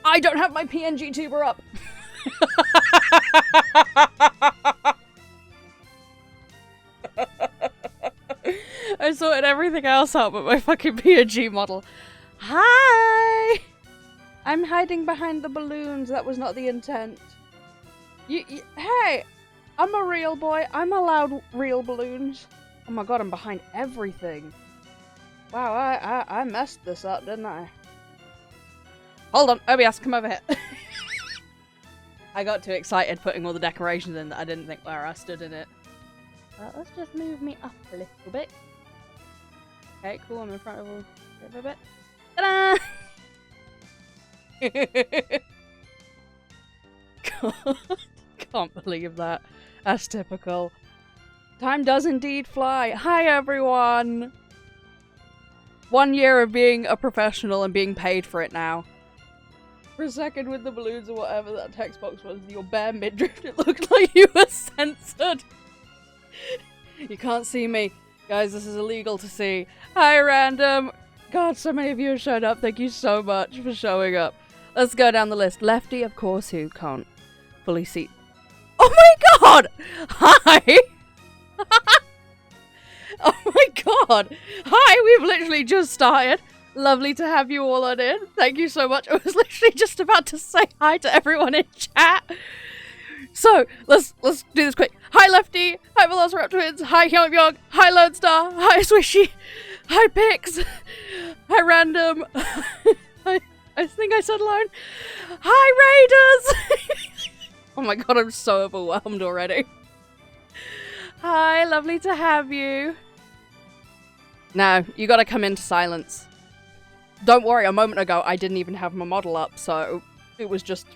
I don't have my PNG tuber up. I sorted everything else out but my fucking PNG model. Hi! I'm hiding behind the balloons. That was not the intent. Hey! I'm a real boy. I'm allowed real balloons. Oh my god, I'm behind everything. Wow, I messed this up, didn't I? Hold on, OBS, come over here. I got too excited putting all the decorations in that I didn't think where I stood in it. Let's just move me up a little bit. Okay, cool, I'm in front of a bit. Ta-da! God, can't believe that. That's typical. Time does indeed fly. Hi, everyone! 1 year of being a professional and being paid for it now. For a second with the balloons or whatever that text box was, your bare midriff, it looked like you were censored. You can't see me. Guys, this is illegal to see. Hi, random! God, so many of you have showed up. Thank you so much for showing up. Let's go down the list. Lefty, of course, who can't fully see. Oh my god! Hi! Oh my god! Hi, we've literally just started. Lovely to have you all on in. Thank you so much. I was literally just about to say hi to everyone in chat. So, let's do this quick. Hi, Lefty. Hi, Velociraptor Twins. Hi, Hyung. Hi, Lone Star. Hi, Swishy. Hi, Pix. Hi, Random. I think I said Lone. Hi, Raiders. Oh my god, I'm so overwhelmed already. Hi, lovely to have you. Now, you gotta come into silence. Don't worry, a moment ago I didn't even have my model up, so it was just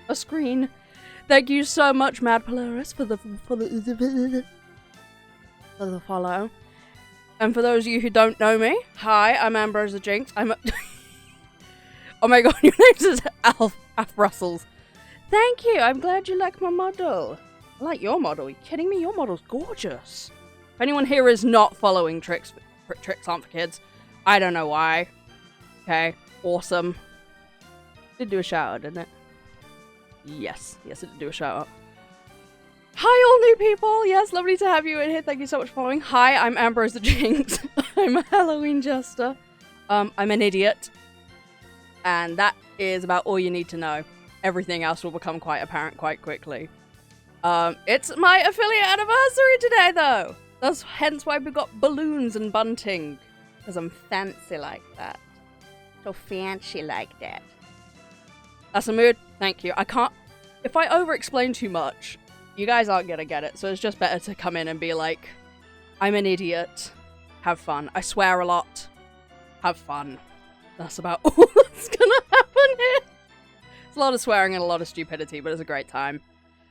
a screen. Thank you so much, Mad Polaris, for the follow. And for those of you who don't know me, hi, I'm Ambrose the Jinx. I'm a oh my god, your name is Alf Russell's. Thank you, I'm glad you like my model. I like your model, are you kidding me? Your model's gorgeous. If anyone here is not following Tricks Aren't for Kids, I don't know why. Okay, awesome. Did do a shout out, didn't it? Yes, it did do a shout out. Hi all new people! Yes, lovely to have you in here. Thank you so much for following. Hi, I'm Ambrose the Jinx. I'm a Halloween jester. I'm an idiot. And that is about all you need to know. Everything else will become quite apparent quite quickly. It's my affiliate anniversary today though! That's hence why we've got balloons and bunting. Because I'm fancy like that. So fancy like that. That's a mood. Thank you. I can't... If I over-explain too much, you guys aren't gonna get it, so it's just better to come in and be like, I'm an idiot. Have fun. I swear a lot. Have fun. That's about all that's gonna happen here. It's a lot of swearing and a lot of stupidity, but it's a great time.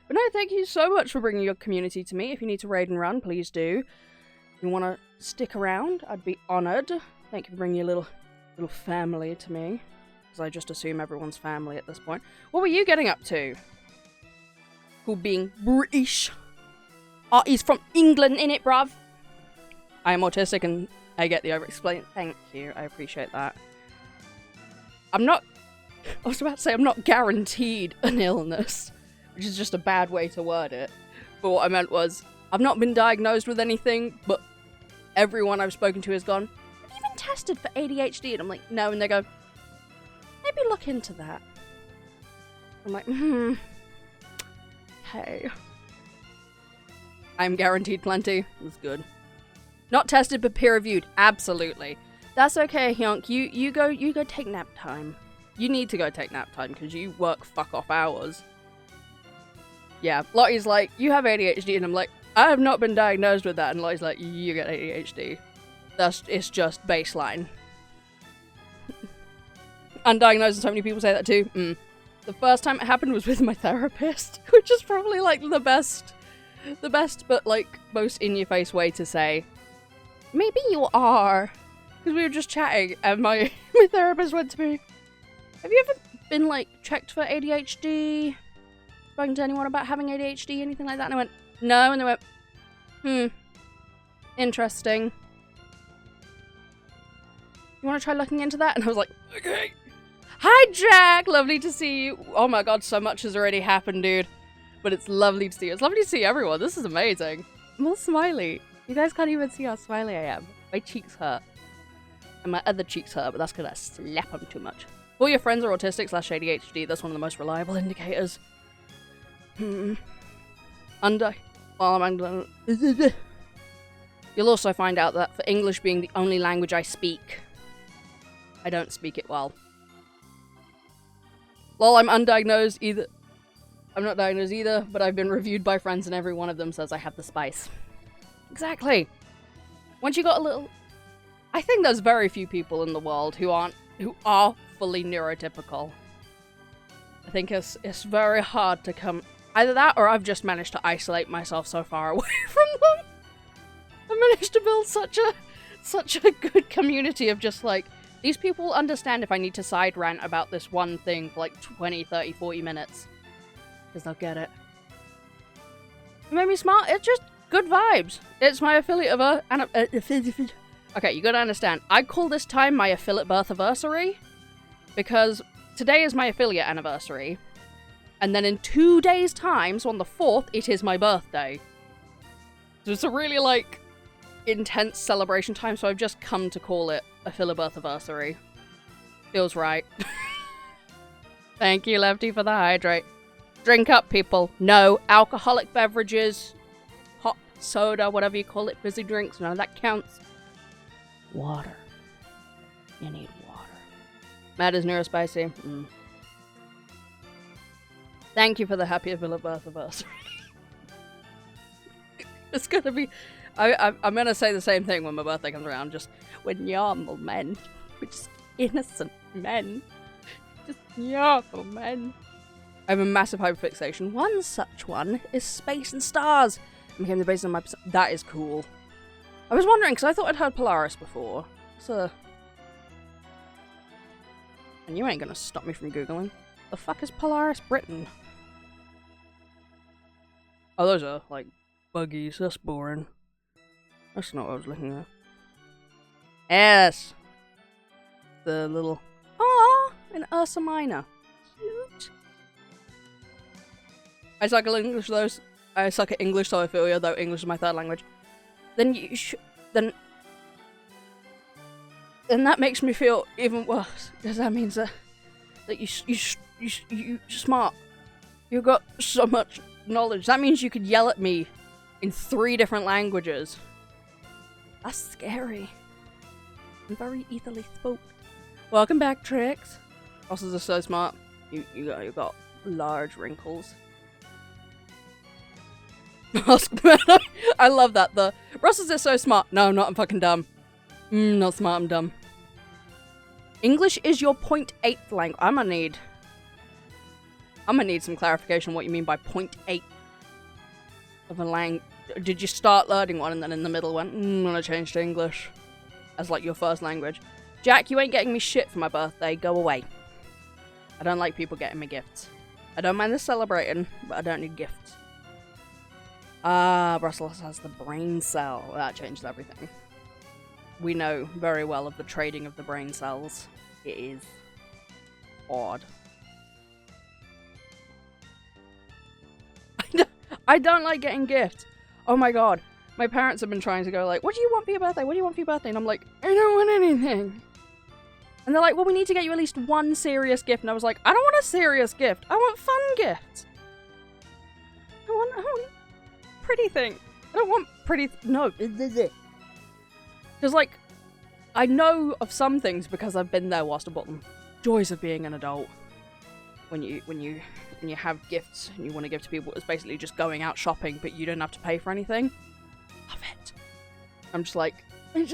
But no, thank you so much for bringing your community to me. If you need to raid and run, please do. If you want to stick around, I'd be honoured. Thank you for bringing your little family to me. Because I just assume everyone's family at this point. What were you getting up to? Cool being British. Artie's from England, innit, bruv? I am autistic and I get the over-explain. Thank you, I appreciate that. I was about to say I'm not guaranteed an illness, which is just a bad way to word it. But what I meant was, I've not been diagnosed with anything, but everyone I've spoken to has gone, have you been tested for ADHD? And I'm like, no, and they go, maybe look into that. I'm like, hey. I'm guaranteed plenty. That's good. Not tested, but peer-reviewed. Absolutely. That's okay, Hyunk. You go take nap time. You need to go take nap time, because you work fuck-off hours. Yeah, Lottie's like, you have ADHD, and I'm like, I have not been diagnosed with that, and Lottie's like, you get ADHD. It's just baseline. Undiagnosed, and so many people say that too. The first time it happened was with my therapist, which is probably like the best but like most in-your-face way to say, maybe you are. Because we were just chatting, and my therapist went to me, have you ever been like checked for ADHD? Spoken to anyone about having ADHD, anything like that? And I went, no, and they went, interesting. You want to try looking into that? And I was like, okay. Hi, Jack! Lovely to see you. Oh my god, so much has already happened, dude. But it's lovely to see you. It's lovely to see everyone. This is amazing. I'm all smiley. You guys can't even see how smiley I am. My cheeks hurt. And my other cheeks hurt, but that's because I slap them too much. If all your friends are autistic/ADHD, that's one of the most reliable indicators. Well, you'll also find out that for English being the only language I speak, I don't speak it well. Lol, I'm undiagnosed either. I'm not diagnosed either, but I've been reviewed by friends and every one of them says I have the spice. Exactly. Once you got a little... I think there's very few people in the world who are fully neurotypical. I think it's very hard to come... Either that, or I've just managed to isolate myself so far away from them. I managed to build such a good community of just like, these people understand if I need to side rant about this one thing for like 20, 30, 40 minutes. Because they'll get it. It made me smart. It's just good vibes. It's my affiliate of okay, you gotta understand. I call this time my affiliate birthiversary because today is my affiliate anniversary. And then in 2 days' time, so on the 4th, it is my birthday. So it's a really, like, intense celebration time, so I've just come to call it affiliate birthiversary. Feels right. Thank you, Lefty, for the hydrate. Drink up, people. No alcoholic beverages, hot soda, whatever you call it, fizzy drinks, none of that counts. Water. You need water. Matt is neurospicy. Thank you for the happy affiliate birthiversary. It's gonna be... I'm gonna say the same thing when my birthday comes around, just we're normal men. We're just innocent men. Just normal men. I have a massive hyperfixation. One such one is space and stars. It became the basis of my... That is cool. I was wondering, because I thought I'd heard Polaris before. So... And you ain't gonna stop me from Googling. The fuck is Polaris Britain? Oh, those are, like, buggies. That's boring. That's not what I was looking at. Yes! The little... Aww! An Ursa Minor. Cute. I suck at English, though. I suck at English, so I feel you, though English is my third language. Then you then that makes me feel even worse, because that means that you're smart. You've got so much knowledge. That means you could yell at me in 3 different languages. That's scary. I'm very easily spooked. Welcome back, Trix. Bosses are so smart. You got large wrinkles. I love that. The Russells are so smart. No, I'm not. I'm fucking dumb. Not smart. I'm dumb. English is your 0.8 language. I'm gonna need some clarification on what you mean by 0.8 of a language. Did you start learning one and then in the middle went, I'm gonna change to English as like your first language? Jack, you ain't getting me shit for my birthday. Go away. I don't like people getting me gifts. I don't mind the celebrating, but I don't need gifts. Brussels has the brain cell. That changed everything. We know very well of the trading of the brain cells. It is odd. I don't like getting gifts. Oh my god. My parents have been trying to go like, what do you want for your birthday? What do you want for your birthday? And I'm like, I don't want anything. And they're like, well, we need to get you at least one serious gift. And I was like, I don't want a serious gift. I want fun gifts. I want pretty thing. I don't want pretty... No. Because, like, I know of some things because I've been there whilst I bought them. Joys of being an adult. When you have gifts and you want to give to people, it's basically just going out shopping, but you don't have to pay for anything. Love it. I'm just like, I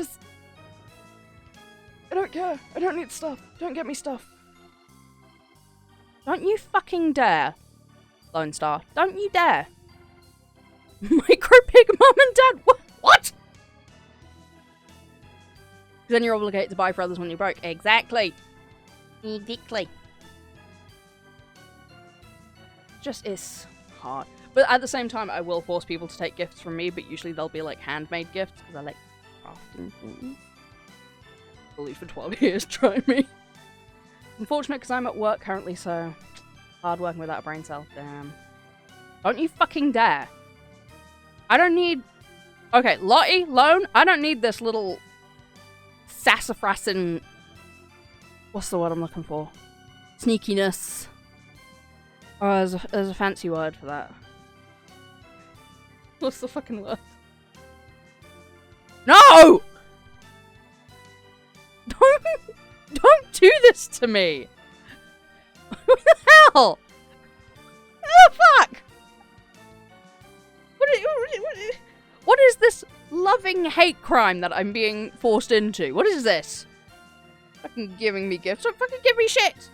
don't care. I don't need stuff. Don't get me stuff. Don't you fucking dare, Lone Star. Don't you dare. Micro Pig Mum and Dad. What? Then you're obligated to buy for others when you're broke. Exactly. Exactly. Just is hard. But at the same time, I will force people to take gifts from me, but usually they'll be like handmade gifts because I like crafting things. Believe for 12 years, try me. Unfortunate because I'm at work currently, so hard working without a brain cell. Damn. Don't you fucking dare. I don't need... Okay, Lottie, Lone, I don't need this little sassafrassin... What's the word I'm looking for? Sneakiness. Oh, there's a fancy word for that. What's the fucking word? No! Don't do this to me! What the hell? What the fuck? What is this loving hate crime that I'm being forced into? What is this? Fucking giving me gifts. Don't fucking give me shit!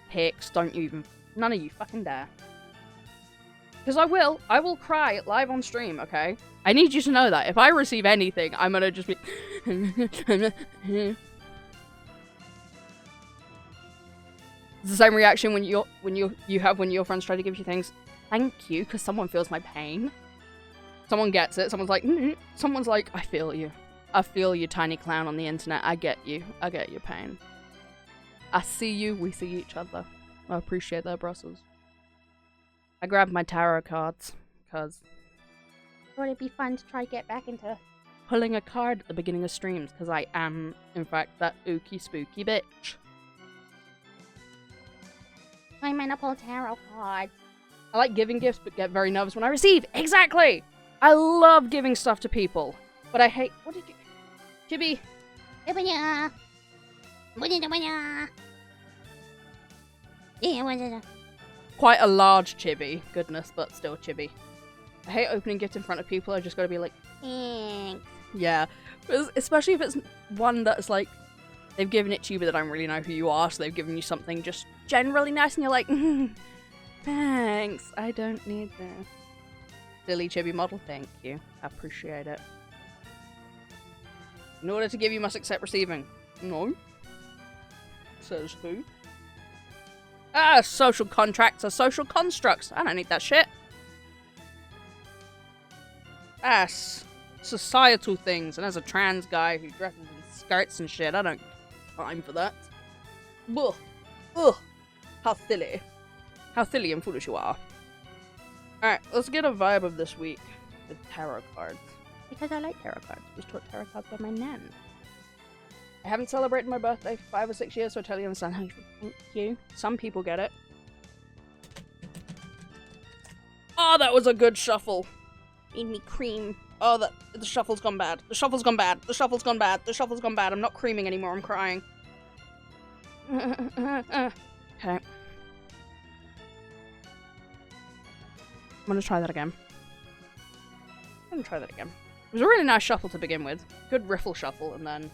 Hicks, don't you even... None of you fucking dare. Because I will cry live on stream, okay? I need you to know that. If I receive anything, I'm gonna just be... It's the same reaction when you have when your friends try to give you things. Thank you, because someone feels my pain. Someone gets it. Someone's like, someone's like, I feel you. I feel you, tiny clown on the internet. I get you. I get your pain. I see you. We see each other. I appreciate that, Brussels. I grabbed my tarot cards, because I thought it'd be fun to try to get back into pulling a card at the beginning of streams, because I am, in fact, that ooky spooky bitch. I'm gonna pull tarot cards. I like giving gifts, but get very nervous when I receive. Exactly! I love giving stuff to people, but I hate... What did you... Chibi? Quite a large chibi. Goodness, but still chibi. I hate opening gifts in front of people. I just gotta be like, thanks. Yeah. Especially if it's one that's like, they've given it to you, but they don't really know who you are, so they've given you something just generally nice, and you're like, thanks. I don't need this. Silly chibi model, thank you. I appreciate it. In order to give, you must accept receiving. No. Says who? Ah, social contracts are social constructs. I don't need that shit. Ah, societal things. And as a trans guy who dresses in skirts and shit, I don't have time for that. Ugh. Ugh. How silly. How silly and foolish you are. Alright, let's get a vibe of this week with tarot cards. Because I like tarot cards. I was taught tarot cards by my nan. I haven't celebrated my birthday for 5 or 6 years, so I totally understand how you feel. Thank you. Some people get it. Oh, that was a good shuffle. Made me cream. Oh, the shuffle's gone bad. The shuffle's gone bad. The shuffle's gone bad. The shuffle's gone bad. I'm not creaming anymore. I'm crying. Okay. I'm gonna try that again. It was a really nice shuffle to begin with. Good riffle shuffle, and then...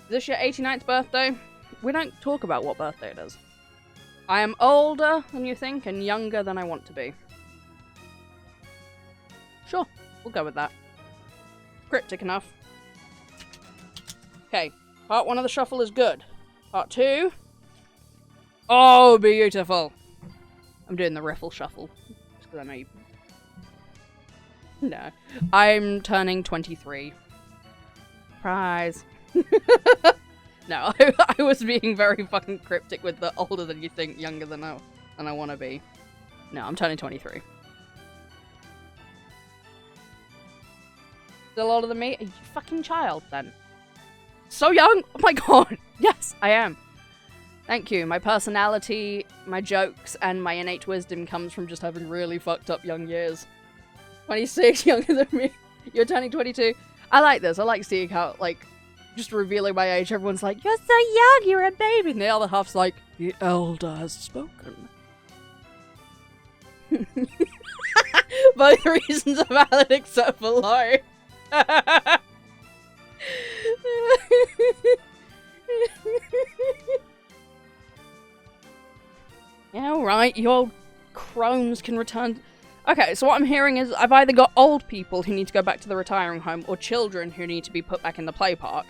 Is this your 89th birthday? We don't talk about what birthday it is. I am older than you think, and younger than I want to be. Sure, we'll go with that. Cryptic enough. Okay, part 1 of the shuffle is good. Part 2... Oh, beautiful! I'm doing the riffle shuffle. Just because I know you... No. I'm turning 23. Surprise. No, I was being very fucking cryptic with the older than you think, younger than I want to be. No, I'm turning 23. Still older than me? Are you fucking child, then? So young? Oh my god! Yes, I am. Thank you. My personality, my jokes, and my innate wisdom comes from just having really fucked up young years. 26, younger than me. You're turning 22. I like this. I like seeing how, like, just revealing my age, everyone's like, you're so young, you're a baby. And the other half's like, the elder has spoken. Both reasons are valid except for lie. Yeah, alright, you old crones can return. Okay, so what I'm hearing is I've either got old people who need to go back to the retiring home or children who need to be put back in the play park.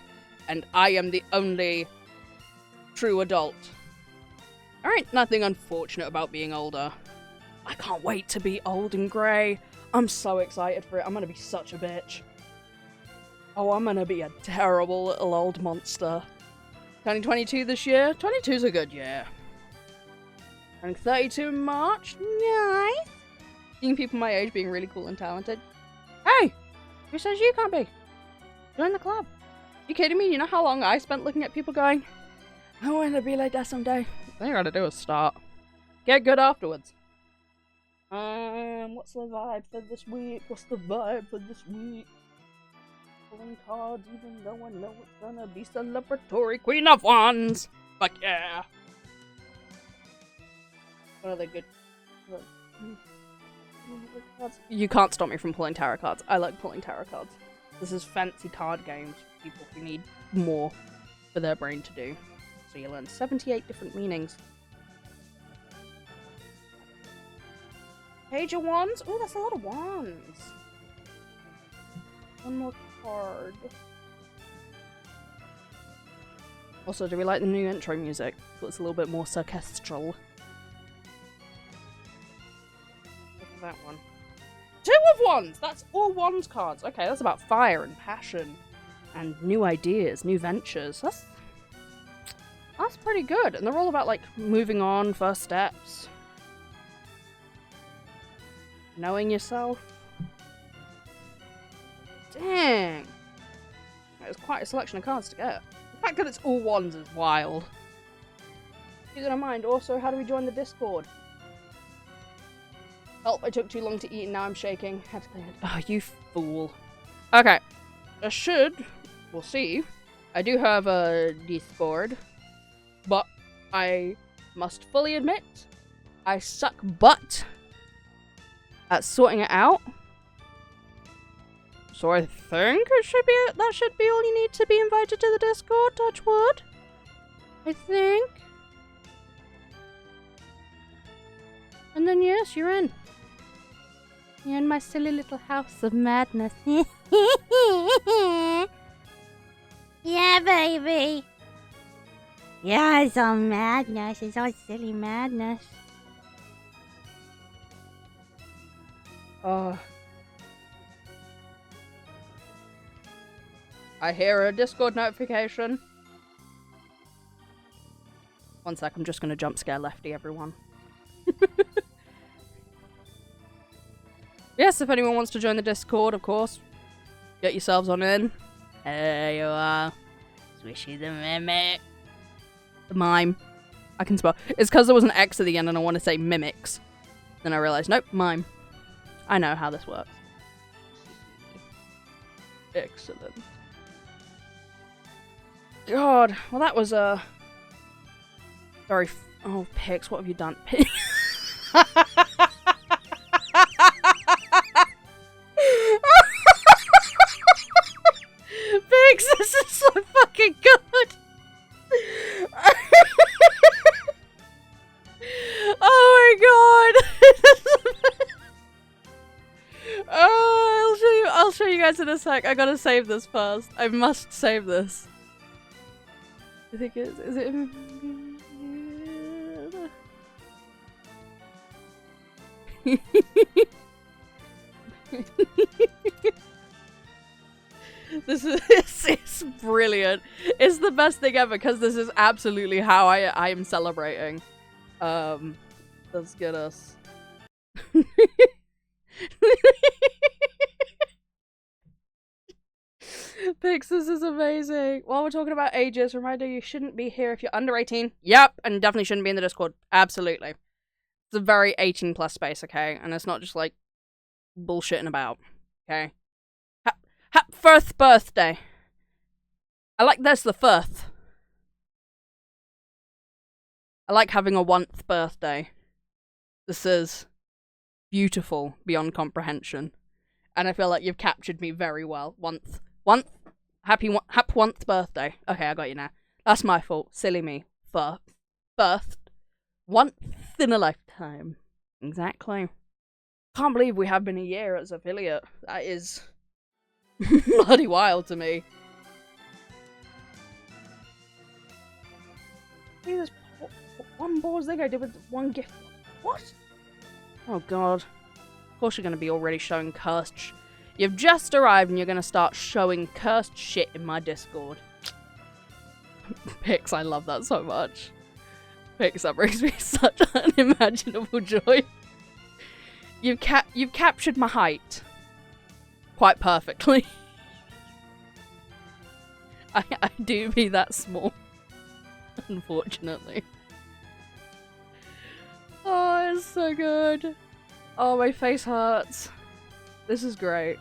And I am the only true adult. Alright, nothing unfortunate about being older. I can't wait to be old and grey. I'm so excited for it. I'm gonna be such a bitch. Oh, I'm gonna be a terrible little old monster. Turning 22 this year? 22's a good year. Turning 32 in March? Nice. Seeing people my age being really cool and talented. Hey! Who says you can't be? Join the club. You kidding me? You know how long I spent looking at people going, I want to be like that someday. All you gotta do is start. Get good afterwards. What's the vibe for this week? What's the vibe for this week? Pulling cards, even though I know it's gonna be celebratory. Queen of Wands! Fuck yeah! What are they good? You can't stop me from pulling tarot cards. I like pulling tarot cards. This is fancy card games for people who need more for their brain to do. So you learn 78 different meanings. Page of Wands? Oh, that's a lot of wands. One more card. Also, do we like the new intro music? So it's a little bit more orchestral. That one. 2 of Wands! That's all Wands cards. Okay, that's about fire and passion and new ideas, new ventures. That's pretty good. And they're all about, like, moving on, first steps. Knowing yourself. Dang. There's quite a selection of cards to get. The fact that it's all Wands is wild. Keep that in mind. Also, how do we join the Discord? Oh, I took too long to eat and now I'm shaking. Had to clean it. Oh, you fool. Okay. We'll see. I do have a Discord, but I must fully admit, I suck butt at sorting it out. So I think that should be all you need to be invited to the Discord, touch wood. I think. And then yes, you're in. You're in my silly little house of madness. Yeah, baby. Yeah, it's all madness. It's all silly madness. Oh. I hear a Discord notification. One sec, I'm just gonna jump scare Lefty, everyone. Yes, if anyone wants to join the Discord, of course, get yourselves on in. There you are. Swishy the mimic. The mime. I can spell. It's because there was an X at the end and I want to say mimics. Then I realised, nope, mime. I know how this works. Excellent. God, well that was a very oh Pix, what have you done? Pix, this is so fucking good. Oh my god. Oh, I'll show you guys in a sec. I gotta save this first. I must save this. I think is it this is it's brilliant. It's the best thing ever because this is absolutely how I am celebrating. Let's get us. Pix, this is amazing. While we're talking about ages, reminder you shouldn't be here if you're under 18. Yep, and definitely shouldn't be in the Discord. Absolutely. It's a very 18 plus space, okay? And it's not just like bullshitting about, okay? First birthday. I like there's the first. I like having a 1th birthday. This is beautiful beyond comprehension. And I feel like you've captured me very well. 1th. Happy 1th birthday. Okay, I got you now. That's my fault. Silly me. First. 1th in a lifetime. Exactly. Can't believe we have been a year as affiliate. That is bloody wild to me. Jesus, one pause thing I did with one gift. What? Oh god. Of course you're going to be already showing cursed You've just arrived and you're gonna start showing cursed shit in my Discord. Pix, I love that so much. Pix, that brings me such unimaginable joy. You've captured my height. Quite perfectly. I do be that small. Unfortunately. Oh, it's so good. Oh, my face hurts. This is great.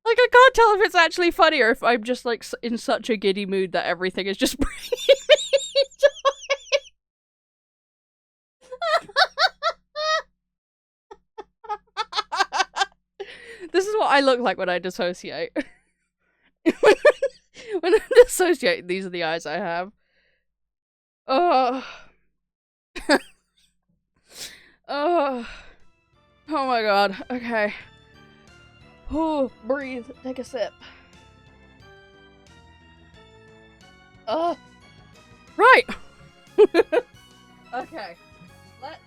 Like, I can't tell if it's actually funny or if I'm just, like, in such a giddy mood that everything is just bringing me joy. This is what I look like when I dissociate. When I dissociate, these are the eyes I have. Oh. Oh. Oh my god. Okay. Oh, breathe. Take a sip. Right. Okay. Let's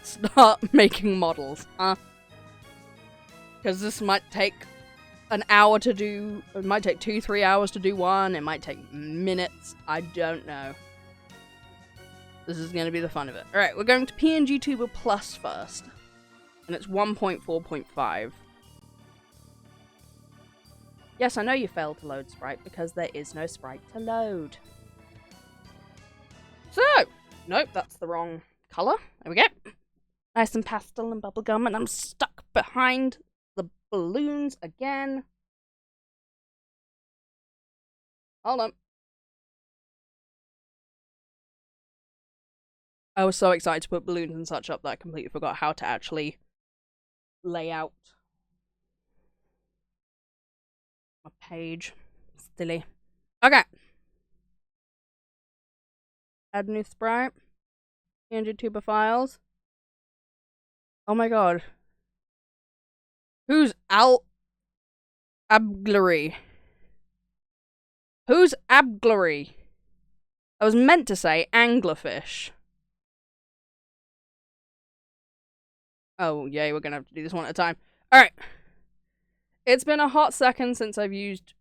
start making models, huh? Because this might take an hour to do. It might take 2-3 hours to do one. It might take minutes. I don't know. This is going to be the fun of it. Alright, we're going to PNG Tuber Plus first. And it's 1.4.5. Yes, I know you failed to load Sprite because there is no Sprite to load. So, nope, that's the wrong colour. There we go. Nice and pastel and bubblegum, and I'm stuck behind the balloons again. Hold on. I was so excited to put balloons and such up that I completely forgot how to actually lay out my page. Silly. Okay. Add new sprite. PNG Tuber files. Oh my god. Who's Abglary? Who's Abglary? I was meant to say anglerfish. Oh, yay, we're gonna have to do this one at a time. Alright. It's been a hot second since I've used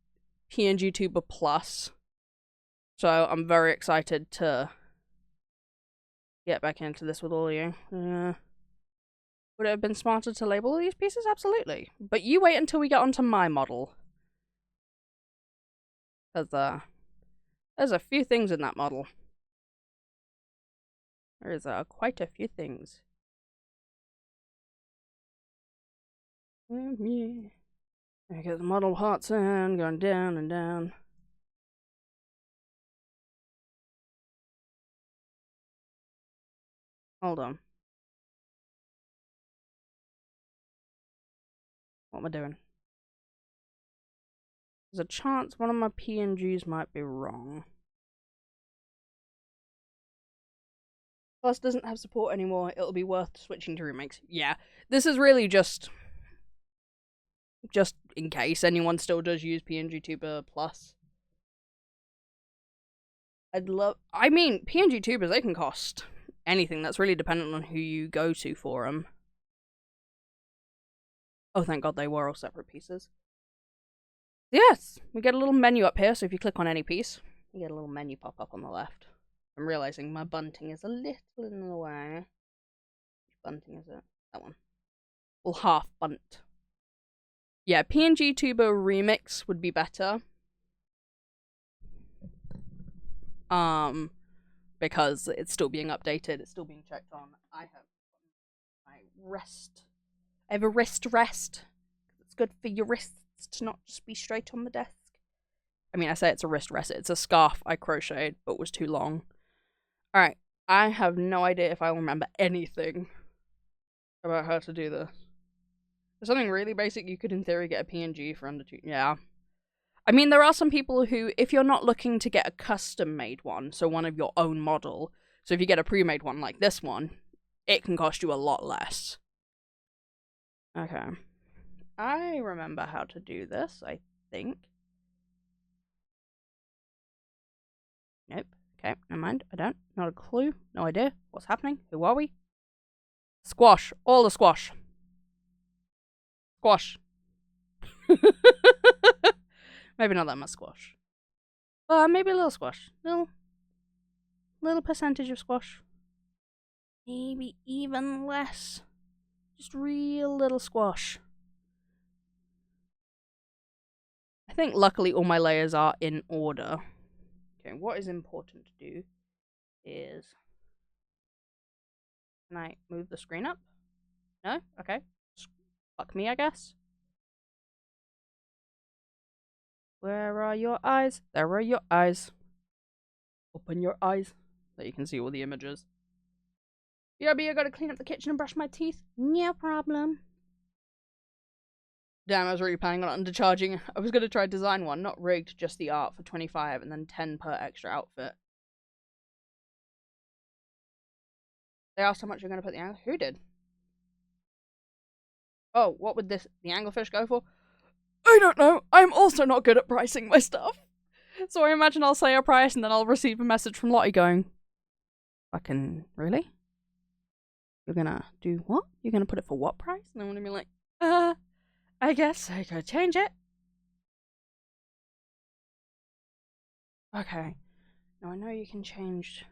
PNG Tuber Plus. So I'm very excited to get back into this with all of you. Would it have been smarter to label all these pieces? Absolutely. But you wait until we get onto my model. Because, there's a few things in that model. There's, quite a few things. Yeah. I get the model parts in, going down and down. Hold on. What am I doing? There's a chance one of my PNGs might be wrong. Plus doesn't have support anymore, it'll be worth switching to remakes. Yeah, this is really just in case anyone still does use PNG Tuber Plus. I mean, PNG Tubers, they can cost anything. That's really dependent on who you go to for them. Oh, thank god they were all separate pieces. Yes, we get a little menu up here, so if you click on any piece, you get a little menu pop up on the left. I'm realizing my bunting is a little in the way. Which bunting is it? That one. Well, half bunt. Yeah, PNG Tuber Remix would be better. Because it's still being updated, it's still being checked on. I have my rest. I have a wrist rest. It's good for your wrists to not just be straight on the desk. I mean, I say it's a wrist rest. It's a scarf I crocheted, but was too long. Alright, I have no idea if I will remember anything about how to do this. For something really basic, you could in theory get a PNG for under 2. Yeah. I mean, there are some people who, if you're not looking to get a custom-made one, so one of your own model, so if you get a pre-made one like this one, it can cost you a lot less. Okay. I remember how to do this, I think. Nope. Okay, never mind. I don't. Not a clue. No idea. What's happening? Who are we? Squash. All the squash. Squash. Maybe not that much squash. Maybe a little squash. Little percentage of squash. Maybe even less. Just real little squash. I think luckily all my layers are in order. Okay, what is important to do is... Can I move the screen up? No? Okay. Fuck me, I guess. Where are your eyes? There are your eyes. Open your eyes so you can see all the images. BRB, I gotta clean up the kitchen and brush my teeth. No problem. Damn, I was really planning on undercharging. I was gonna try design one, not rigged, just the art for 25 and then 10 per extra outfit. They asked how much you're gonna put the angle. Who did? Oh, what would the anglefish go for? I don't know. I'm also not good at pricing my stuff. So I imagine I'll say a price and then I'll receive a message from Lottie going, fucking, really? You're gonna do what? You're gonna put it for what price? And I'm gonna be like, I guess I could change it. Okay. Now I know you can change.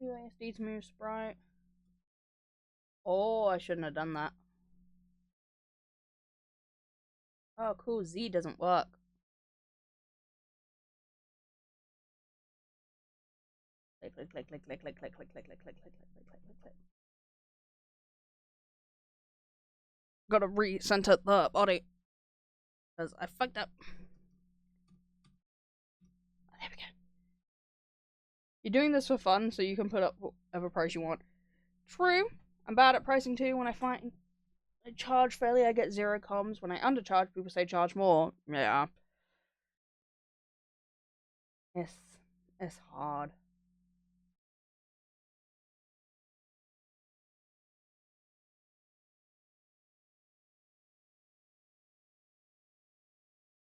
UASD to move sprite. Oh, I shouldn't have done that. Oh, cool. Z doesn't work. Click, click, click, click, click, click, click, click, click, click, click, click, click, click, click, click. Gotta recenter the body. Because I fucked up. There we go. You're doing this for fun, so you can put up whatever price you want. True. I'm bad at pricing too. When I find I charge fairly, I get 0 comms. When I undercharge, people say charge more. Yeah. It's hard.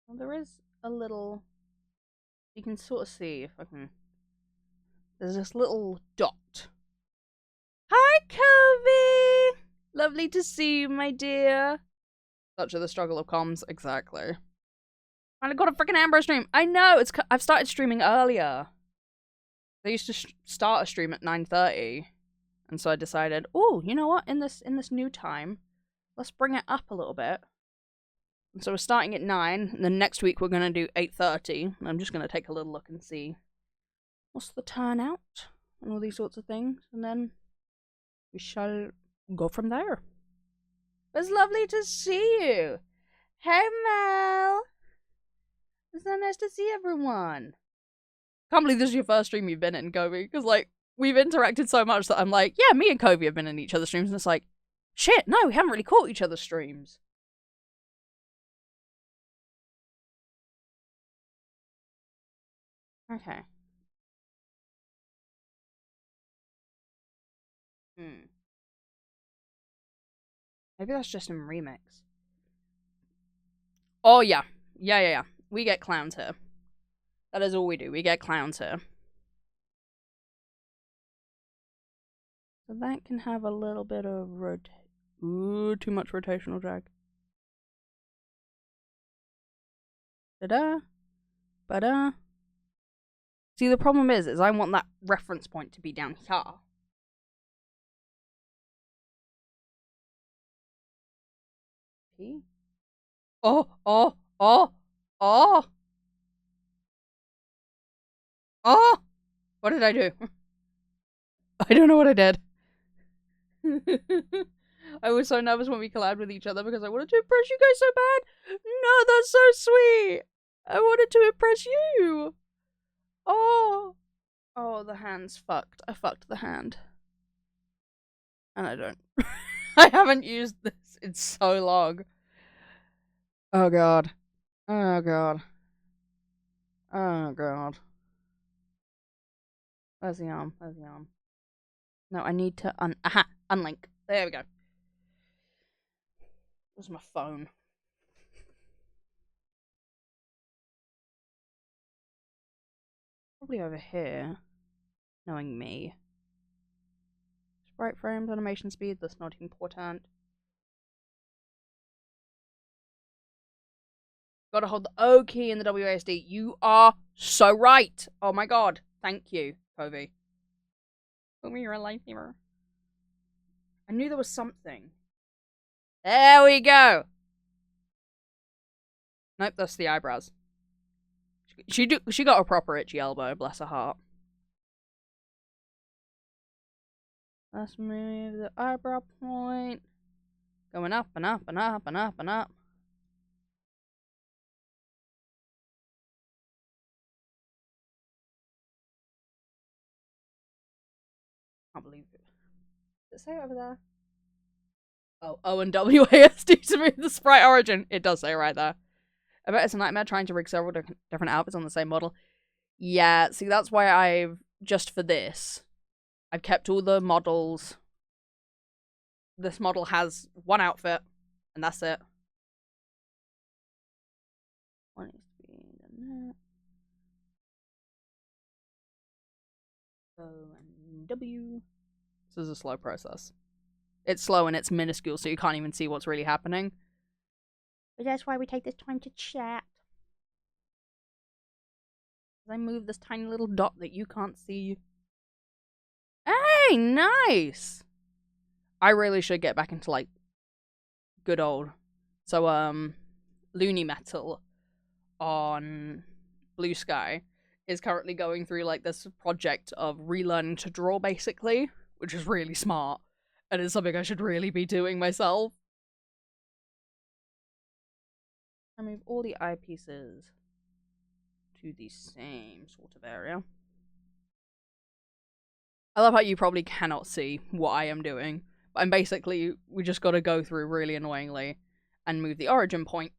Well, there is a little... You can sort of see if I can... There's this little dot. Hi, Kobe! Lovely to see you, my dear. Such are the struggle of comms. Exactly. And I got a freaking Amber stream. I know. I've started streaming earlier. They used to start a stream at 9:30, and so I decided, oh, you know what? In this new time, let's bring it up a little bit. And so we're starting at 9, and then next week we're gonna do 8:30. I'm just gonna take a little look and see what's the turnout and all these sorts of things, and then we shall go from there. It's lovely to see you. Hey, Mel. It's so nice to see everyone. Can't believe this is your first stream you've been in, Kobe, because, like, we've interacted so much that I'm like, yeah, me and Kobe have been in each other's streams, and it's like, shit, no, we haven't really caught each other's streams. Okay. Maybe that's just in remix. Oh, yeah. Yeah. We get clowns here. That is all we do. We get clowns here. So that can have a little bit of Ooh, too much rotational drag. Da-da. Ba-da. See, the problem is I want that reference point to be down here. P? Oh! What did I do? I don't know what I did. I was so nervous when we collabed with each other because I wanted to impress you guys so bad. No, that's so sweet. I wanted to impress you. Oh, the hand's fucked. I fucked the hand. And I don't. I haven't used this in so long. Oh god. Oh god. Oh god. Where's the arm? Where's the arm? No, I need to unlink. There we go. Where's my phone? probably over here. Knowing me. Sprite frames, animation speed, that's not important. Gotta hold the O key in the WASD. You are so right. Oh my god. Thank you, Kobe. Kobe, you're a lifesaver. I knew there was something. There we go. Nope, that's the eyebrows. She got a proper itchy elbow, bless her heart. Let's move the eyebrow point. Going up and up and up and up and up. Can't believe it. Does it say over there? Oh, O and WASD to move the sprite origin. It does say right there. I bet it's a nightmare trying to rig several different outfits on the same model. Yeah, see, that's why I've, just for this, I've kept all the models. This model has one outfit, and that's it. One needs to be in there. O and W. This is a slow process. It's slow and it's minuscule, so you can't even see what's really happening. But that's why we take this time to chat. As I move this tiny little dot that you can't see. Hey, nice! I really should get back into, like, good old. So, Looney Metal on Blue Sky is currently going through, like, this project of relearning to draw, basically, which is really smart. And it's something I should really be doing myself. I move all the eyepieces to the same sort of area. I love how you probably cannot see what I am doing. But I'm basically, we just gotta go through really annoyingly and move the origin point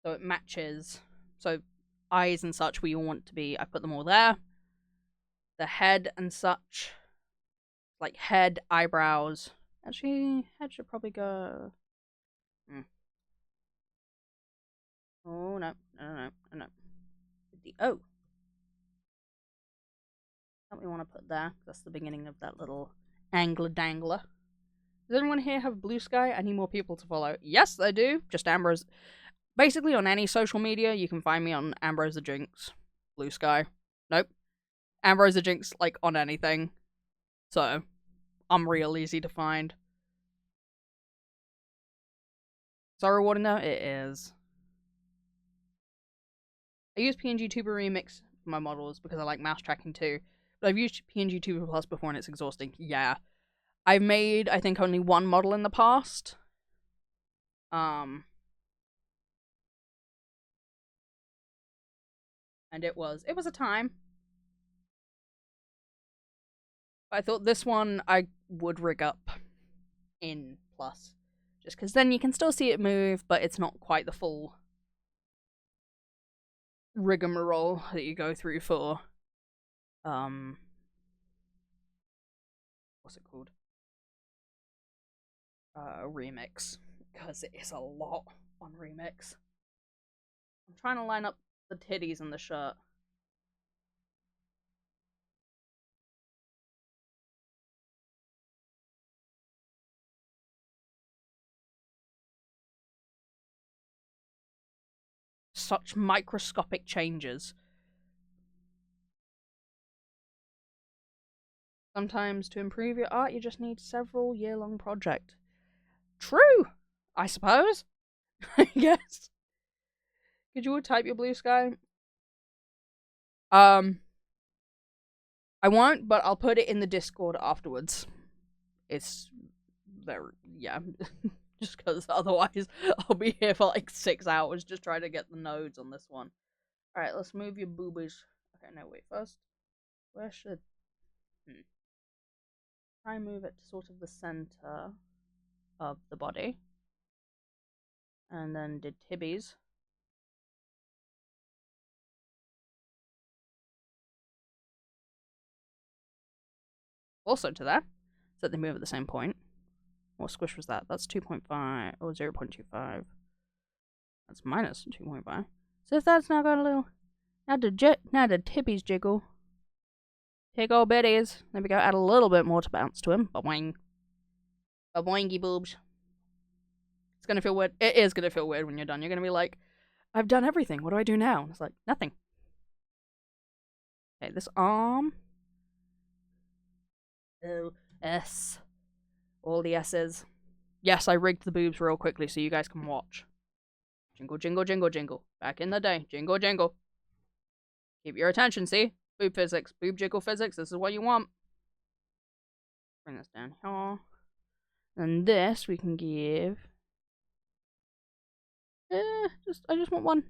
so it matches. So eyes and such we all want to be, I put them all there. The head and such. Like head, eyebrows. Actually, head should probably go. Oh no, no. The O. What we want to put there. That's the beginning of that little angler dangler. Does anyone here have Blue Sky? I need more people to follow. Yes, I do. Just Ambrose. Basically, on any social media, you can find me on Ambrose the Jinx. Blue Sky. Nope. Ambrose the Jinx, like, on anything. So, I'm real easy to find. Is that rewarding now? It is. I use PNG Tuber Remix for my models because I like mouse tracking too. But I've used PNG Tuber Plus before and it's exhausting. Yeah. I've made, I think, only one model in the past. And it was a time. I thought this one I would rig up in Plus. Just because then you can still see it move, but it's not quite the full rigmarole that you go through for, what's it called? Remix. Because it is a lot on Remix. I'm trying to line up the titties and the shirt. Such microscopic changes. Sometimes to improve your art, you just need several year-long project. True, I suppose. I guess. Could you type your Blue Sky? I won't, but I'll put it in the Discord afterwards. It's very, yeah. Just because otherwise I'll be here for like 6 hours just trying to get the nodes on this one. Alright, let's move your boobies. Okay, no, wait, first. Where should... Try and move it to sort of the center of the body. And then did tibbies. Also to that, so that they move at the same point. What squish was that? That's 2.5 or 0.25. That's minus 2.5. So if that's now got a little Now the tippies jiggle. Tickle bitties. There we go. Add a little bit more to bounce to him. Ba-boing. Ba-boingy boobs. It's gonna feel weird. It is gonna feel weird when you're done. You're gonna be like, I've done everything. What do I do now? And it's like, nothing. Okay, this arm. O, S. All the S's. Yes, I rigged the boobs real quickly so you guys can watch. Jingle, jingle, jingle, jingle. Back in the day. Jingle, jingle. Keep your attention, see? Boob physics. Boob jiggle physics. This is what you want. Bring this down here. And this we can give... I just want one.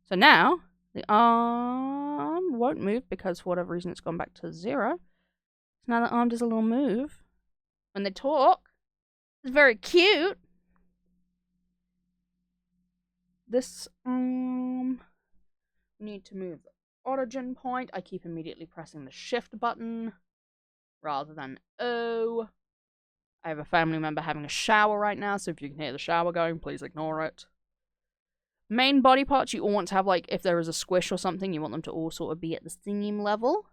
So now, the arm won't move because for whatever reason it's gone back to 0. So now the arm does a little move. When they talk, it's very cute. This arm, we need to move the origin point. I keep immediately pressing the shift button rather than O. I have a family member having a shower right now, so if you can hear the shower going, please ignore it. Main body parts, you all want to have, like, if there is a squish or something, you want them to all sort of be at the same level.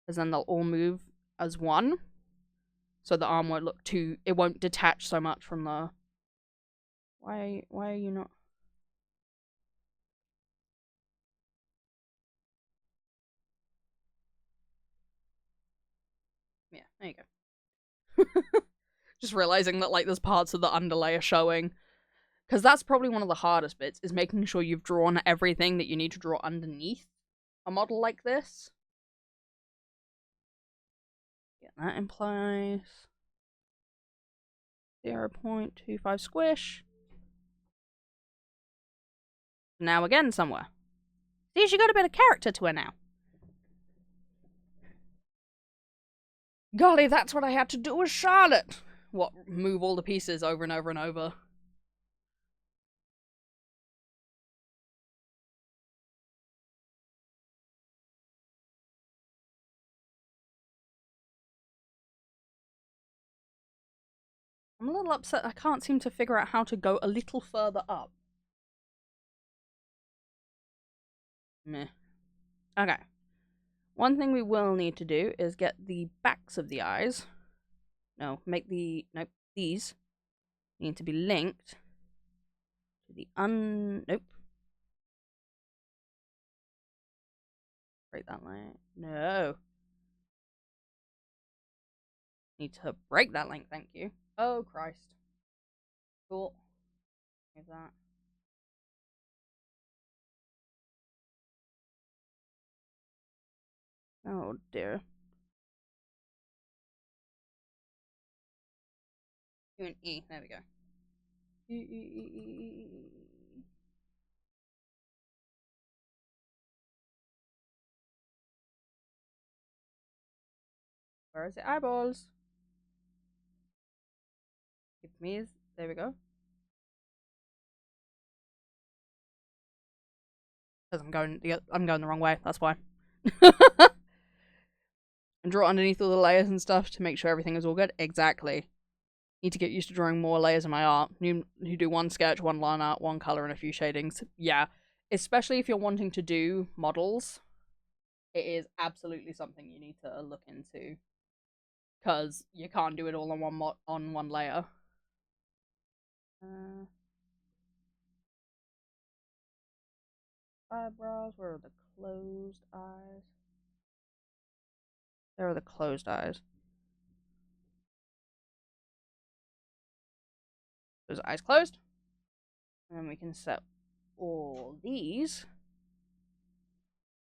Because then they'll all move as one. So the arm won't look too... It won't detach so much from the... Why are you not... Yeah, there you go. Just realizing that, like, there's parts of the underlay are showing. Because that's probably one of the hardest bits, is making sure you've drawn everything that you need to draw underneath a model like this. Get that in place. 0.25 squish. Now again somewhere. See, she got a bit of character to her now. Golly, that's what I had to do with Charlotte. What, move all the pieces over and over and over. I'm a little upset I can't seem to figure out how to go a little further up. Meh. Okay. One thing we will need to do is get the backs of the eyes. No, nope, these need to be linked to the nope. Break that line. No. Need to break that link, thank you. Oh, Christ. Cool. Here's that. Oh, dear. Do an E. There we go. Where is the eyeballs? Give me. There we go. Because I'm going the wrong way. That's why. And draw underneath all the layers and stuff to make sure everything is all good. Exactly. Need to get used to drawing more layers in my art. You do one sketch, one line art, one color, and a few shadings. Yeah. Especially if you're wanting to do models. It is absolutely something you need to look into. Because you can't do it all on one layer. Eyebrows. Where are the closed eyes? There are the closed eyes. Those eyes closed. And then we can set all these.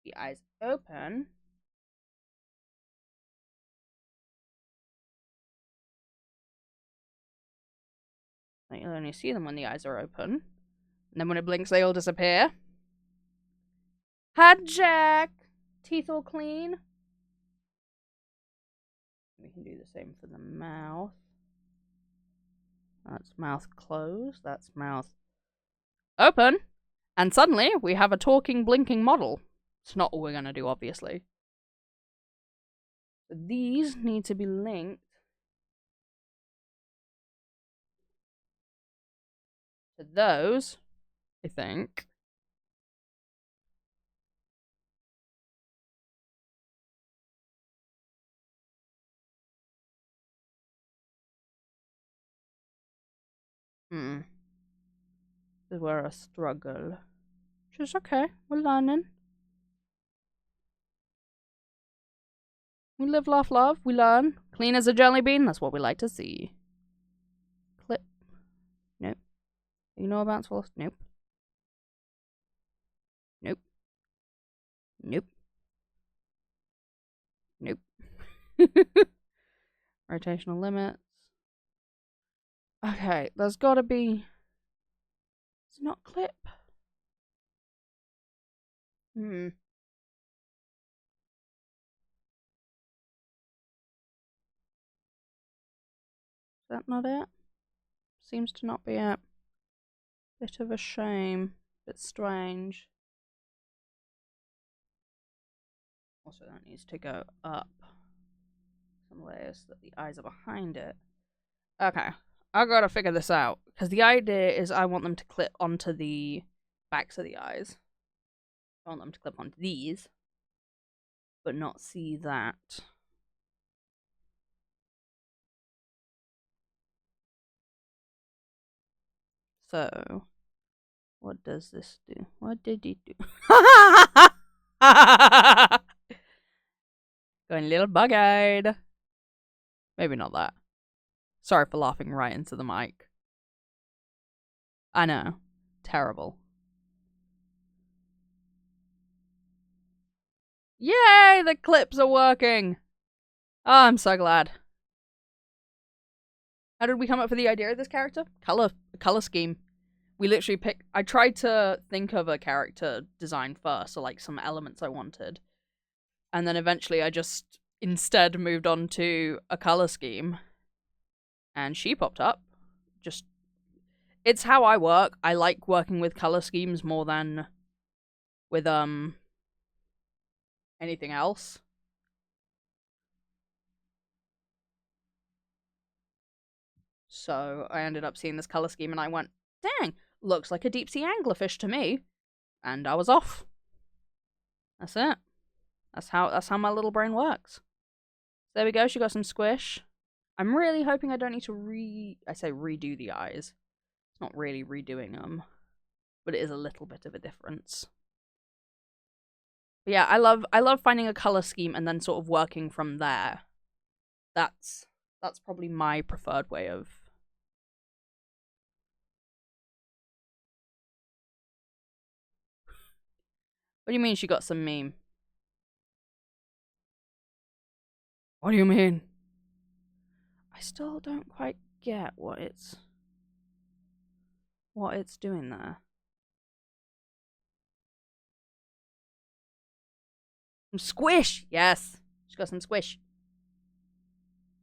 The eyes open. You'll only see them when the eyes are open. And then when it blinks, they all disappear. Hi, Jack! Teeth all clean. We can do the same for the mouth. That's mouth closed. That's mouth open. And suddenly, we have a talking, blinking model. It's not all we're going to do, obviously. But these need to be linked to those, I think. This is where I struggle. Which is okay. We're learning. We live, laugh, love. We learn. Clean as a jelly bean. That's what we like to see. Clip. Nope. Ignore bounce force. Nope. Nope. Nope. Nope. Rotational limits. Okay, there's gotta be... Is it not clip? Is that not it? Seems to not be it. Bit of a shame. Bit strange. Also, that needs to go up some layers so that the eyes are behind it. Okay, I gotta figure this out. Because the idea is I want them to clip onto the backs of the eyes. I want them to clip onto these. But not see that. So, what does this do? What did it do? Going a little bug-eyed. Maybe not that. Sorry for laughing right into the mic. I know. Terrible. Yay! The clips are working! Oh, I'm so glad. How did we come up with the idea of this character? Color scheme. We literally picked... I tried to think of a character design first, or like some elements I wanted. And then eventually I just instead moved on to a color scheme. And she popped up. Just... It's how I work. I like working with color schemes more than with, anything else. So I ended up seeing this color scheme and I went, dang, looks like a deep sea anglerfish to me. And I was off. That's it. That's how my little brain works. So there we go, she got some squish. I'm really hoping I don't need to redo the eyes. It's not really redoing them. But it is a little bit of a difference. But yeah, I love finding a color scheme and then sort of working from there. That's probably my preferred way of... What do you mean she got some meme? What do you mean? I still don't quite get what it's doing there. Some squish! Yes! She's got some squish.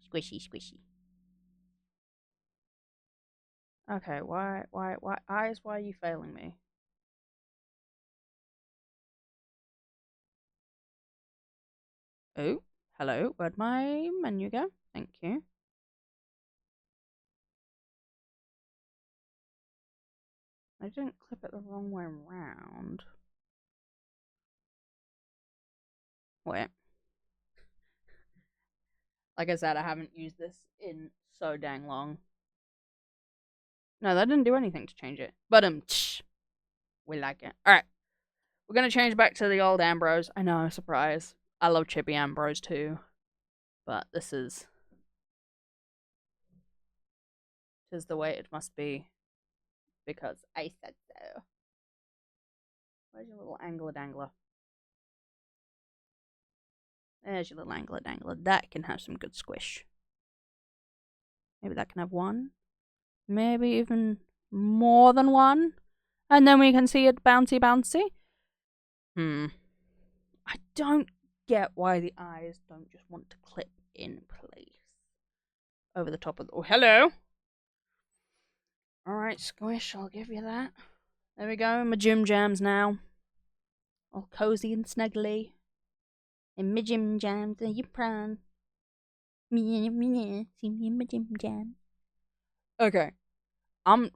Squishy, squishy. Okay, why, eyes, why are you failing me? Oh, hello, where'd my menu go? Thank you. I didn't clip it the wrong way around. Wait. Like I said, I haven't used this in so dang long. No, that didn't do anything to change it. But, we like it. Alright. We're gonna change back to the old Ambrose. I know, surprise. I love Chippy Ambrose too. But this is the way it must be. Because I said so. Where's your little angler dangler? There's your little angler dangler. That can have some good squish. Maybe that can have one. Maybe even more than one. And then we can see it bouncy bouncy. I don't get why the eyes don't just want to clip in place. Over the top of the... Oh, hello! Alright, squish, I'll give you that. There we go, my gym jams now. All cozy and snuggly. And my gym jams, are you proud? See me in my gym jam. Okay. I'm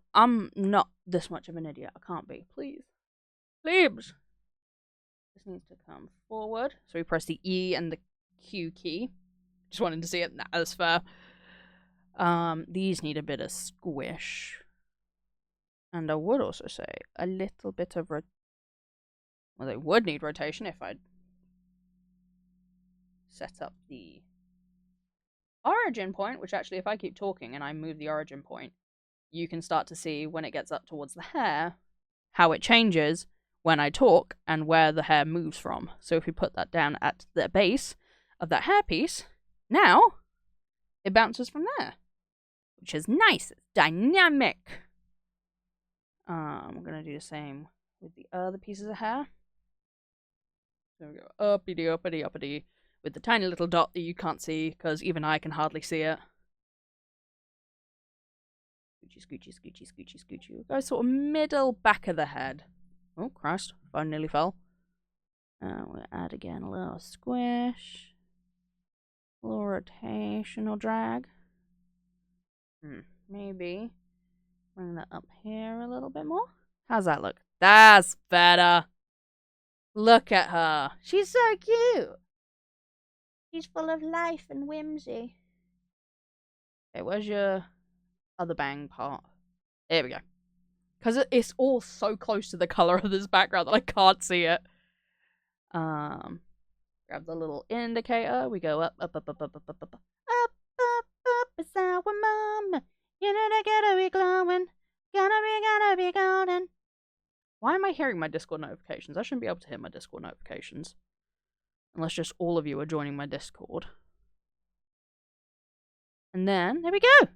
not this much of an idiot. I can't be. Please. Please! This needs to come forward. So we press the E and the Q key. Just wanted to see it. Nah, that's fair. These need a bit of squish. And I would also say a little bit of well, they would need rotation if I'd set up the origin point, which actually, if I keep talking and I move the origin point, you can start to see when it gets up towards the hair, how it changes when I talk and where the hair moves from. So if we put that down at the base of that hairpiece, now it bounces from there, which is nice. It's dynamic. I'm going to do the same with the other pieces of hair. There we go. Uppity, uppity, uppity. With the tiny little dot that you can't see, because even I can hardly see it. Scoochie, scoochie, scoochie, scoochie, scoochie. We'll go sort of middle back of the head. Oh, Christ. Phone nearly fell. We'll add again a little squish. A little rotational drag. Maybe bring that up here a little bit more. How's that look? That's better. Look at her. She's so cute. She's full of life and whimsy. Okay, where's your other bang part? There we go. Because it's all so close to the color of this background that I can't see it. Grab the little indicator. We go up, up, up, up, up, up, up, up, up, up, up. It's our mom. You know they gotta be glowing. Gotta be golden. Why am I hearing my Discord notifications? I shouldn't be able to hear my Discord notifications. Unless just all of you are joining my Discord. And then, there we go!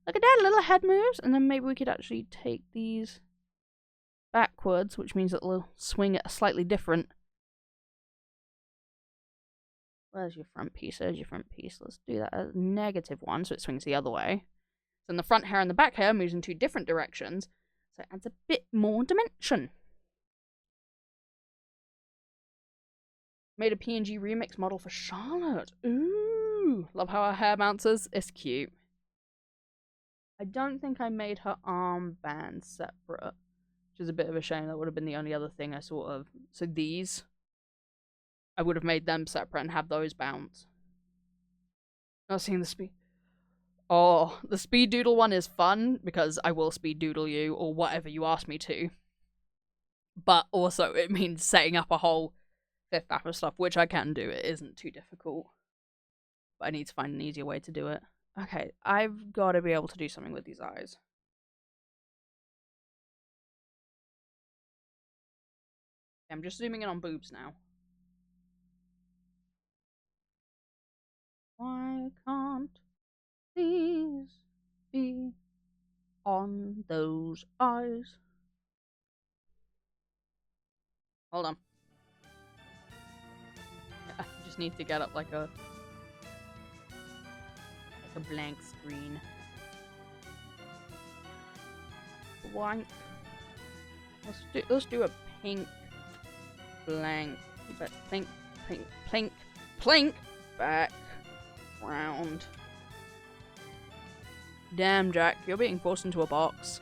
Look at that, little head moves. And then maybe we could actually take these backwards, which means it'll swing at a slightly different... Where's your front piece? There's your front piece. Let's do that as -1, so it swings the other way. So then the front hair and the back hair moves in 2 different directions. So it adds a bit more dimension. Made a PNG remix model for Charlotte. Ooh, love how her hair bounces. It's cute. I don't think I made her armband separate, which is a bit of a shame. That would have been the only other thing I sort of... So these, I would have made them separate and have those bounce. Not seeing the speed... Oh, the speed doodle one is fun, because I will speed doodle you, or whatever you ask me to. But also, it means setting up a whole 5th map of stuff, which I can do. It isn't too difficult. But I need to find an easier way to do it. Okay, I've got to be able to do something with these eyes. I'm just zooming in on boobs now. Why can't these be on those eyes? Hold on. I just need to get up like a blank screen. Blank. Let's do a pink blank. But plink, plink, plink, plink background. Damn, Jack, you're being forced into a box.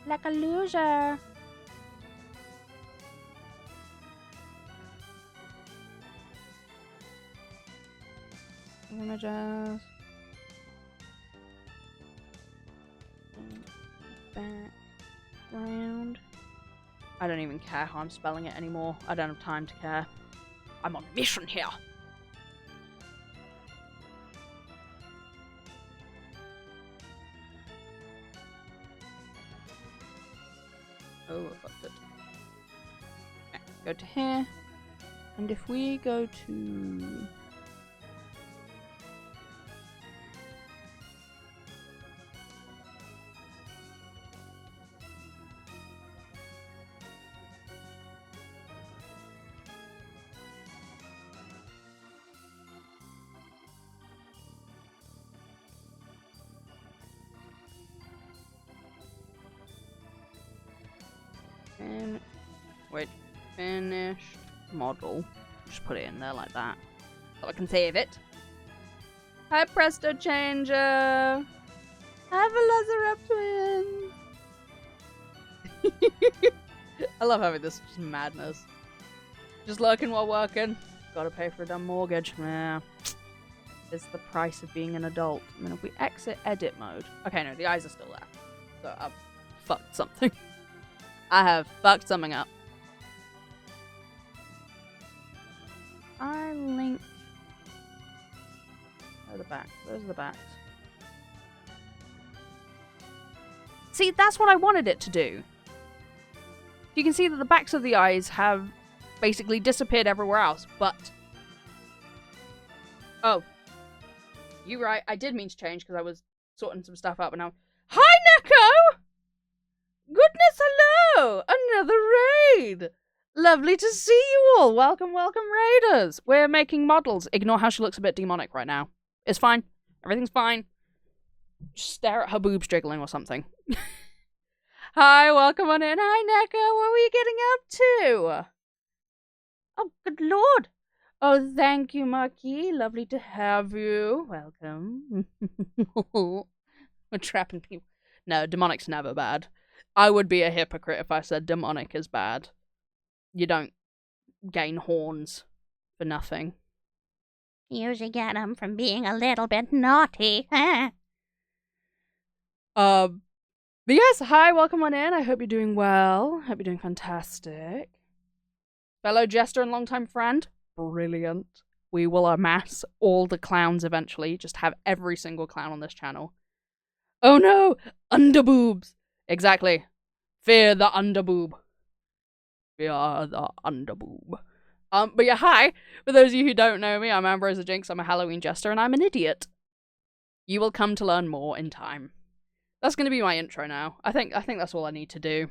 Like a loser. Images. Background. I don't even care how I'm spelling it anymore. I don't have time to care. I'm on a mission here. Oh, I fucked it. Okay, go to here. And if we go to... Wait, finished model. Just put it in there like that, so I can save it. Hi, Presto Changer. Hi, Velociraptor twins. I love having this just madness. Just lurking while working. Gotta pay for a dumb mortgage. Yeah, it's the price of being an adult. And then if we exit edit mode, okay, no, the eyes are still there. So I've fucked something. I have fucked something up. I link... Where are the backs? Those are the backs. See, that's what I wanted it to do. You can see that the backs of the eyes have basically disappeared everywhere else, but... Oh. You're right, I did mean to change because I was sorting some stuff out, but now... Hi, Neko! Goodness, hello! Another raid! Lovely to see you all! Welcome, welcome, raiders! We're making models. Ignore how she looks a bit demonic right now. It's fine. Everything's fine. Just stare at her boobs jiggling or something. Hi, welcome on in. Hi, Neko. What were you getting up to? Oh, good lord. Oh, thank you, Marquis. Lovely to have you. Welcome. We're trapping people. No, demonic's never bad. I would be a hypocrite if I said demonic is bad. You don't gain horns for nothing. You usually get them from being a little bit naughty. But yes, hi, welcome on in. I hope you're doing well. Hope you're doing fantastic. Fellow jester and longtime friend, brilliant. We will amass all the clowns eventually. Just have every single clown on this channel. Oh no! Underboobs! Exactly. Fear the underboob. Fear the underboob. But yeah, hi. For those of you who don't know me, I'm Ambrose the Jinx. I'm a Halloween jester, and I'm an idiot. You will come to learn more in time. That's going to be my intro now. I think that's all I need to do.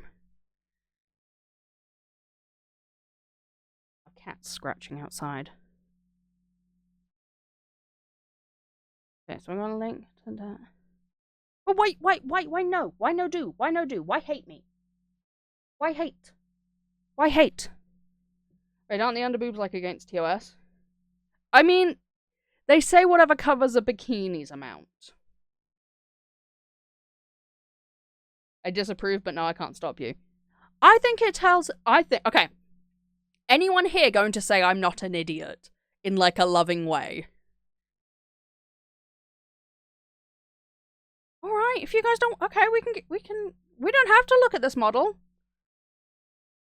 A cat's scratching outside. Okay, so I'm going to link to that. Oh, wait, why no? Why no do? Why no do? Why hate me? Why hate? Why hate? Wait, aren't the underboobs like against TOS? I mean, they say whatever covers a bikini's amount. I disapprove, but no, I can't stop you. I think it tells... Okay. Anyone here going to say I'm not an idiot in, like, a loving way? Alright, if you guys don't... Okay, we don't have to look at this model.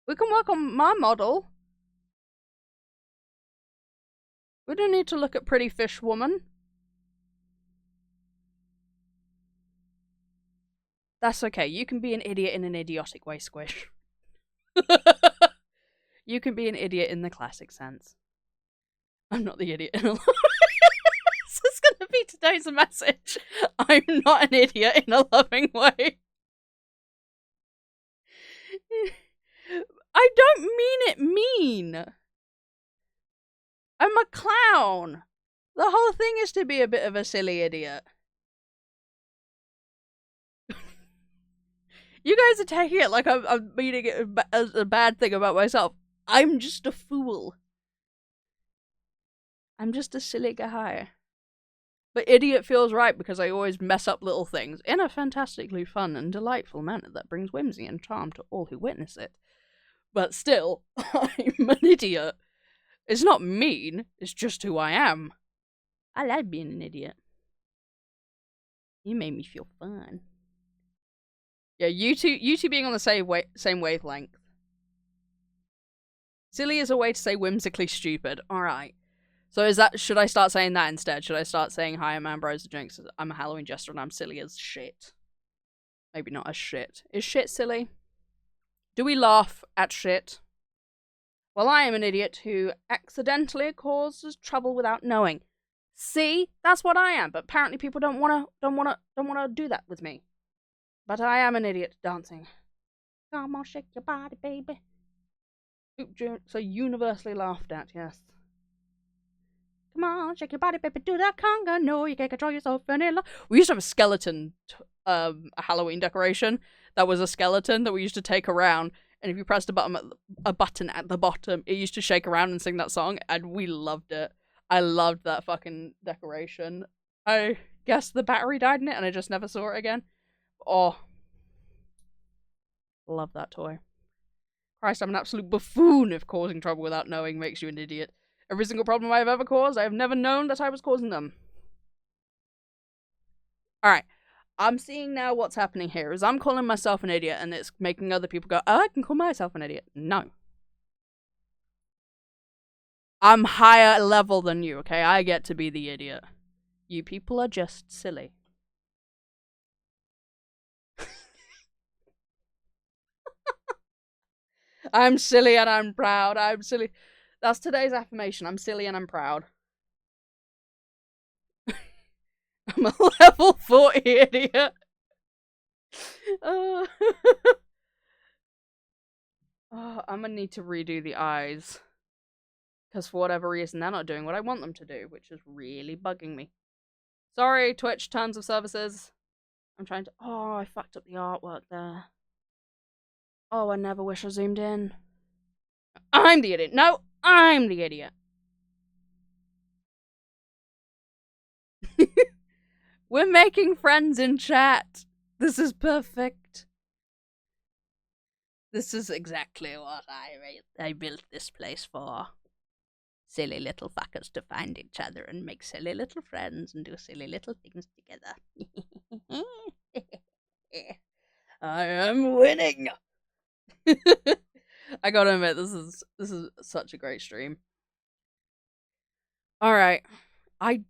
We can work on my model. We don't need to look at pretty fish woman. That's okay. You can be an idiot in an idiotic way, Squish. You can be an idiot in the classic sense. I'm not the idiot in a loving way. This is going to be today's message. I'm not an idiot in a loving way. I don't mean it mean. I'm a clown. The whole thing is to be a bit of a silly idiot. You guys are taking it like I'm meaning it as a bad thing about myself. I'm just a fool. I'm just a silly guy. But idiot feels right because I always mess up little things in a fantastically fun and delightful manner that brings whimsy and charm to all who witness it. But still, I'm an idiot. It's not mean, it's just who I am. I like being an idiot. You made me feel fun. Yeah, you two being on the same wavelength. Silly is a way to say whimsically stupid. Alright. So should I start saying that instead? Should I start saying, hi, I'm Ambrose the Jinx, I'm a Halloween jester, and I'm silly as shit? Maybe not as shit. Is shit silly? Do we laugh at shit? Well, I am an idiot who accidentally causes trouble without knowing. See? That's what I am, but apparently people don't wanna do that with me. But I am an idiot dancing. Come on, shake your body, baby. So universally laughed at, yes. Come on, shake your body, baby, do that conga. No, you can't control yourself any longer. We used to have a skeleton, a Halloween decoration that was a skeleton that we used to take around. And if you pressed a button at the bottom, it used to shake around and sing that song, and we loved it. I loved that fucking decoration. I guess the battery died in it, and I just never saw it again. Oh. Love that toy. Christ, I'm an absolute buffoon if causing trouble without knowing makes you an idiot. Every single problem I have ever caused, I have never known that I was causing them. Alright. I'm seeing now what's happening here is I'm calling myself an idiot and it's making other people go, oh, I can call myself an idiot. No. I'm higher level than you, okay? I get to be the idiot. You people are just silly. I'm silly and I'm proud. I'm silly. That's today's affirmation. I'm silly and I'm proud. I'm a level 40 idiot. Oh, I'm gonna need to redo the eyes. Because for whatever reason, they're not doing what I want them to do, which is really bugging me. Sorry, Twitch, terms of services. I'm trying to... Oh, I fucked up the artwork there. Oh, I never wish I zoomed in. I'm the idiot. No, I'm the idiot. We're making friends in chat. This is perfect. This is exactly what I built this place for. Silly little fuckers to find each other and make silly little friends and do silly little things together. I am winning. I gotta admit, this is such a great stream. Alright. I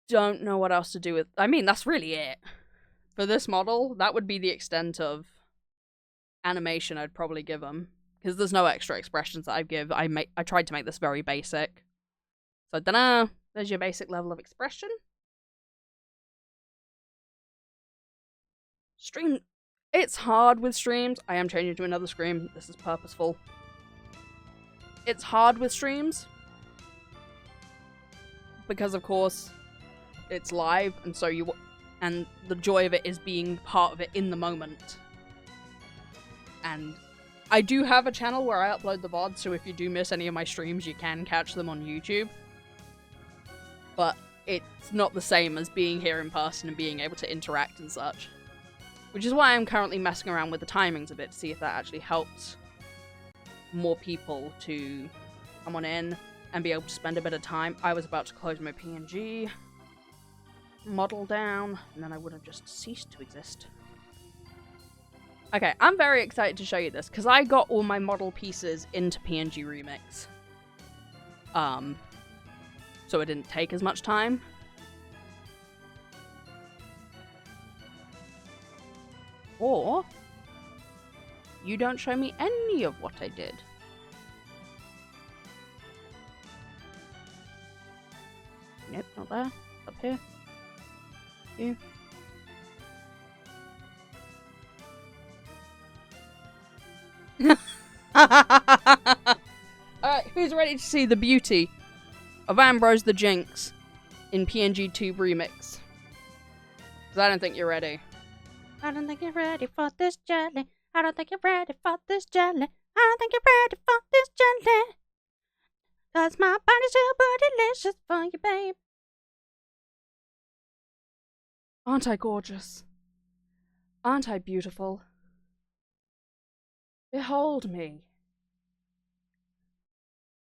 don't know what else to do with... I mean, that's really it. For this model, that would be the extent of animation I'd probably give them. Because there's no extra expressions that I give. I tried to make this very basic. So I don't know. There's your basic level of expression. Stream. It's hard with streams. I am changing to another screen. This is purposeful. It's hard with streams. Because, of course, it's live. And so you... And the joy of it is being part of it in the moment. And I do have a channel where I upload the VOD. So if you do miss any of my streams, you can catch them on YouTube. But it's not the same as being here in person and being able to interact and such. Which is why I'm currently messing around with the timings a bit to see if that actually helps more people to come on in and be able to spend a bit of time. I was about to close my PNG model down, and then I would have just ceased to exist. Okay, I'm very excited to show you this, because I got all my model pieces into PNG Remix. So it didn't take as much time. Or you don't show me any of what I did. Nope, not there. Up here. You. Alright, who's ready to see the beauty of Ambrose the Jinx in PNG Tube Remix? Because I don't think you're ready. I don't think you're ready for this jelly. I don't think you're ready for this jelly. I don't think you're ready for this jelly. 'Cause my body's too delicious for you, babe. Aren't I gorgeous? Aren't I beautiful? Behold me.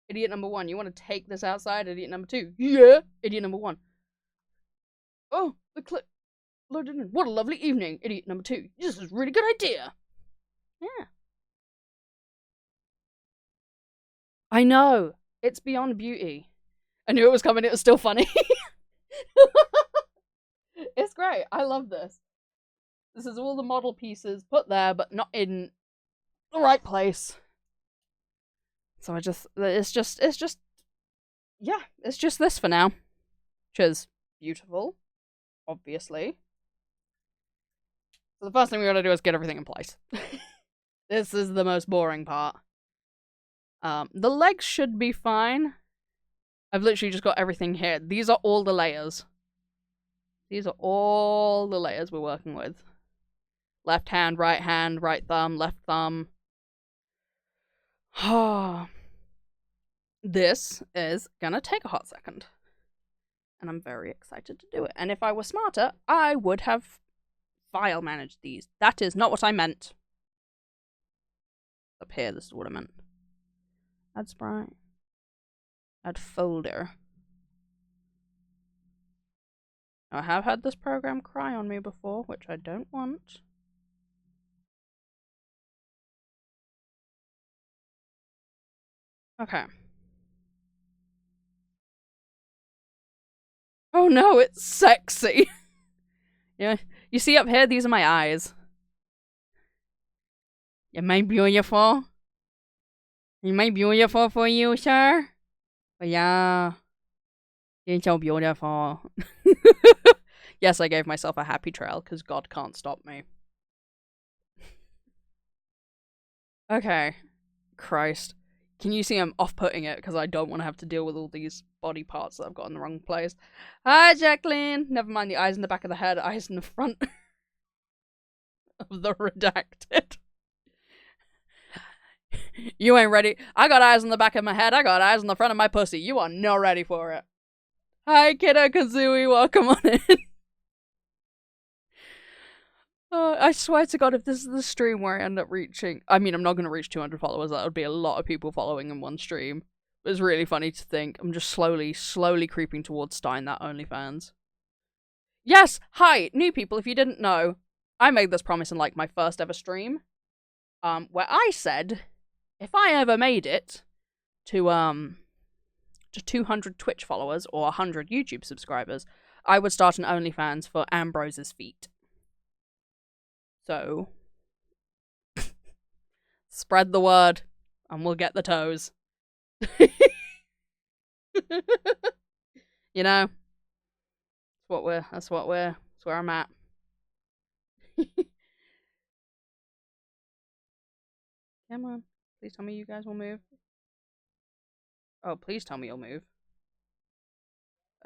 Idiot number one, you want to take this outside? Idiot number two, yeah. Idiot number one. Oh, the clip loaded in. What a lovely evening. Idiot number two, this is a really good idea. Yeah. I know. It's beyond beauty. I knew it was coming. It was still funny. It's great. I love this. This is all the model pieces put there, but not in the right place. So it's just, yeah, it's just this for now. Which is beautiful, obviously. So the first thing we gotta do is get everything in place. This is the most boring part. The legs should be fine. I've literally just got everything here. These are all the layers. These are all the layers we're working with. Left hand, right thumb, left thumb. This is gonna take a hot second. And I'm very excited to do it. And if I were smarter, I would have file managed these. That is not what I meant. Up here, this is what I meant. Add sprite. Add folder. I have had this program cry on me before, which I don't want. Okay. Oh no, it's sexy. Yeah, you see up here, these are my eyes. Am I beautiful? Am I beautiful for you, sir? Oh, yeah. You're so beautiful. Yes, I gave myself a happy trail, because God can't stop me. Okay. Christ. Can you see I'm off-putting it, because I don't want to have to deal with all these body parts that I've got in the wrong place. Hi, Jacqueline! Never mind the eyes in the back of the head, eyes in the front of the redacted. You ain't ready. I got eyes on the back of my head. I got eyes on the front of my pussy. You are not ready for it. Hi, Kiddo Kazooie. Welcome on in. I swear to God, if this is the stream where I end up reaching... I mean, I'm not going to reach 200 followers. That would be a lot of people following in one stream. It was really funny to think. I'm just slowly creeping towards starting that OnlyFans. Yes! Hi! New people, if you didn't know, I made this promise in, like, my first ever stream. Where I said... if I ever made it to 200 Twitch followers or 100 YouTube subscribers, I would start an OnlyFans for Ambrose's feet. So, spread the word, and we'll get the toes. You know, that's where I'm at. Come on. Please tell me you guys will move. Oh, please tell me you'll move.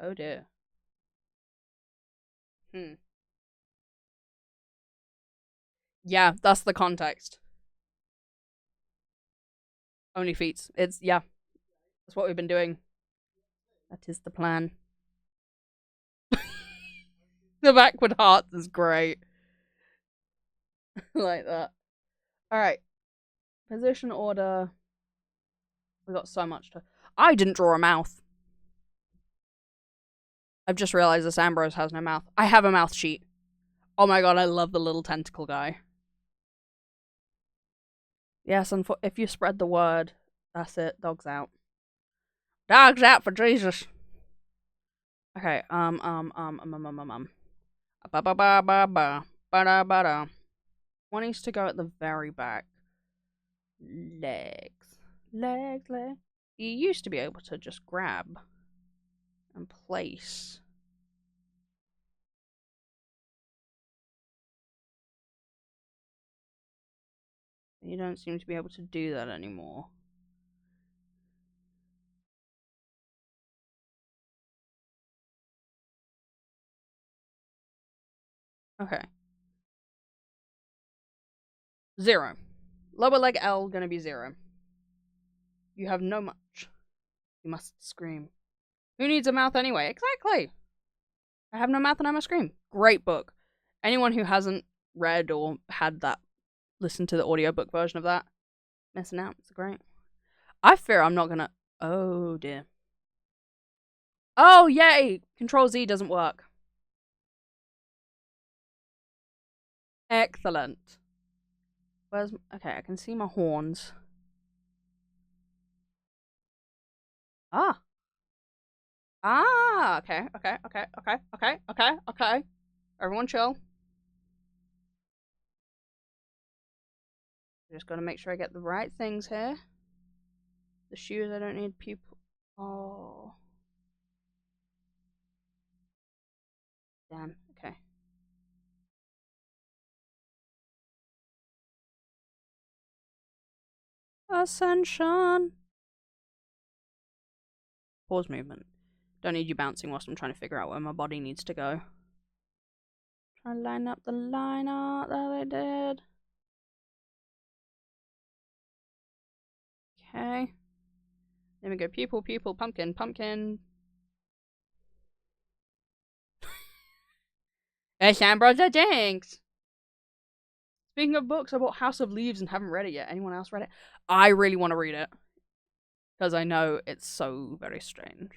Oh dear. Yeah, that's the context. Only feet. Yeah. That's what we've been doing. That is the plan. The backward hearts is great. Like that. Alright. Position order. We got so much to... I didn't draw a mouth. I've just realized this Ambrose has no mouth. I have a mouth sheet. Oh my god, I love the little tentacle guy. Yes, and if you spread the word, that's it. Dog's out. Dog's out for Jesus. Okay, One needs to go at the very back. Legs. You used to be able to just grab and place. You don't seem to be able to do that anymore. Okay. 0. Lower leg L gonna be 0. You have no much. You must scream. Who needs a mouth anyway? Exactly! I have no mouth and I must scream. Great book. Anyone who hasn't read or had that, listened to the audiobook version of that, missing out. It's great. I fear I'm not gonna... Oh dear. Oh, yay! Control Z doesn't work. Excellent. Where's... Okay, I can see my horns. Ah. Ah, okay. Everyone chill. Just gotta make sure I get the right things here. The shoes, I don't need people. Oh. Damn, okay. Ascension. Pause movement. Don't need you bouncing whilst I'm trying to figure out where my body needs to go. Try to line up the line art that I did. Okay. Then we go pupil, pumpkin. It's Ambrose the Jinx! Speaking of books, I bought House of Leaves and haven't read it yet. Anyone else read it? I really want to read it. Because I know it's so very strange.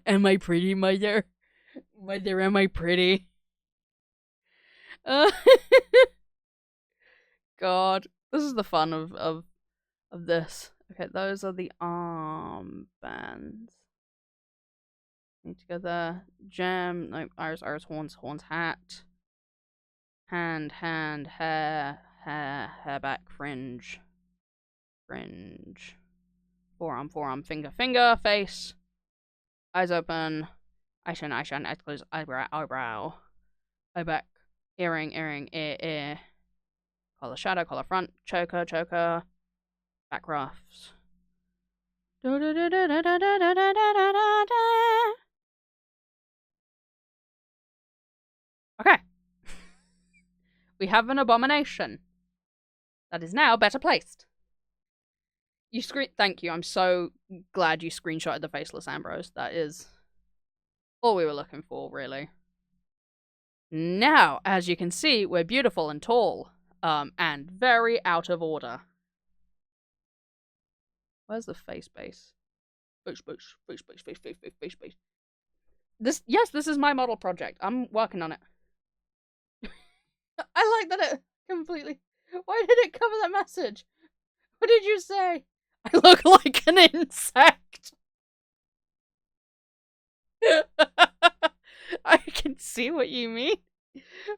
Am I pretty, mother? Mother, am I pretty? Uh, God, this is the fun of this. Okay, those are the armbands. Need to go there. Gem, no, iris, horns, hat. Hand, hair, back, fringe. Forearm, finger, face. Eyes open. Eye shine, eyes closed, eyebrow. Eye back. Earring, ear. Collar shadow, collar front. Choker. Back ruffs. Okay. We have an abomination that is now better placed. Thank you. I'm so glad you screenshotted the faceless Ambrose. That is all we were looking for, really. Now, as you can see, we're beautiful and tall, and very out of order. Where's the face base? Face. This is my model project. I'm working on it. I like that it completely... Why did it cover that message? What did you say? I look like an insect. I can see what you mean,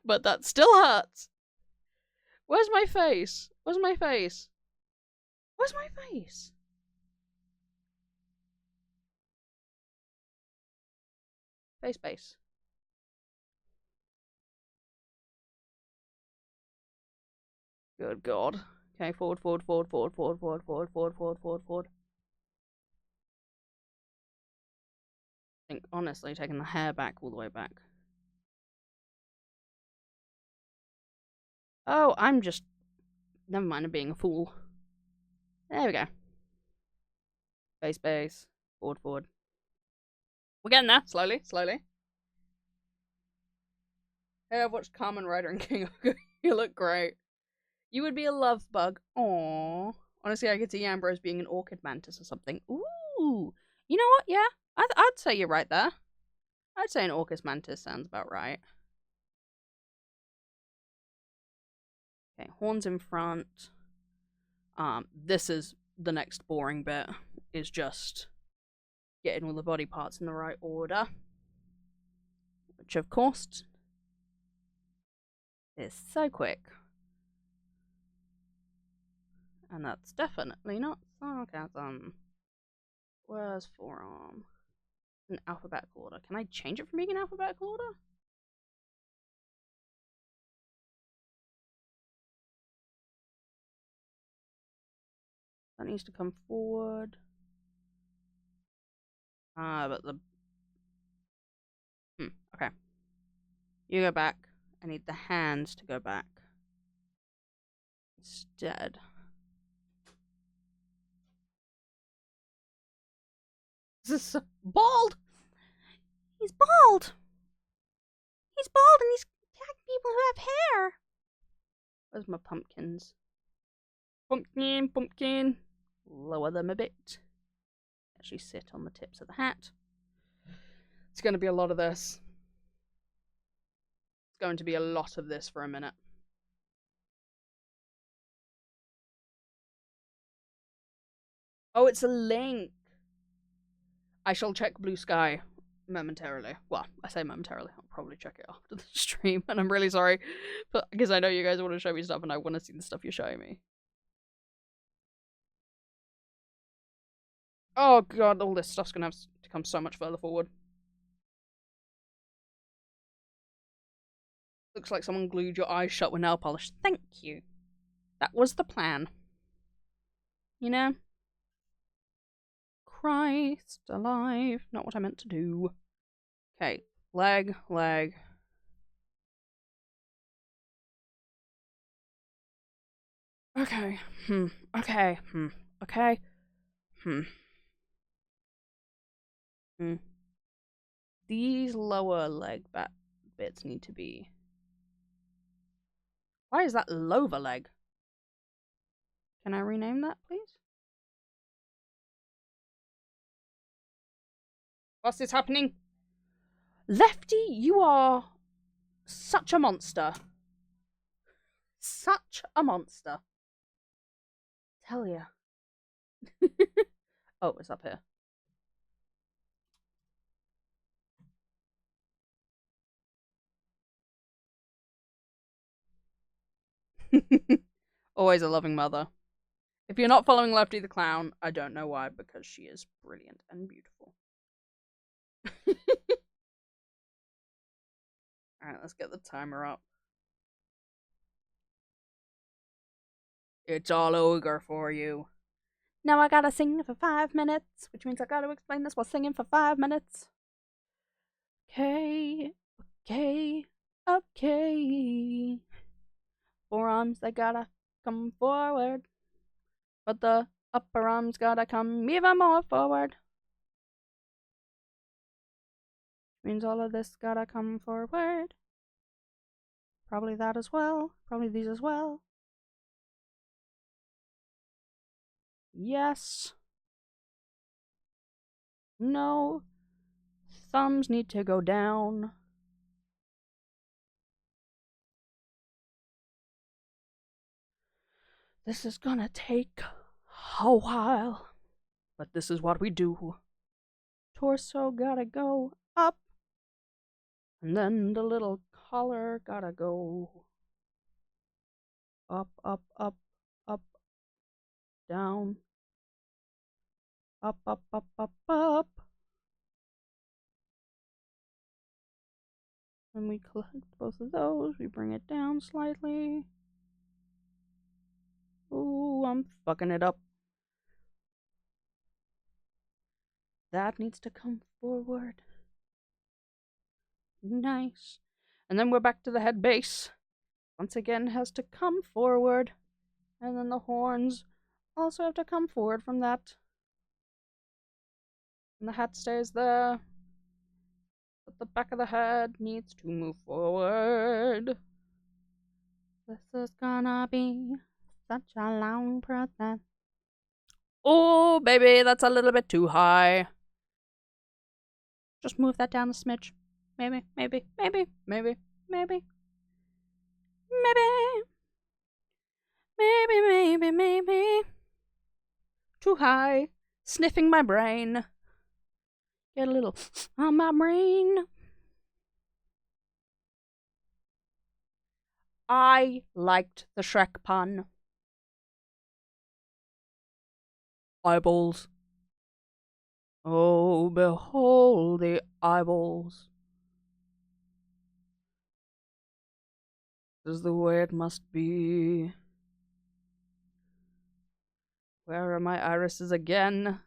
but that still hurts. Where's my face? Face base. Good God. Okay, forward. I think, honestly, taking the hair back all the way back. Oh, I'm just... Never mind, I'm being a fool. There we go. Face base. Forward. We're getting there. Slowly. Hey, I've watched Kamen Rider and King of You look great. You would be a love bug. Aww. Honestly, I could see Ambrose being an orchid mantis or something. Ooh. You know what? Yeah. I'd say you're right there. I'd say an orchid mantis sounds about right. Okay, horns in front. This is the next boring bit. Is just getting all the body parts in the right order. Which, of course, is so quick. And that's definitely not sarcasm. Where's forearm? In alphabetical order. Can I change it from being in alphabetical order? That needs to come forward. But the... okay. You go back. I need the hands to go back. Instead. This is so... Bald! He's bald! He's bald and he's attacking people who have hair! Where's my pumpkins? Pumpkin! Lower them a bit. Actually sit on the tips of the hat. It's going to be a lot of this. It's going to be a lot of this for a minute. Oh, it's a link. I shall check Blue Sky momentarily. Well, I say momentarily. I'll probably check it after the stream. And I'm really sorry, but because I know you guys want to show me stuff and I want to see the stuff you're showing me. Oh god, all this stuff's gonna have to come so much further forward. Looks like someone glued your eyes shut with nail polish. Thank you. That was the plan. You know? Christ alive. Not what I meant to do. Okay. Leg. Okay. Okay. These lower leg back bits need to be... Why is that lower leg? Can I rename that, please? What's this happening? Lefty, you are such a monster. Such a monster. Tell ya. Oh, it's up here. Always a loving mother. If you're not following Lefty the Clown, I don't know why, because she is brilliant and beautiful. Alright, let's get the timer up. It's all ogre for you. Now I gotta sing for 5 minutes, which means I gotta explain this while singing for 5 minutes. Okay, okay, okay. Forearms, they gotta come forward, but the upper arms gotta come even more forward. Means all of this gotta come forward. Probably that as well. Probably these as well. Yes. No. Thumbs need to go down. This is gonna take a while, but this is what we do. Torso gotta go up, and then the little collar gotta go up, up, up, up, down, up, up, up, up, up. When we collect both of those, we bring it down slightly. Ooh, I'm fucking it up. That needs to come forward. Nice. And then we're back to the head base. Once again has to come forward. And then the horns also have to come forward from that. And the hat stays there. But the back of the head needs to move forward. This is gonna be such a long process. Oh, baby, that's a little bit too high. Just move that down a smidge. Maybe, maybe, maybe, Maybe. maybe. Maybe. Maybe, maybe, maybe. Too high. Sniffing my brain. Get a little on my brain. I liked the Shrek pun. Eyeballs. Oh, behold the eyeballs. This is the way it must be. Where are my irises again?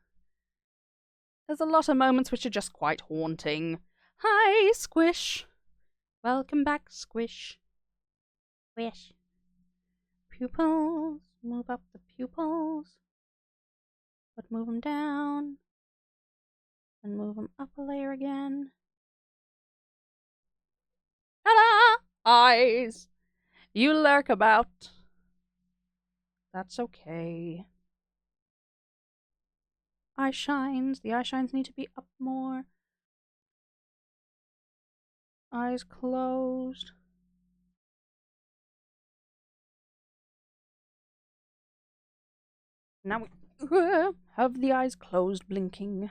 There's a lot of moments which are just quite haunting. Hi, Squish. Welcome back, Squish. Squish. Pupils. Move up the pupils. But move them down. And move them up a layer again. Ta-da! Eyes. You lurk about. That's okay. Eye shines. The eye shines need to be up more. Eyes closed. Now we have the eyes closed, blinking.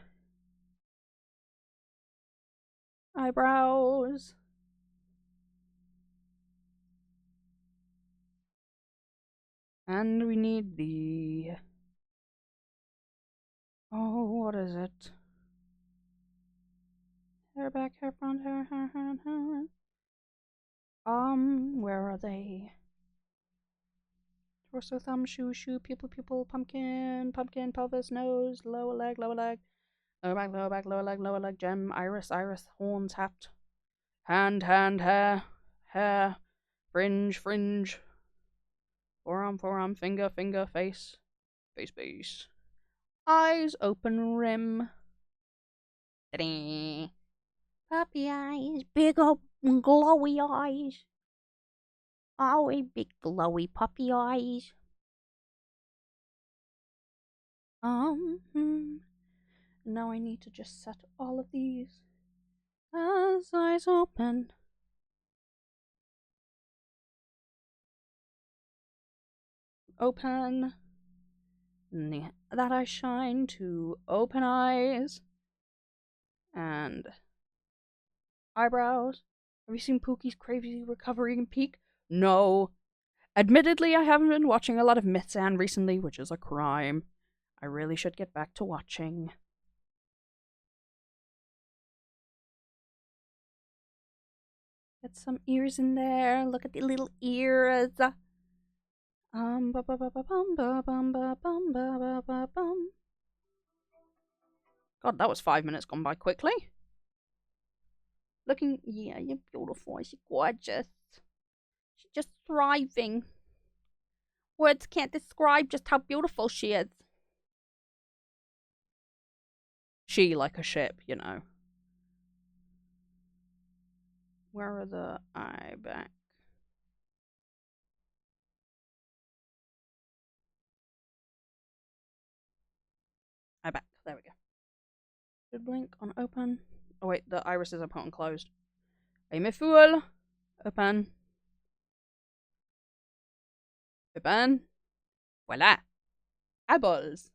Eyebrows. And we need the... Oh, what is it? Hair back, hair front, hair. Where are they? Torso, thumb, shoe, pupil, pumpkin, pelvis, nose, lower leg, lower back, lower leg, gem, iris, horns, hat, hand, hair, fringe, forearm, finger, face, base, eyes, open rim. Ta-da. Puppy eyes. Big old glowy eyes. Oh, big glowy puppy eyes. now I need to just set all of these as eyes open. Open. That eye shine to open eyes. And eyebrows. Have you seen Pookie's crazy recovery and peak? No. Admittedly, I haven't been watching a lot of Mythsan recently, which is a crime. I really should get back to watching. Get some ears in there. Look at the little ears. God, that was 5 minutes gone by quickly. Looking, yeah, you're beautiful. She's gorgeous. She's just thriving. Words can't describe just how beautiful she is. She like a ship, you know. Where are the eye back? Eye back. There we go. Should blink on open. Oh wait, the irises are put on closed. I'm a fool. Open. Open. Voila. Eyeballs.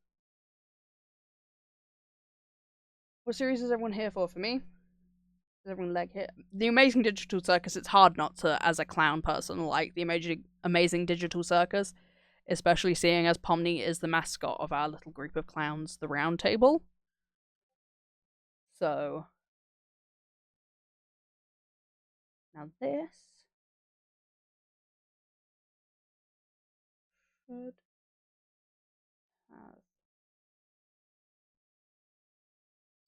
What series is everyone here for? For me? Is everyone leg here? The Amazing Digital Circus, it's hard not to, as a clown person, like the Amazing Digital Circus. Especially seeing as Pomni is the mascot of our little group of clowns, the Round Table. So. Now this. Should have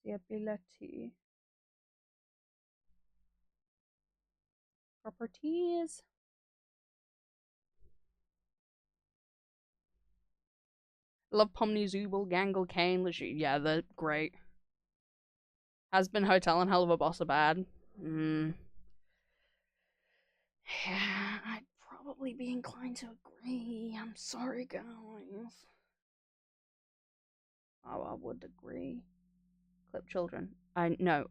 the ability. Properties. Love Pomni, Zooble, Gangle, Kane, Legit. Yeah, they're great. Has Been Hotel and Hell of a Boss are bad. Yeah, I'd probably be inclined to agree. I'm sorry, guys. Oh, I would agree. Clip children. I no.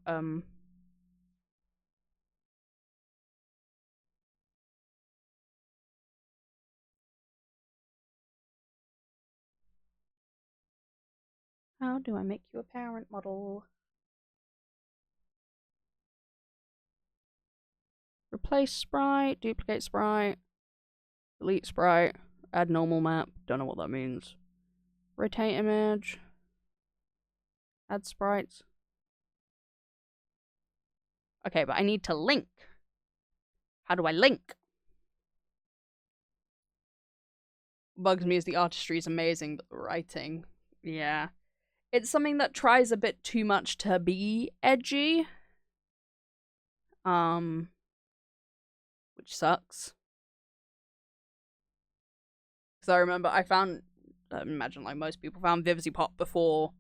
How do I make you a parent model? Replace sprite, duplicate sprite, delete sprite, add normal map. Don't know what that means. Rotate image. Add sprites. Okay, but I need to link. How do I link? Bugs me is the artistry is amazing, but the writing, yeah. It's something that tries a bit too much to be edgy. Which sucks. Because I remember I imagine like most people, found Vivzy Pop before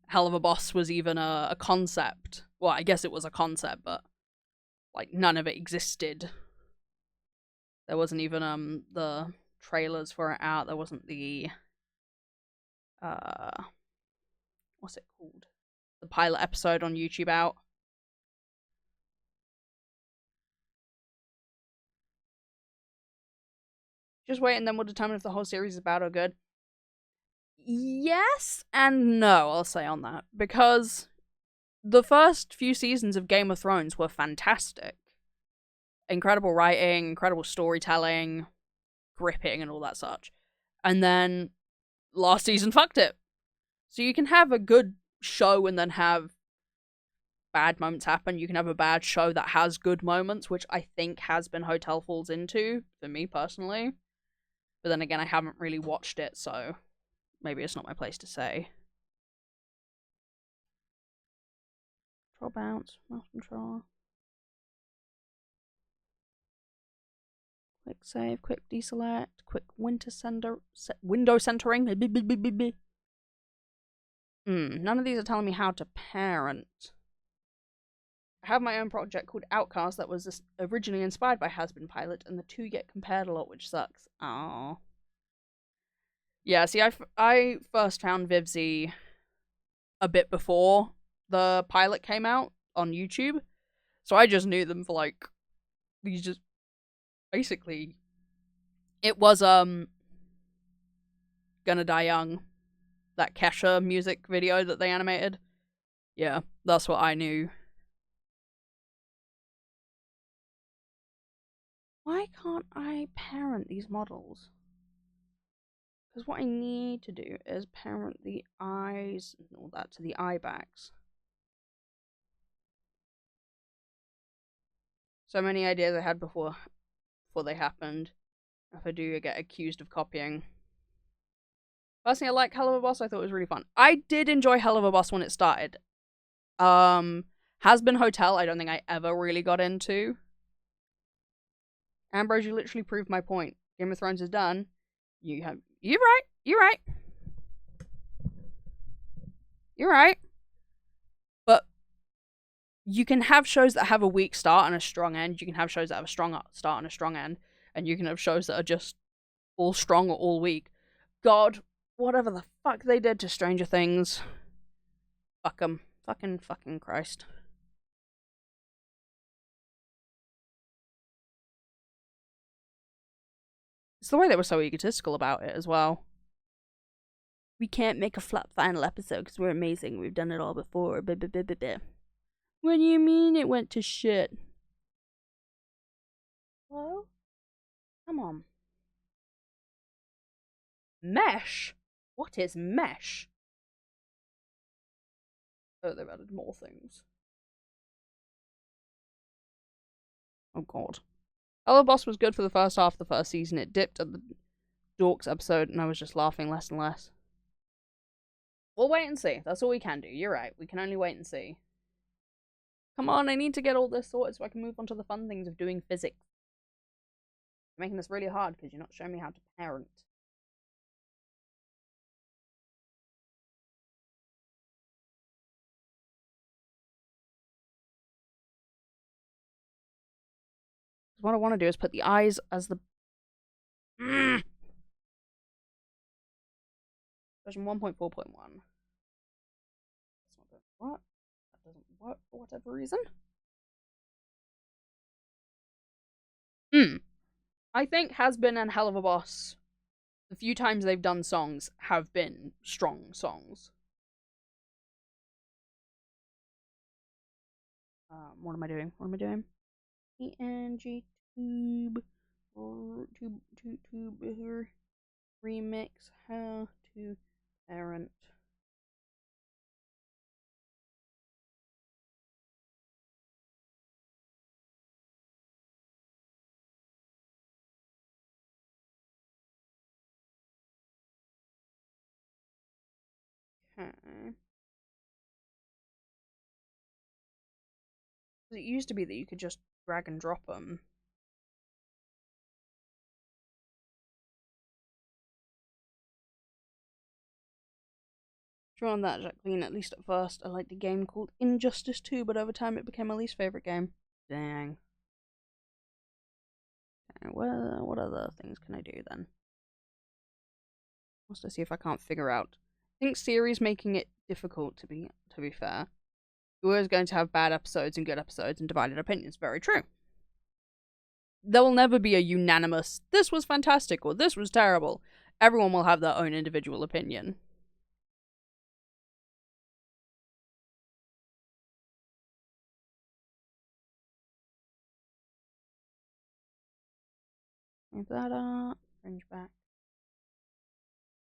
Hell of a Boss was even a concept. Well, I guess it was a concept, but like none of it existed. There wasn't even the trailers for it out. There wasn't the what's it called? The pilot episode on YouTube out. Just wait and then we'll determine if the whole series is bad or good. Yes and no, I'll say on that. Because the first few seasons of Game of Thrones were fantastic. Incredible writing, incredible storytelling, gripping and all that such. And then last season fucked it. So you can have a good show and then have bad moments happen. You can have a bad show that has good moments, which I think Has Been Hotel falls into, for me personally. But then again, I haven't really watched it, so maybe it's not my place to say. Control bounce, mouse control. Quick save, quick deselect, quick window centering. None of these are telling me how to parent. I have my own project called Outcast that was originally inspired by Has Been Pilot, and the two get compared a lot, which sucks. Aww. Yeah, see, I first found Vivzy a bit before the pilot came out on YouTube. So I just knew them for like these just basically it was Gonna Die Young, that Kesha music video that they animated. Yeah, that's what I knew. Why can't I parent these models? Because what I need to do is parent the eyes and all that to the eye bags. So many ideas I had before they happened. If I do get accused of copying. Personally, I like Hell of a Boss. I thought it was really fun. I did enjoy Hell of a Boss when it started. Has Been Hotel, I don't think I ever really got into. Ambrose, you literally proved my point. Game of Thrones is done. You're right. You're right. You're right. But you can have shows that have a weak start and a strong end. You can have shows that have a strong start and a strong end. And you can have shows that are just all strong or all weak. God, whatever the fuck they did to Stranger Things. Fuck them. Fucking Christ. It's the way they were so egotistical about it as well. We can't make a flat final episode because we're amazing. We've done it all before. What do you mean it went to shit? Hello? Come on. Mesh? What is mesh? Oh, they've added more things. Oh god. Hello Boss was good for the first half of the first season. It dipped at the Dorks episode and I was just laughing less and less. We'll wait and see. That's all we can do. You're right. We can only wait and see. Come on, I need to get all this sorted so I can move on to the fun things of doing physics. You're making this really hard because you're not showing me how to parent. What I want to do is put the eyes as the... Version 1.4.1. What? That doesn't work for whatever reason. I think Has Been and Hell of a Boss, the few times they've done songs, have been strong songs. What am I doing? What am I doing? ENG tube or tube here. Remix how to parent. Okay. It used to be that you could just drag and drop them. On that, Jacqueline, at least at first, I liked a game called Injustice 2, but over time it became my least favourite game. Dang. Okay, well, what other things can I do then? Let's see if I can't figure out. I think series making it difficult, to be fair. You're always going to have bad episodes and good episodes and divided opinions. Very true. There will never be a unanimous, this was fantastic or this was terrible. Everyone will have their own individual opinion. Move that up. Fringe back.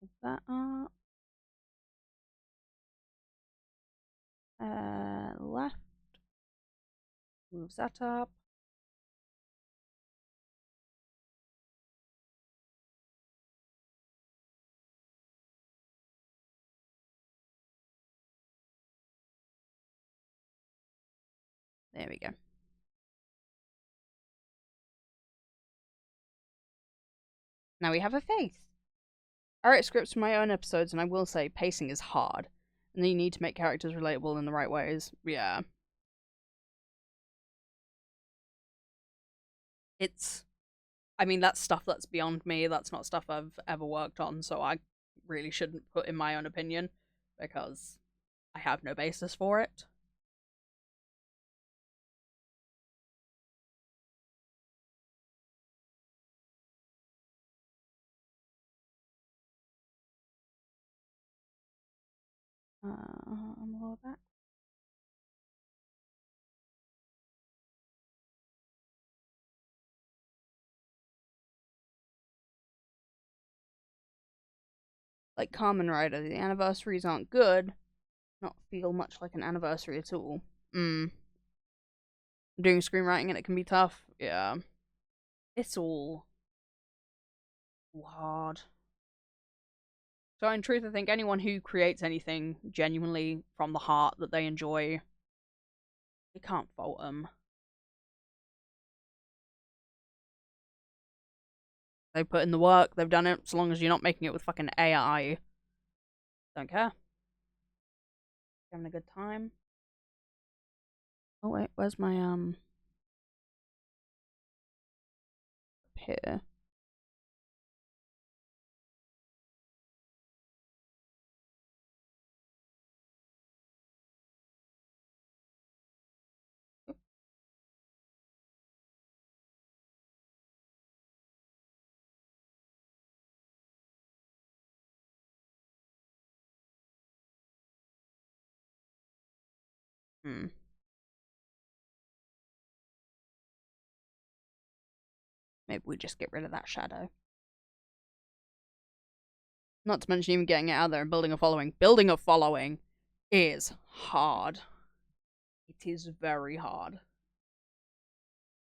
Move that up. Left. Moves that up. There we go. Now we have a face. I write scripts for my own episodes, and I will say pacing is hard. And you need to make characters relatable in the right ways. Yeah. I mean, that's stuff that's beyond me. That's not stuff I've ever worked on, so I really shouldn't put in my own opinion. Because I have no basis for it. I'm lower back. Like Kamen Rider, the anniversaries aren't good. Not feel much like an anniversary at all. Doing screenwriting and it can be tough. Yeah. It's all hard. So in truth, I think anyone who creates anything genuinely from the heart that they enjoy, you can't fault them. They put in the work, they've done it, so long as you're not making it with fucking AI. Don't care. Having a good time. Oh wait, where's my here? Maybe we just get rid of that shadow. Not to mention even getting it out there and building a following. Building a following is hard. It is very hard.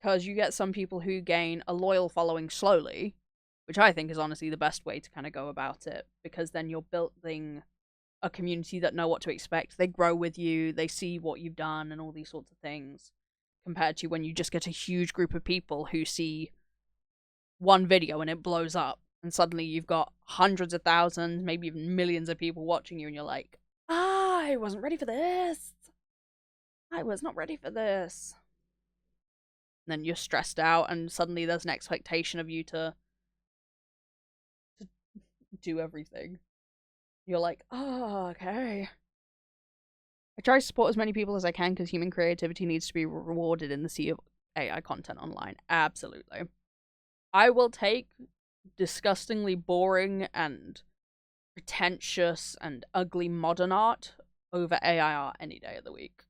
Because you get some people who gain a loyal following slowly, which I think is honestly the best way to kind of go about it, because then you're building a community that know what to expect. They grow with you, they see what you've done and all these sorts of things, compared to when you just get a huge group of people who see one video and it blows up, and suddenly you've got hundreds of thousands, maybe even millions of people watching you, and you're like, I wasn't ready for this. I was not ready for this. And then you're stressed out, and suddenly there's an expectation of you to do everything. You're like, oh, okay. I try to support as many people as I can because human creativity needs to be rewarded in the sea of AI content online. Absolutely. I will take disgustingly boring and pretentious and ugly modern art over AI art any day of the week.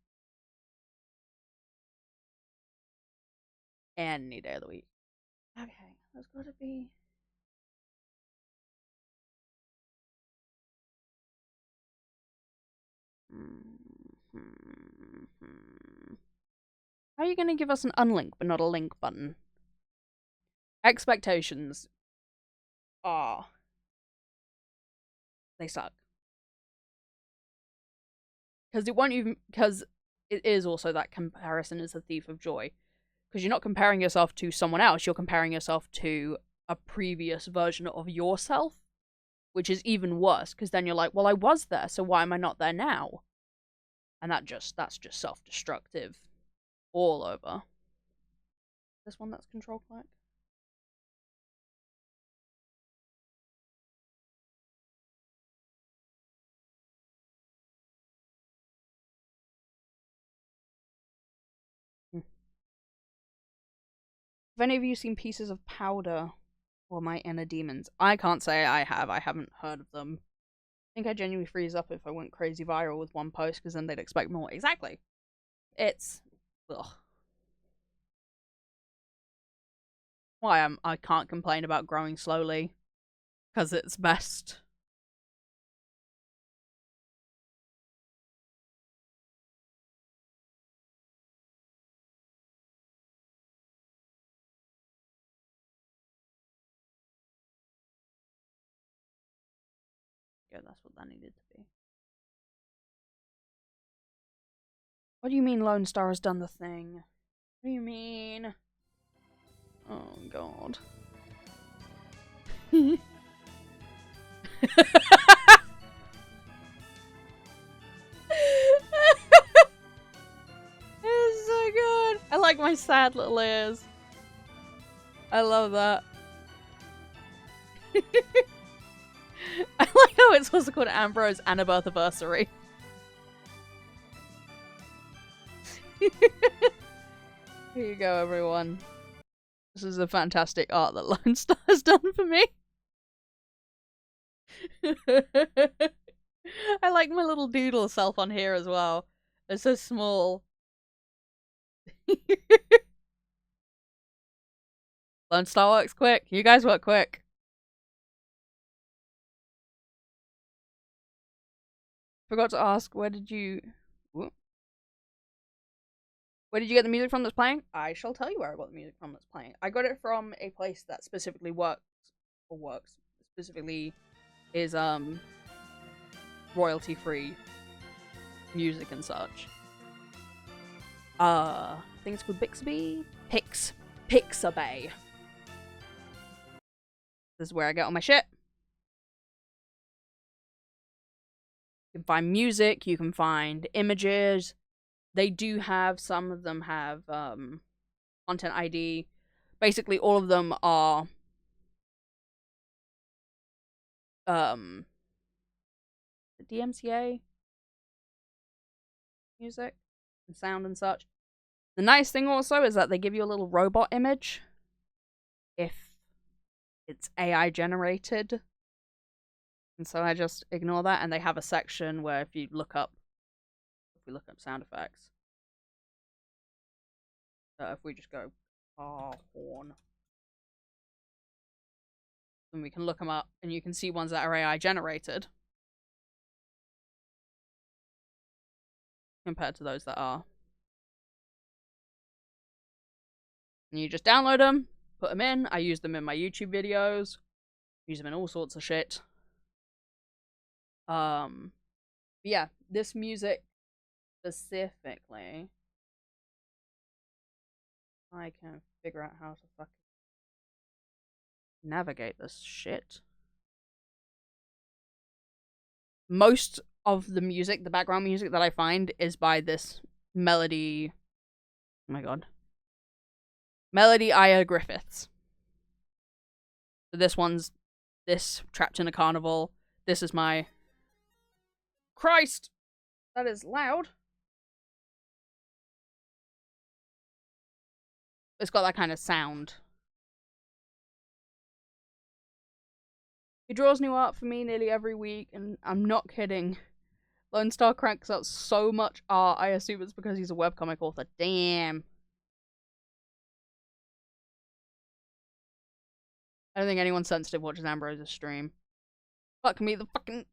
Any day of the week. Okay, there's gotta be... How are you gonna give us an unlink but not a link button? Expectations are... they suck. Because it won't even... because it is also that comparison is the thief of joy. Because you're not comparing yourself to someone else, you're comparing yourself to a previous version of yourself, which is even worse, because then you're like, well, I was there, so why am I not there now? And that's just self-destructive all over. This one that's control click. Have any of you seen Pieces of Powder or My Inner Demons? I can't say I have. I haven't heard of them. I think I genuinely freeze up if I went crazy viral with one post, because then they'd expect more. Exactly. It's... ugh. Why I can't complain about growing slowly. Because it's best. Yeah, that's what that needed to be. What do you mean Lone Star has done the thing? What do you mean? Oh, God. It's so good. I like my sad little ears. I love that. I like how it's also called Ambrose Anniversary. Here you go, everyone. This is a fantastic art that Lone Star has done for me. I like my little doodle self on here as well. It's so small. Lone Star works quick. You guys work quick. Forgot to ask, where did you get the music from that's playing? I shall tell you where I got the music from that's playing. I got it from a place that specifically specifically is royalty free music and such. I think it's called Bixby? Pixabay. This is where I get all my shit. You can find music, you can find images. They do have, some of them have content ID. Basically, all of them are the DMCA music and sound and such. The nice thing also is that they give you a little robot image if it's AI generated. And so I just ignore that, and they have a section where if we look up sound effects. If we just go car horn, then we can look them up, and you can see ones that are AI generated compared to those that are. And you just download them, put them in. I use them in my YouTube videos, use them in all sorts of shit. Yeah, this music specifically, I can figure out how to fucking navigate this shit. Most of the music, the background music that I find, is by this Melody. Oh my god. Melody Aya Griffiths. So this Trapped in a Carnival. This is my. Christ! That is loud. It's got that kind of sound. He draws new art for me nearly every week, and I'm not kidding. Lone Star cranks out so much art. I assume it's because he's a webcomic author. Damn. I don't think anyone sensitive watches Ambrose's stream. Fuck me, the fucking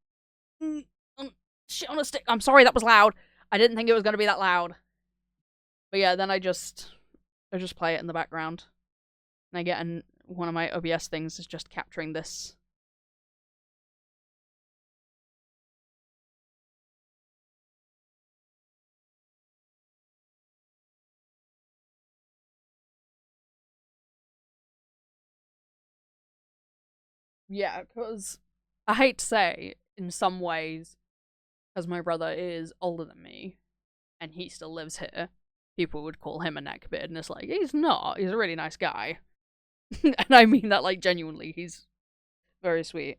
shit on a stick. I'm sorry, that was loud. I didn't think it was gonna be that loud. But yeah, then I just play it in the background. And I get one of my OBS things is just capturing this. Yeah, because I hate to say, in some ways, because my brother is older than me, and he still lives here, people would call him a neckbeard, and it's like, he's not. He's a really nice guy. And I mean that, like, genuinely. He's very sweet.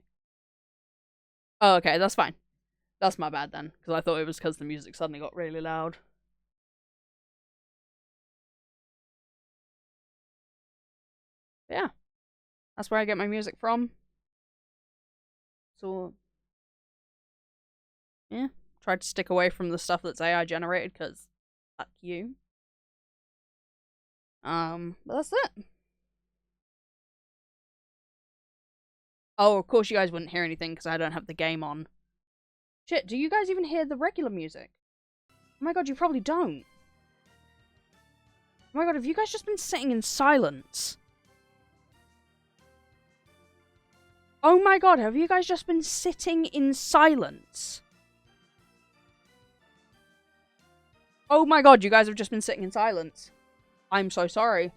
Oh, okay, that's fine. That's my bad then, because I thought it was because the music suddenly got really loud. Yeah. That's where I get my music from. So, yeah. Try to stick away from the stuff that's AI generated, because fuck you. But that's it. Oh, of course you guys wouldn't hear anything because I don't have the game on. Shit, do you guys even hear the regular music? Oh my god, you probably don't. Oh my god, have you guys just been sitting in silence? Oh my god, have you guys just been sitting in silence? Oh my god, you guys have just been sitting in silence. I'm so sorry.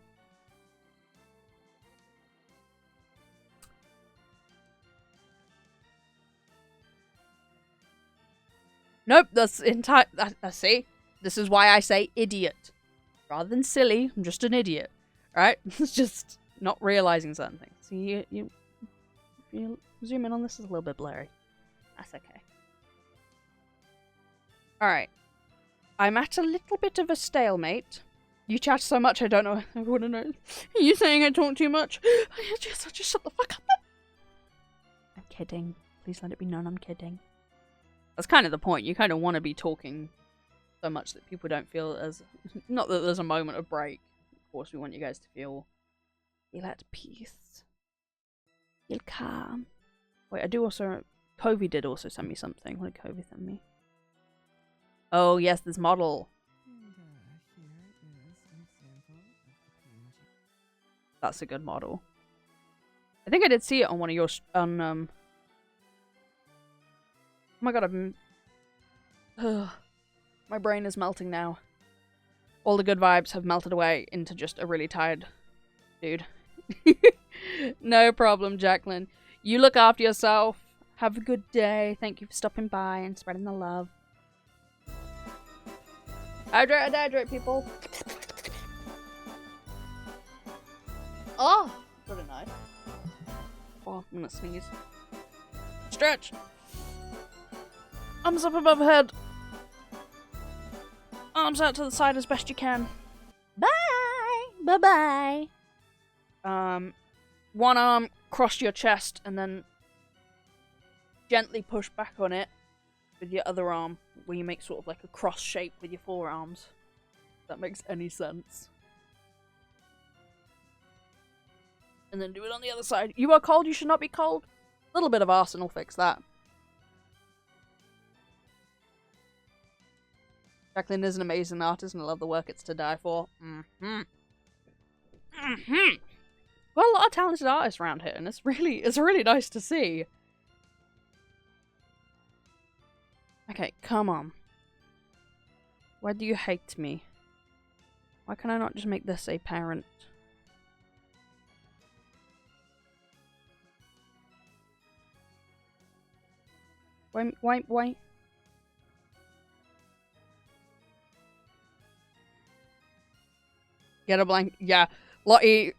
Nope, that's entire. See? This is why I say idiot. Rather than silly, I'm just an idiot. Right? It's just not realizing certain things. So you zoom in on this, is a little bit blurry. That's okay. Alright. I'm at a little bit of a stalemate. You chat so much, I don't know. I want to know. Are you saying I talk too much? Just shut the fuck up. I'm kidding. Please let it be known I'm kidding. That's kind of the point. You kind of want to be talking so much that people don't feel as... Not that there's a moment of break. Of course, we want you guys to feel at peace. Feel calm. Wait, I do also... Covey did also send me something. What did Covey send me? Oh, yes, this model. That's a good model. I think I did see it on one of your... Oh my god, my brain is melting now. All the good vibes have melted away into just a really tired dude. No problem, Jacqueline. You look after yourself. Have a good day. Thank you for stopping by and spreading the love. Hydrate, people. Oh, really nice. Oh, I'm gonna sneeze. Stretch. Arms up above head. Arms out to the side as best you can. Bye. Bye-bye. One arm cross your chest and then gently push back on it with your other arm, where you make sort of like a cross shape with your forearms. If that makes any sense. And then do it on the other side. You are cold, you should not be cold. A little bit of arson will fix that. Jacqueline is an amazing artist and I love the work it's to die for. Well, a lot of talented artists around here, and it's really nice to see. Okay, come on. Why do you hate me? Why can I not just make this a parent? Why? Get a blank. Yeah, Lottie's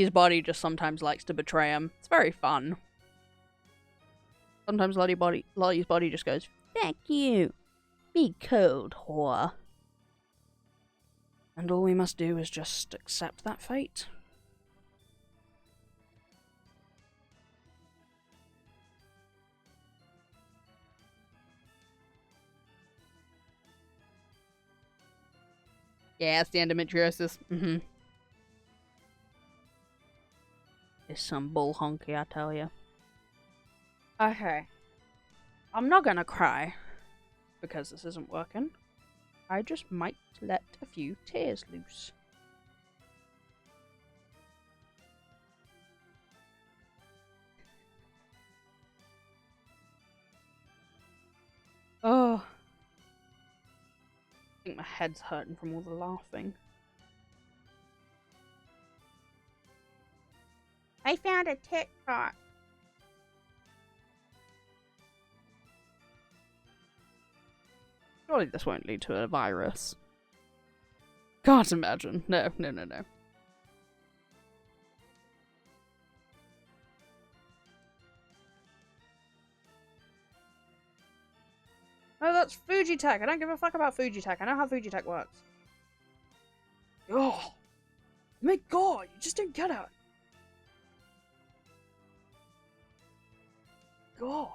body just sometimes likes to betray him. It's very fun. Sometimes Lottie's body just goes, "Thank you. Be cold, whore." And all we must do is just accept that fate. Yeah, it's the endometriosis. It's some bull honky, I tell you. Okay. I'm not gonna cry because this isn't working. I just might let a few tears loose. Oh. I think my head's hurting from all the laughing. I found a TikTok. Surely this won't lead to a virus. Can't imagine. No. Oh, that's Fujitech. I don't give a fuck about Fujitech. I know how Fujitech works. Oh. My god, you just don't get it. God.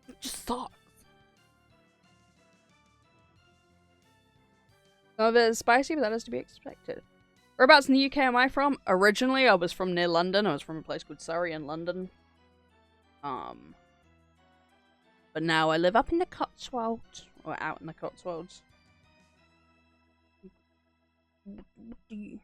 It just sucks. Some of it is spicy, but that is to be expected. Whereabouts in the UK am I from? Originally, I was from near London. I was from a place called Surrey in London. But now I live up in the Cotswolds. Or out in the Cotswolds. What do you...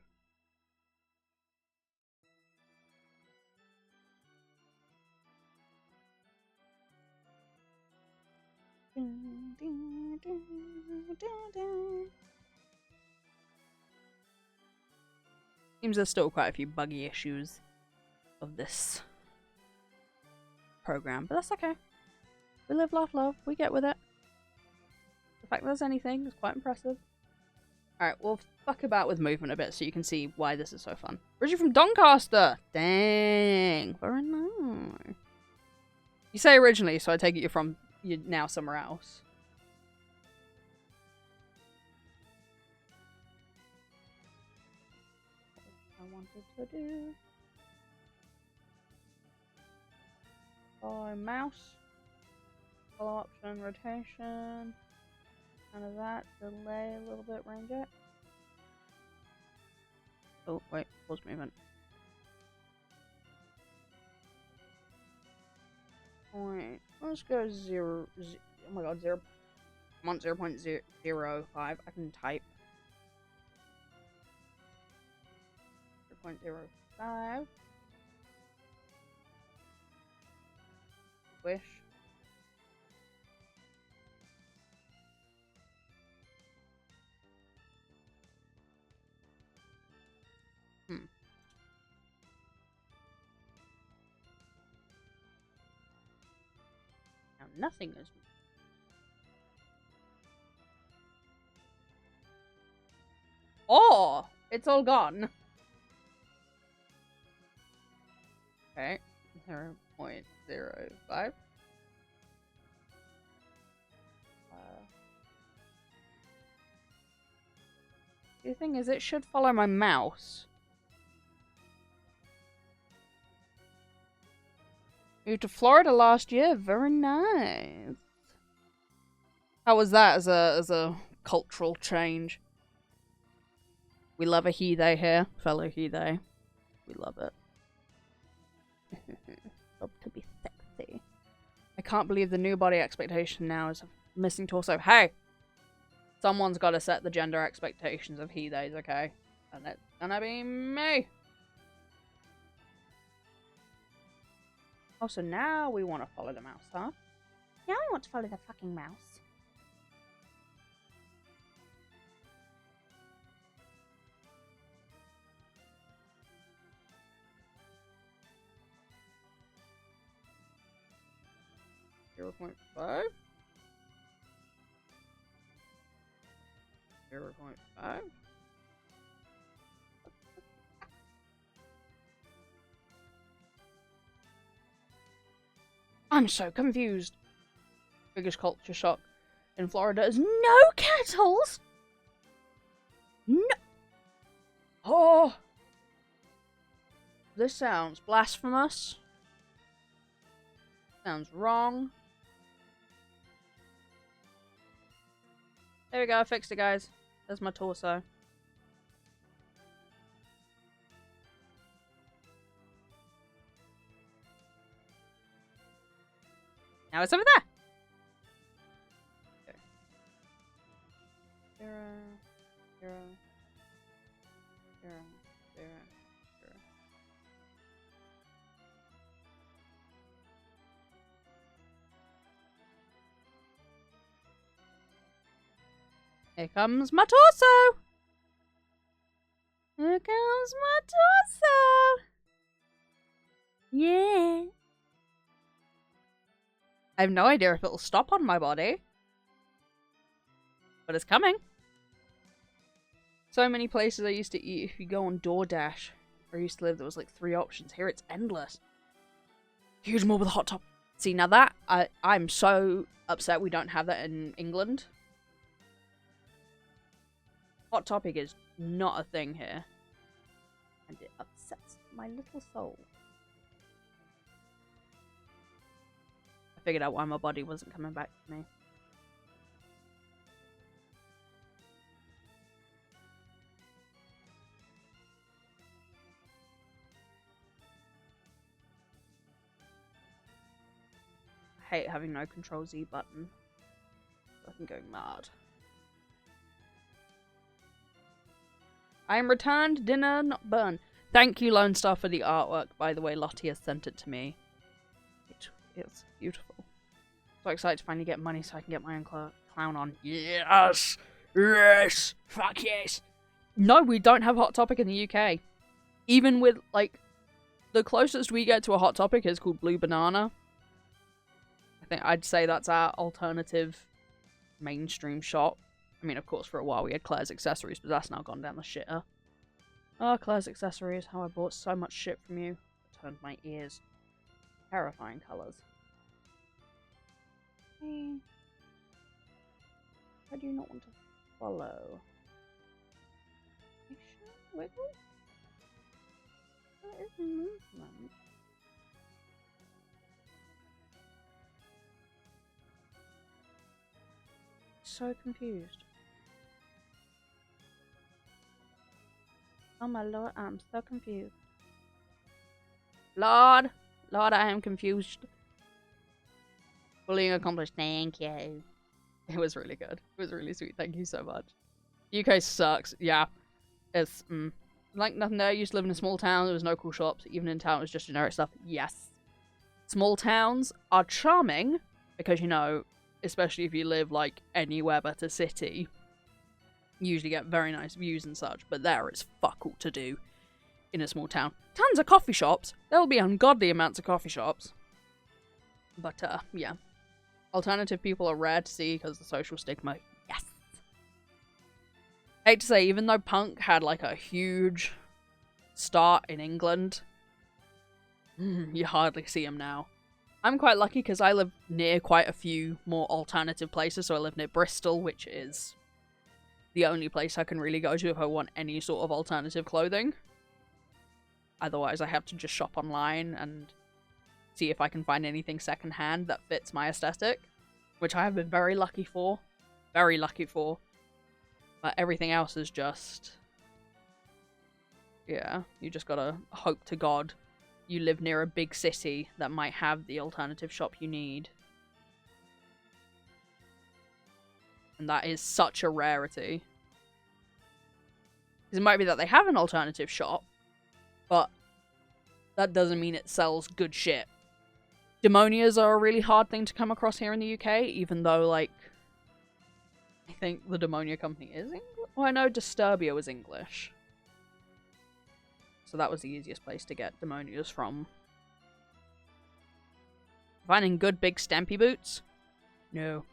Seems there's still quite a few buggy issues of this program, but that's okay. We live, laugh, love. We get with it. The fact there's anything is quite impressive. Alright, we'll fuck about with movement a bit so you can see why this is so fun. Originally from Doncaster! Dang! Very nice. You say originally, so I take it you're now somewhere else. wanted to do. Follow mouse. Follow option, rotation. None of that. Delay a little bit, range it. Oh, wait, pause movement. Point. Let's go 0. Oh my god, 0. I'm on 0.005. I can type. 0.05. Wish. Now nothing is. Oh, it's all gone. Okay, 0.05. The thing is, it should follow my mouse. Moved to Florida last year. Very nice. How was that as a cultural change? We love a he-they here, fellow he-they. We love it. Love to be sexy. I can't believe the new body expectation now is a missing torso. Hey! Someone's got to set the gender expectations of he-theys, okay? And it's gonna be me! Oh, so now we want to follow the mouse, huh? Now I want to follow the fucking mouse. Zero 0.5. 0.5. I'm so confused. Biggest culture shock in Florida is no kettles. No. Oh. This sounds blasphemous. Sounds wrong. There we go, I fixed it, guys. There's my torso. Now it's over there. Okay. 0, 0, 0, 0, 0. Here comes my torso. Here comes my torso. Yeah. I have no idea if it'll stop on my body. But it's coming. So many places I used to eat. If you go on DoorDash, where I used to live, there was like 3 options. Here it's endless. Huge meal with a hot top. See, now that, I'm so upset we don't have that in England. Hot topic is not a thing here. And it upsets my little soul. I figured out why my body wasn't coming back to me. I hate having no Control Z button. I'm going mad. I am returned, dinner not burned. Thank you, Lone Star, for the artwork. By the way, Lottie has sent it to me. It's beautiful. So excited to finally get money so I can get my own clown on. Yes! Yes! Fuck yes! No, we don't have Hot Topic in the UK. Even with, like, the closest we get to a Hot Topic is called Blue Banana. I think I'd say that's our alternative mainstream shop. I mean, of course, for a while we had Claire's Accessories, but that's now gone down the shitter. Oh, Claire's Accessories, how I bought so much shit from you. It turned my ears. Terrifying colours. Hey. Why do you not want to follow? Wiggle? is movement? So confused. Oh my lord, I'm so confused. Lord, I am confused. Bullying accomplished. Thank you. It was really good. It was really sweet. Thank you so much. UK sucks. Yeah. It's, like nothing there. I used to live in a small town. There was no cool shops. Even in town, it was just generic stuff. Yes. Small towns are charming because, you know, especially if you live, like, anywhere but a city, you usually get very nice views and such, but there is fuck all to do in a small town. Tons of coffee shops. There will be ungodly amounts of coffee shops. But, yeah. Alternative people are rare to see because the social stigma. Yes. Hate to say, even though punk had like a huge start in England, you hardly see them now. I'm quite lucky because I live near quite a few more alternative places. So I live near Bristol, which is the only place I can really go to if I want any sort of alternative clothing. Otherwise, I have to just shop online and see if I can find anything secondhand that fits my aesthetic, which I have been very lucky for. Very lucky for. But everything else is just... yeah, you just gotta hope to God you live near a big city that might have the alternative shop you need. And that is such a rarity. Because it might be that they have an alternative shop, but that doesn't mean it sells good shit. Demonias are a really hard thing to come across here in the UK, even though, like, I think the Demonia company is English? Well, I know Disturbia was English. So that was the easiest place to get Demonias from. Finding good big stampy boots? No.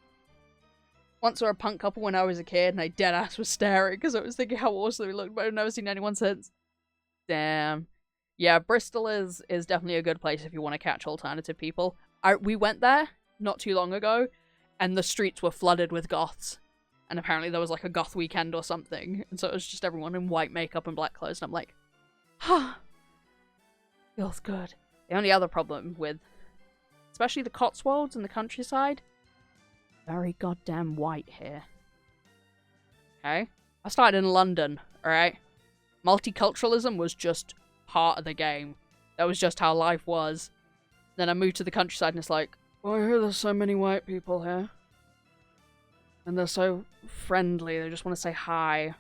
Once saw a punk couple when I was a kid, and I deadass was staring because I was thinking how awesome they looked, but I've never seen anyone since. Damn. Yeah, Bristol is definitely a good place if you want to catch alternative people. We went there not too long ago, and the streets were flooded with goths. And apparently there was like a goth weekend or something, and so it was just everyone in white makeup and black clothes, and I'm like, huh, feels good. The only other problem with, especially the Cotswolds and the countryside, very goddamn white here. Okay? I started in London, alright? Multiculturalism was just part of the game. That was just how life was. Then I moved to the countryside and it's like, oh, I hear there's so many white people here. And they're so friendly, they just want to say hi.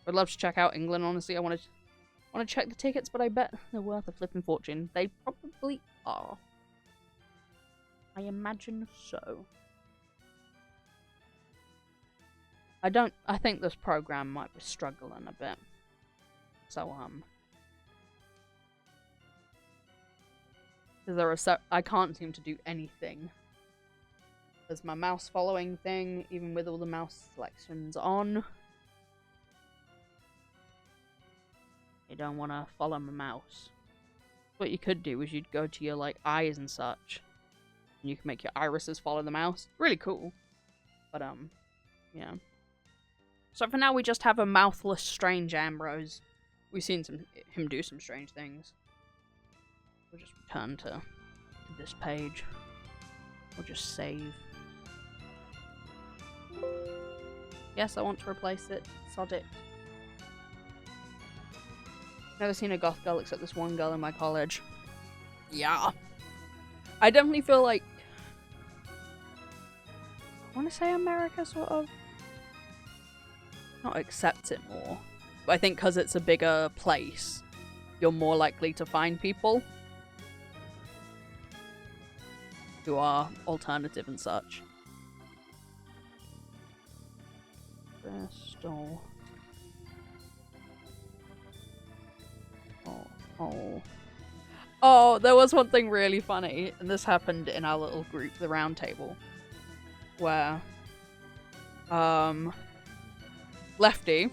I'd love to check out England, honestly. I want to check the tickets, but I bet they're worth a flipping fortune. They probably are. I imagine so. I think this program might be struggling a bit. So, I can't seem to do anything. There's my mouse following thing, even with all the mouse selections on. You don't want to follow my mouse. What you could do is you'd go to your, like, eyes and such. And you can make your irises follow the mouse. Really cool. But, yeah. So for now, we just have a mouthless, strange Ambrose. We've seen him do some strange things. We'll just return to this page. We'll just save. Yes, I want to replace it. Sod it. Never seen a goth girl except this one girl in my college. Yeah. I definitely feel like... I want to say America, sort of. Not accepts it more. But I think because it's a bigger place, you're more likely to find people who are alternative and such. Bristol. Oh, there was one thing really funny, and this happened in our little group, the round table, where Lefty,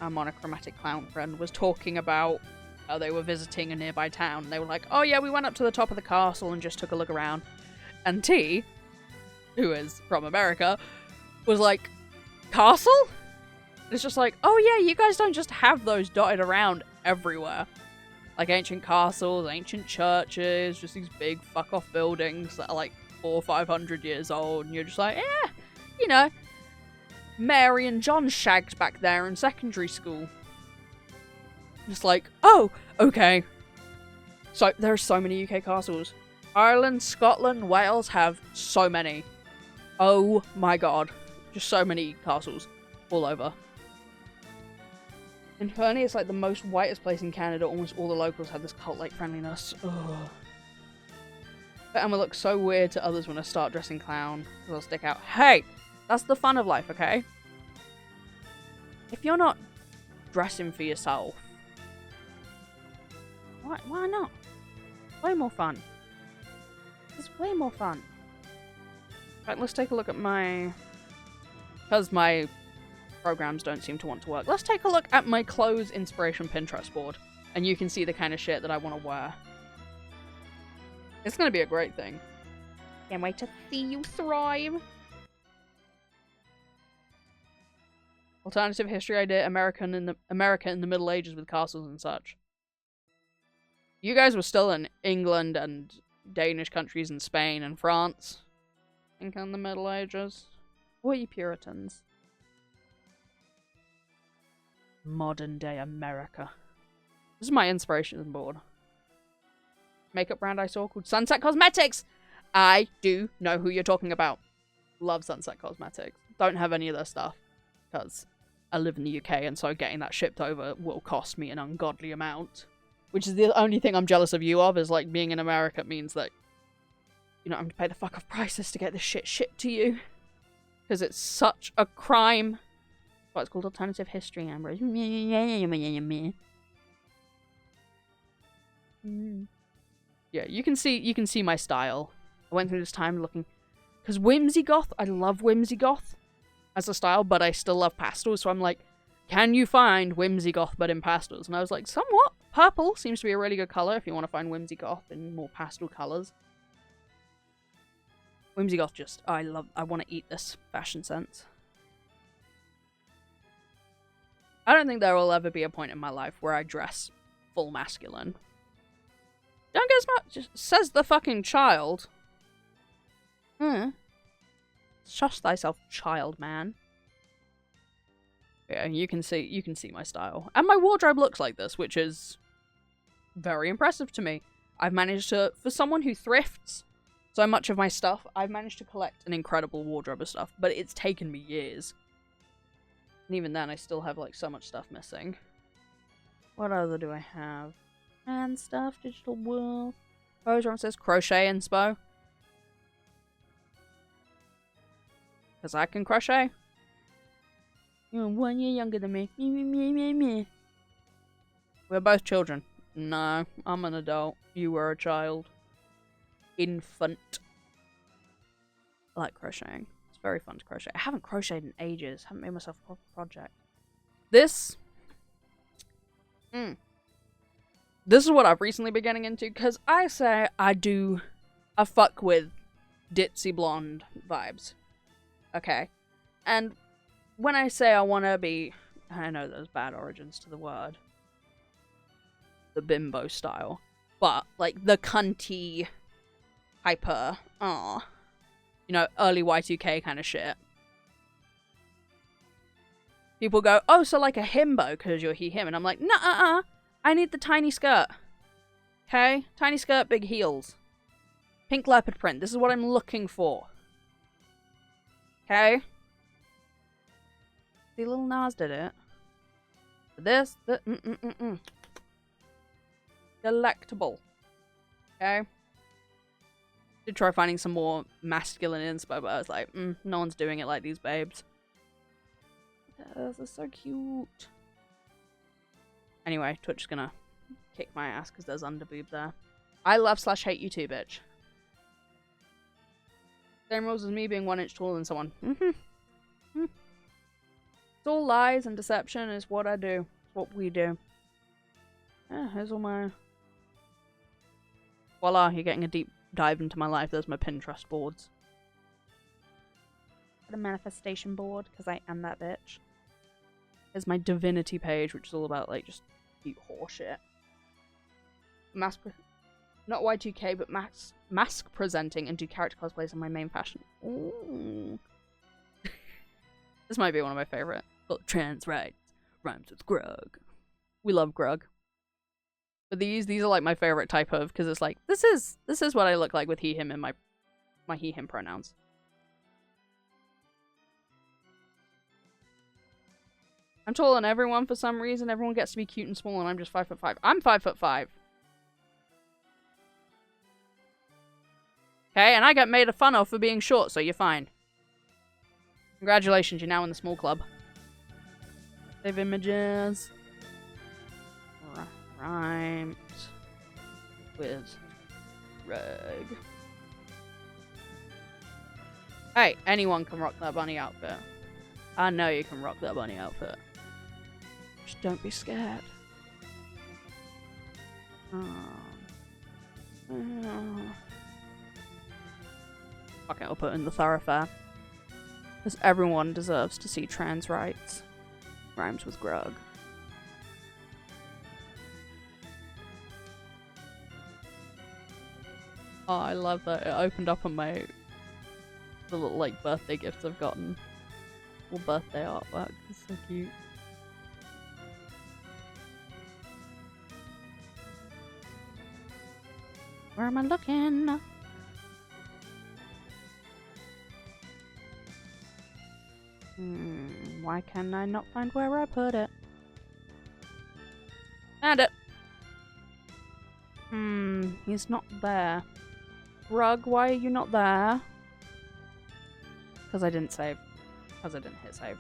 our monochromatic clown friend, was talking about how they were visiting a nearby town. They were like, oh yeah, we went up to the top of the castle and just took a look around. And T, who is from America, was like, castle? It's just like, oh yeah, you guys don't just have those dotted around everywhere. Like ancient castles, ancient churches, just these big fuck-off buildings that are like 400 or 500 years old, and you're just like, eh, you know, Mary and John shagged back there in secondary school. Just like, oh, okay. So, there are so many UK castles. Ireland, Scotland, Wales have so many. Oh my god. Just so many castles all over. And Fernie is like the most whitest place in Canada. Almost all the locals have this cult-like friendliness. Ugh. But Emma looks so weird to others when I start dressing clown. Because I'll stick out. Hey! That's the fun of life, okay? If you're not dressing for yourself, why not? Way more fun. It's way more fun. Right, let's take a look at my... Because my programs don't seem to want to work. Let's take a look at my clothes inspiration Pinterest board. And you can see the kind of shit that I want to wear. It's going to be a great thing. Can't wait to see you thrive. Alternative history idea, America in the Middle Ages with castles and such. You guys were still in England and Danish countries and Spain and France. I think in the Middle Ages. Or you Puritans. Modern day America. This is my inspiration board. Makeup brand I saw called Sunset Cosmetics. I do know who you're talking about. Love Sunset Cosmetics. Don't have any of their stuff. Because I live in the UK and so getting that shipped over will cost me an ungodly amount. Which is the only thing I'm jealous of you of, is like being in America means that you don't have to pay the fuck off prices to get this shit shipped to you. Because it's such a crime. Well, it's called alternative history, Amber. Yeah, you can see my style. I went through this time looking, because whimsy goth, I love whimsy goth as a style, but I still love pastels. So I'm like, can you find whimsy goth but in pastels? And I was like, somewhat. Purple seems to be a really good color if you want to find whimsy goth in more pastel colors. Whimsy goth, just I want to eat this fashion sense. I don't think there will ever be a point in my life where I dress full masculine. Don't get smart. Just says the fucking child. Shush thyself, child man. Yeah, you can see my style. And my wardrobe looks like this, which is very impressive to me. I've managed to, for someone who thrifts so much of my stuff, I've managed to collect an incredible wardrobe of stuff, but it's taken me years. And even then, I still have, like, so much stuff missing. What other do I have? Hand stuff, digital wool. Pose says crochet inspo. Because I can crochet. You're 1 year younger than me. Me. We're both children. No, I'm an adult. You were a child. Infant. I like crocheting. It's very fun to crochet. I haven't crocheted in ages. Haven't made myself a proper project. This is what I've recently been getting into, because I say I fuck with ditzy blonde vibes. Okay? And when I say I want to be, I know there's bad origins to the word, the bimbo style, but like the cunty, hyper, you know, early Y2K kind of shit. People go, oh, so like a himbo because you're he, him. And I'm like, nah, I need the tiny skirt. Okay? Tiny skirt, big heels. Pink leopard print. This is what I'm looking for. Okay? See, Lil Nas did it. This, delectable. Okay? Did try finding some more masculine inspo, but I was like, no one's doing it like these babes. Those are so cute. Anyway, Twitch is gonna kick my ass because there's underboob there. I love/hate you too, bitch. Same rules as me being 1 inch taller than someone. It's all lies and deception is what I do. It's what we do. Yeah, here's all my... Voila, you're getting a deep dive into my life. There's my Pinterest boards. The manifestation board, because I am that bitch. There's my divinity page, which is all about, like, just cute horseshit. Not Y2K, but mask presenting and do character cosplays are my main fashion. Ooh. This might be one of my favorite. But trans rights rhymes with grug. We love grug. But these are like my favorite type of, because it's like, this is what I look like with he, him, and my he, him pronouns. I'm taller than everyone for some reason. Everyone gets to be cute and small, and I'm just 5'5". I'm 5'5". Okay, and I get made fun of for being short, so you're fine. Congratulations, you're now in the small club. Save images. Rhymes with rug. Hey, anyone can rock that bunny outfit. I know you can rock that bunny outfit. Just don't be scared. Okay, I'll put in the thoroughfare. Because everyone deserves to see trans rights. Rhymes with grug. Oh, I love that. It opened up on the little, like, birthday gifts I've gotten. Little birthday artwork. It's so cute. Where am I looking? Why can I not find where I put it? Found it! He's not there. Rug, why are you not there? Because I didn't save. Because I didn't hit save.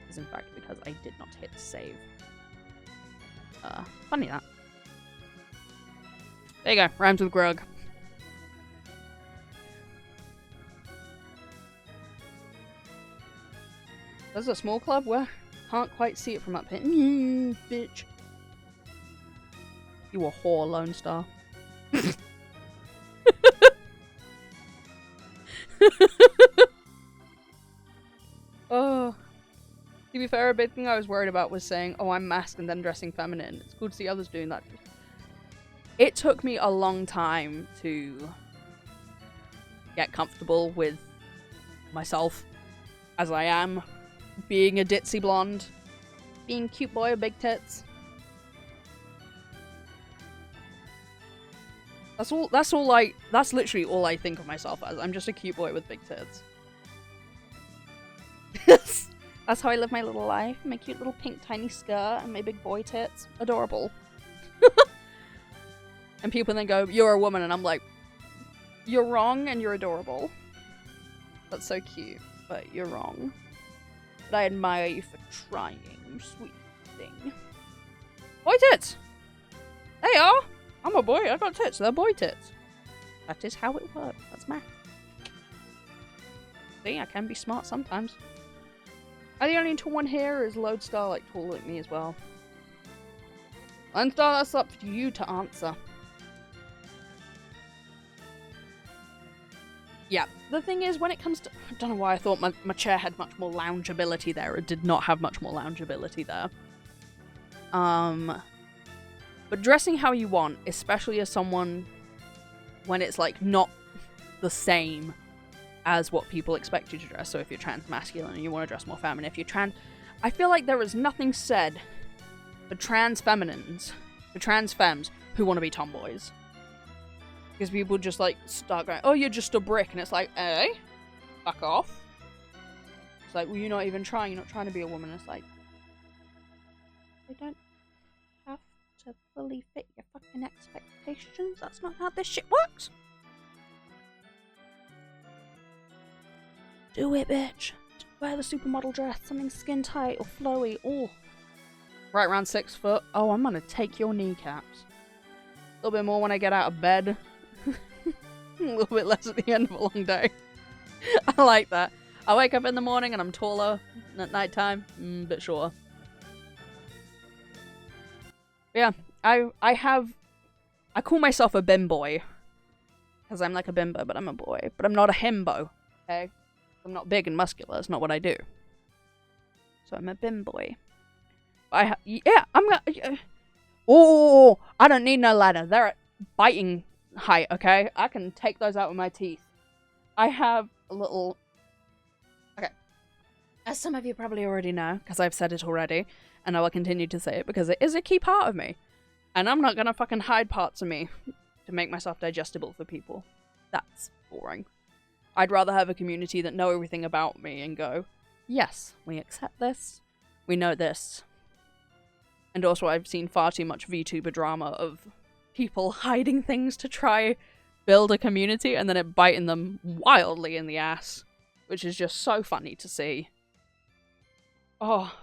Is in fact because I did not hit save. Funny that. There you go, rhymes with grug. There's a small club where can't quite see it from up here. Bitch. You a whore, Lone Star. Oh. To be fair, a big thing I was worried about was saying, oh, I'm masked and then dressing feminine. It's cool to see others doing that. It took me a long time to get comfortable with myself as I am. Being a ditzy blonde. Being cute boy with big tits. That's literally all I think of myself as. I'm just a cute boy with big tits. That's how I live my little life. My cute little pink tiny skirt and my big boy tits. Adorable. And people then go, you're a woman, and I'm like, you're wrong and you're adorable. That's so cute, but you're wrong. But I admire you for trying, you sweet thing. Boy tits! They are! I'm a boy, I got tits, they're boy tits. That is how it works, that's math. See, I can be smart sometimes. Are the only tall one here, or is Lodestar like tall like me as well? Lodestar, that's up to you to answer. Yeah, the thing is, when it comes to... I don't know why I thought my chair had much more loungeability there. It did not have much more loungeability there. But dressing how you want, especially as someone when it's, like, not the same as what people expect you to dress. So if you're trans masculine and you want to dress more feminine, if you're trans... I feel like there is nothing said for trans feminines, for trans femmes, who want to be tomboys. Because people just, like, start going, oh, you're just a brick. And it's like, eh? Fuck off. It's like, well, you're not even trying. You're not trying to be a woman. It's like, they don't have to fully fit your fucking expectations. That's not how this shit works. Do it, bitch. Wear the supermodel dress. Something skin tight or flowy. Oh. Right around 6 foot. Oh, I'm gonna take your kneecaps. A little bit more when I get out of bed. A little bit less at the end of a long day. I like that. I wake up in the morning and I'm taller. And at night time, a bit shorter. Yeah, I call myself a bimboy. Because I'm like a bimbo, but I'm a boy. But I'm not a himbo. Okay? I'm not big and muscular. That's not what I do. So I'm a bimboy. Yeah, I'm gonna... Oh, I don't need no ladder. They're at biting height, okay? I can take those out with my teeth. I have a little... Okay. As some of you probably already know, because I've said it already, and I will continue to say it because it is a key part of me. And I'm not gonna fucking hide parts of me to make myself digestible for people. That's boring. I'd rather have a community that know everything about me and go, yes, we accept this, we know this. And also I've seen far too much VTuber drama of people hiding things to try build a community and then it biting them wildly in the ass, which is just so funny to see. Oh,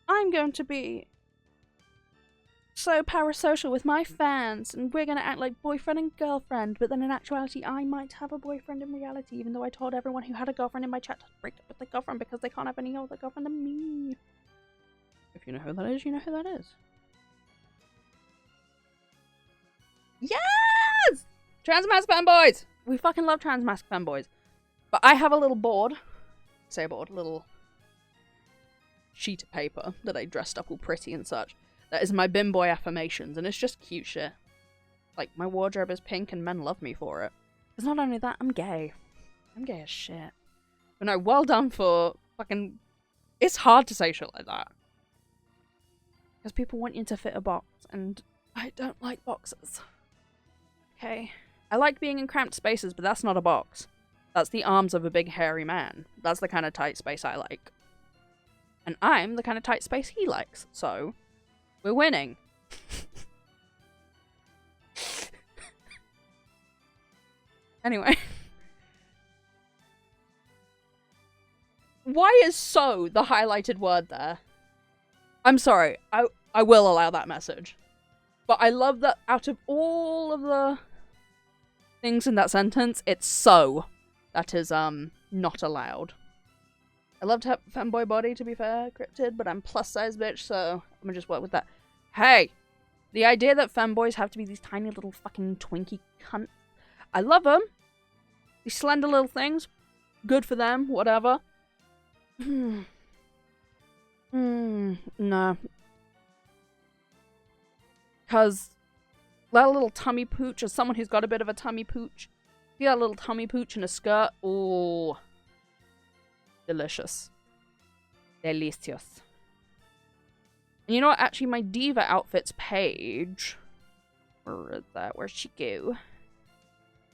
I'm going to be so parasocial with my fans and we're going to act like boyfriend and girlfriend, but then in actuality I might have a boyfriend in reality, even though I told everyone who had a girlfriend in my chat to break up with their girlfriend because they can't have any other girlfriend than me. If you know who that is, you know who that is. Yes! Transmask fanboys! We fucking love transmask fanboys. But I have a little board. Say a board, little sheet of paper that I dressed up all pretty and such. That is my bimboy affirmations, and it's just cute shit. Like, my wardrobe is pink and men love me for it. Because not only that, I'm gay. I'm gay as shit. But no, well done for fucking... It's hard to say shit like that. Because people want you to fit a box, and I don't like boxes. Okay. I like being in cramped spaces, but that's not a box. That's the arms of a big hairy man. That's the kind of tight space I like. And I'm the kind of tight space he likes, so... We're winning. Anyway. Why is "so" the highlighted word there? I'm sorry. I will allow that message. But I love that out of all of the things in that sentence, it's "so" that is, not allowed. I love to have a femboy body, to be fair, cryptid, but I'm plus size bitch, so I'm gonna just work with that. Hey! The idea that femboys have to be these tiny little fucking Twinkie cunts. I love them. These slender little things. Good for them, whatever. No. Because that little tummy pooch, as someone who's got a bit of a tummy pooch, see that little tummy pooch in a skirt? Oh. Delicious. Delicious. And you know what? Actually, my Diva Outfits page... Where is that? Where'd she go?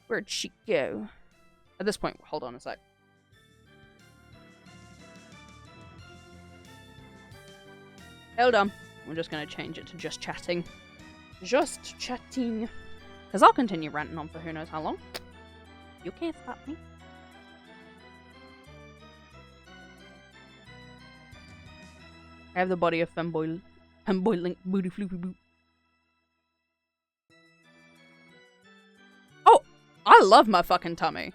Where'd she go? At this point, hold on a sec. Hold on. We're just going to change it to just chatting. Just chatting. Because I'll continue ranting on for who knows how long. You can't stop me. I have the body of femboy link booty floopy boot. Oh! I love my fucking tummy.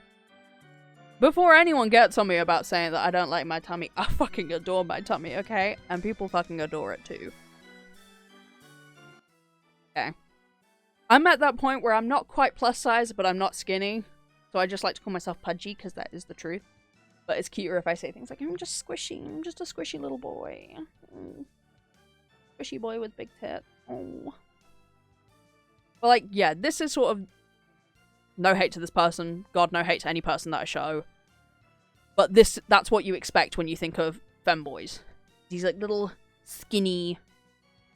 Before anyone gets on me about saying that I don't like my tummy, I fucking adore my tummy, okay? And people fucking adore it too. Okay. I'm at that point where I'm not quite plus size, but I'm not skinny. So I just like to call myself pudgy, because that is the truth. But it's cuter if I say things like, I'm just squishy. I'm just a squishy little boy. Squishy boy with big tits. Oh. But like, yeah, this is sort of... No hate to this person. God, no hate to any person that I show. But that's what you expect when you think of femboys. These like little skinny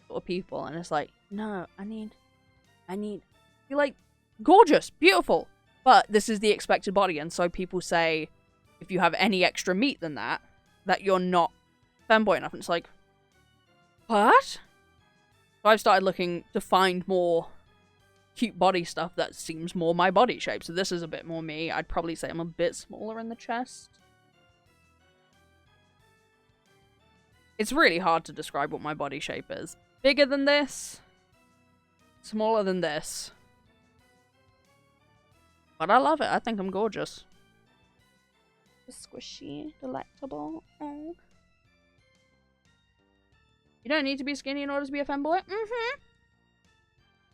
sort of people. And it's like, no, I need... You're like, gorgeous, beautiful. But this is the expected body. And so people say... If you have any extra meat than that, that you're not femboy enough. And it's like, what? So I've started looking to find more cute body stuff that seems more my body shape. So this is a bit more me. I'd probably say I'm a bit smaller in the chest. It's really hard to describe what my body shape is. Bigger than this. Smaller than this. But I love it. I think I'm gorgeous. Squishy, delectable. Oh. You don't need to be skinny in order to be a femboy.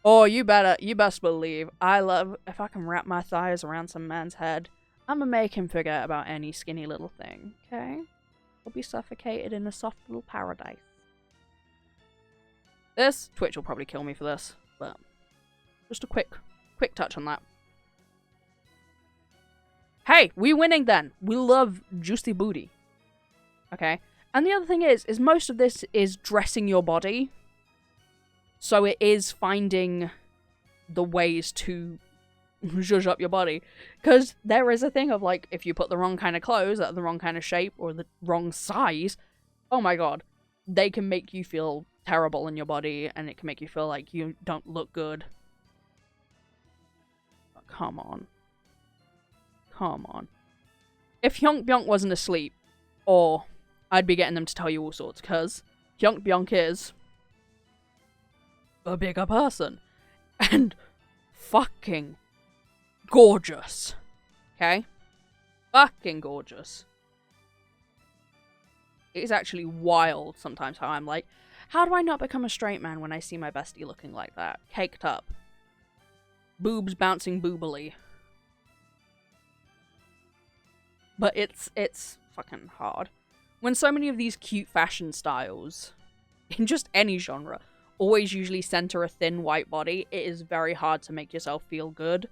Oh, you best believe I love if I can wrap my thighs around some man's head. I'ma make him forget about any skinny little thing. Okay, he'll be suffocated in a soft little paradise. This, Twitch will probably kill me for this, but just a quick touch on that. Hey, we winning then. We love juicy booty. Okay? And the other thing is most of this is dressing your body. So it is finding the ways to zhuzh up your body. Because there is a thing of, like, if you put the wrong kind of clothes that are the wrong kind of shape or the wrong size, oh my god, they can make you feel terrible in your body, and it can make you feel like you don't look good. Oh, come on. Come on. If Hyunk Byunk wasn't asleep, or I'd be getting them to tell you all sorts, because Hyunk Byunk is a bigger person. And fucking gorgeous. Okay? Fucking gorgeous. It is actually wild sometimes how I'm like, how do I not become a straight man when I see my bestie looking like that? Caked up. Boobs bouncing boobily. But it's fucking hard. When so many of these cute fashion styles, in just any genre, always usually center a thin white body, it is very hard to make yourself feel good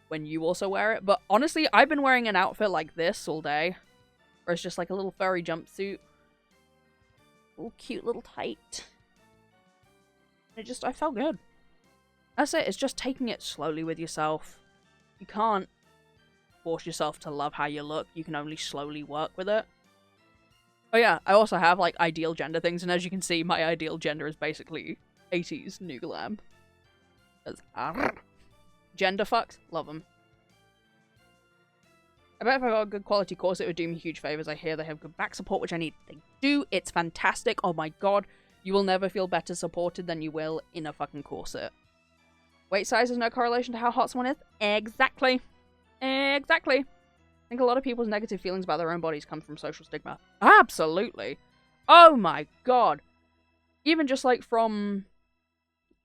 when you also wear it. But honestly, I've been wearing an outfit like this all day. Where it's just like a little furry jumpsuit. All cute little tight. I felt good. That's it, it's just taking it slowly with yourself. You can't force yourself to love how you look, you can only slowly work with it. Oh yeah, I also have, like, ideal gender things, and as you can see, my ideal gender is basically 80s New Glam. Gender fucks, love them. I bet if I got a good quality course, it would do me huge favors. I hear they have good back support, which I need. They do, it's fantastic, oh my god. You will never feel better supported than you will in a fucking corset. Weight size has no correlation to how hot someone is? Exactly. Exactly. I think a lot of people's negative feelings about their own bodies come from social stigma. Absolutely. Oh my god. Even just like from,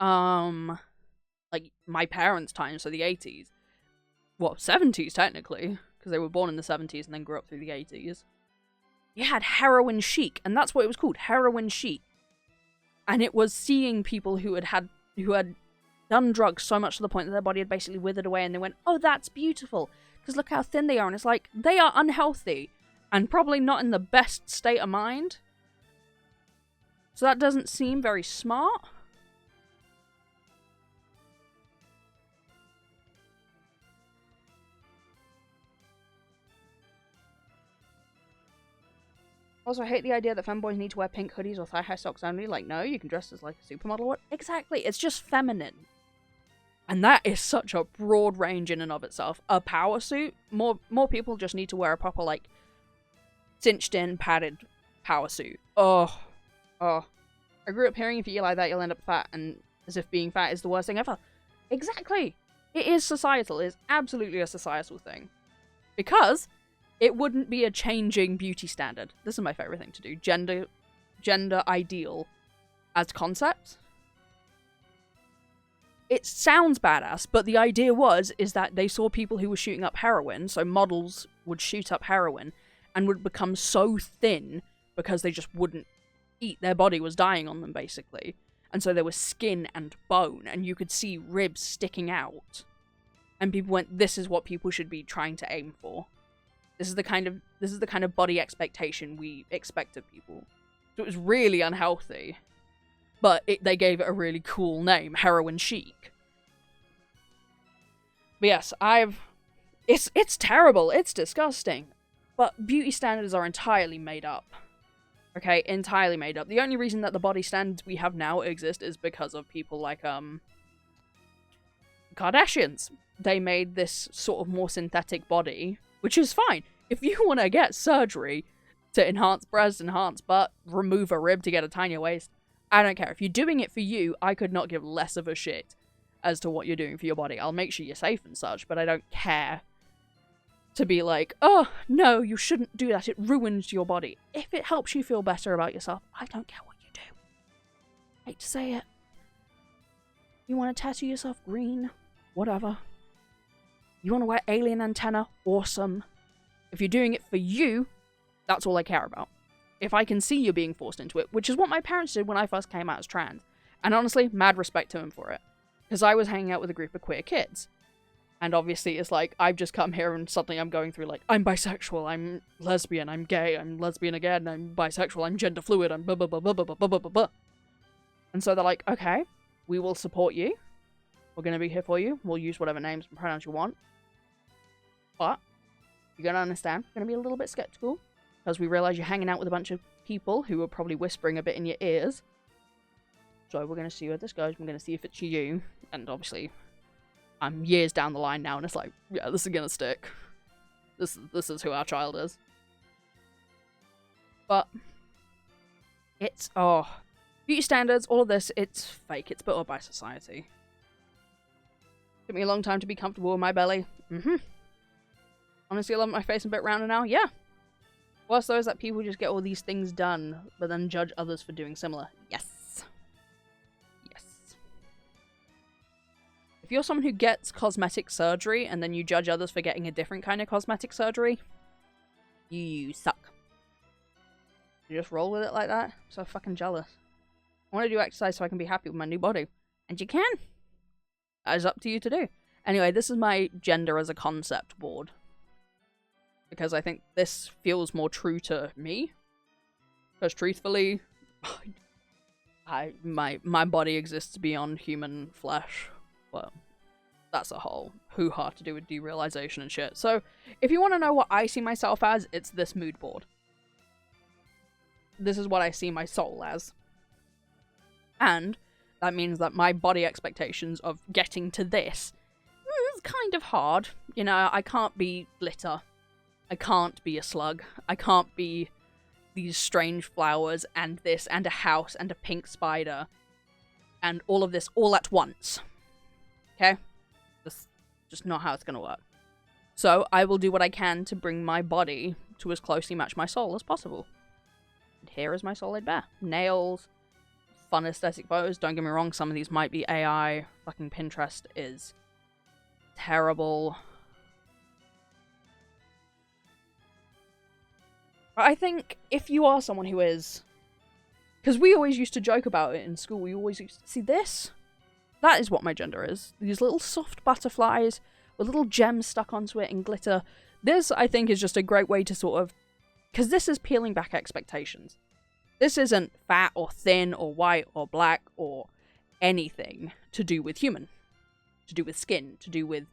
like my parents' time, so the 80s. Well, 70s technically, because they were born in the 70s and then grew up through the 80s. You had heroin chic, and that's what it was called, heroin chic. And it was seeing people who had done drugs so much to the point that their body had basically withered away, and they went, oh, that's beautiful, because look how thin they are. And it's like, they are unhealthy and probably not in the best state of mind. So that doesn't seem very smart. Also, I hate the idea that femboys need to wear pink hoodies or thigh-high socks only. Like, no, you can dress as like a supermodel. What? Exactly, it's just feminine. And that is such a broad range in and of itself. A power suit, more people just need to wear a proper, like, cinched-in, padded power suit. Oh. I grew up hearing if you eat like that, you'll end up fat, and as if being fat is the worst thing ever. Exactly! It is societal. It is absolutely a societal thing. Because it wouldn't be a changing beauty standard. This is my favorite thing to do. Gender ideal as concept. It sounds badass, but the idea is that they saw people who were shooting up heroin, so models would shoot up heroin, and would become so thin because they just wouldn't eat. Their body was dying on them, basically. And so there was skin and bone, and you could see ribs sticking out. And people went, this is what people should be trying to aim for. This is the kind of body expectation we expect of people. So it was really unhealthy. But they gave it a really cool name, heroin chic. But yes, it's terrible, it's disgusting. But beauty standards are entirely made up. Okay, entirely made up. The only reason that the body standards we have now exist is because of people like, Kardashians. They made this sort of more synthetic body, which is fine. If you want to get surgery to enhance breasts, enhance butt, remove a rib to get a tinier waist, I don't care. If you're doing it for you, I could not give less of a shit as to what you're doing for your body. I'll make sure you're safe and such, but I don't care to be like, oh, no, you shouldn't do that. It ruins your body. If it helps you feel better about yourself, I don't care what you do. I hate to say it. You want to tattoo yourself green? Whatever. You want to wear alien antenna? Awesome. If you're doing it for you, that's all I care about. If I can see you being forced into it, which is what my parents did when I first came out as trans. And honestly, mad respect to him for it. Because I was hanging out with a group of queer kids. And obviously it's like, I've just come here and suddenly I'm going through like, I'm bisexual, I'm lesbian, I'm gay, I'm lesbian again, I'm bisexual, I'm gender fluid, I'm blah blah blah blah blah blah blah blah blah. And so they're like, okay, we will support you. We're going to be here for you. We'll use whatever names and pronouns you want. But you're going to understand, we're going to be a little bit skeptical. Because we realize you're hanging out with a bunch of people who are probably whispering a bit in your ears. So we're going to see where this goes. We're going to see if it's you. And obviously, I'm years down the line now, and it's like, yeah, this is going to stick. This is who our child is. But it's, beauty standards, all of this, it's fake. It's built up by society. Took me a long time to be comfortable with my belly. Honestly, I love my face a bit rounder now. Yeah. Worse though is that people just get all these things done, but then judge others for doing similar. Yes. Yes. If you're someone who gets cosmetic surgery and then you judge others for getting a different kind of cosmetic surgery, you suck. You just roll with it like that? I'm so fucking jealous. I want to do exercise so I can be happy with my new body. And you can. That is up to you to do. Anyway, this is my gender as a concept board. Because I think this feels more true to me. Because truthfully, my body exists beyond human flesh. Well, that's a whole hoo-ha to do with derealization and shit. So, if you want to know what I see myself as, it's this mood board. This is what I see my soul as. And that means that my body expectations of getting to this is kind of hard. You know, I can't be glitter. I can't be a slug. I can't be these strange flowers and this and a house and a pink spider and all of this all at once. Okay? That's just not how it's gonna work. So I will do what I can to bring my body to as closely match my soul as possible. And here is my solid bear. Nails, fun aesthetic photos. Don't get me wrong, some of these might be AI. Fucking Pinterest is terrible. I think if you are someone who is... Because we always used to joke about it in school. We always used to see this. That is what my gender is. These little soft butterflies with little gems stuck onto it and glitter. This, I think, is just a great way to sort of... Because this is peeling back expectations. This isn't fat or thin or white or black or anything to do with human. To do with skin. To do with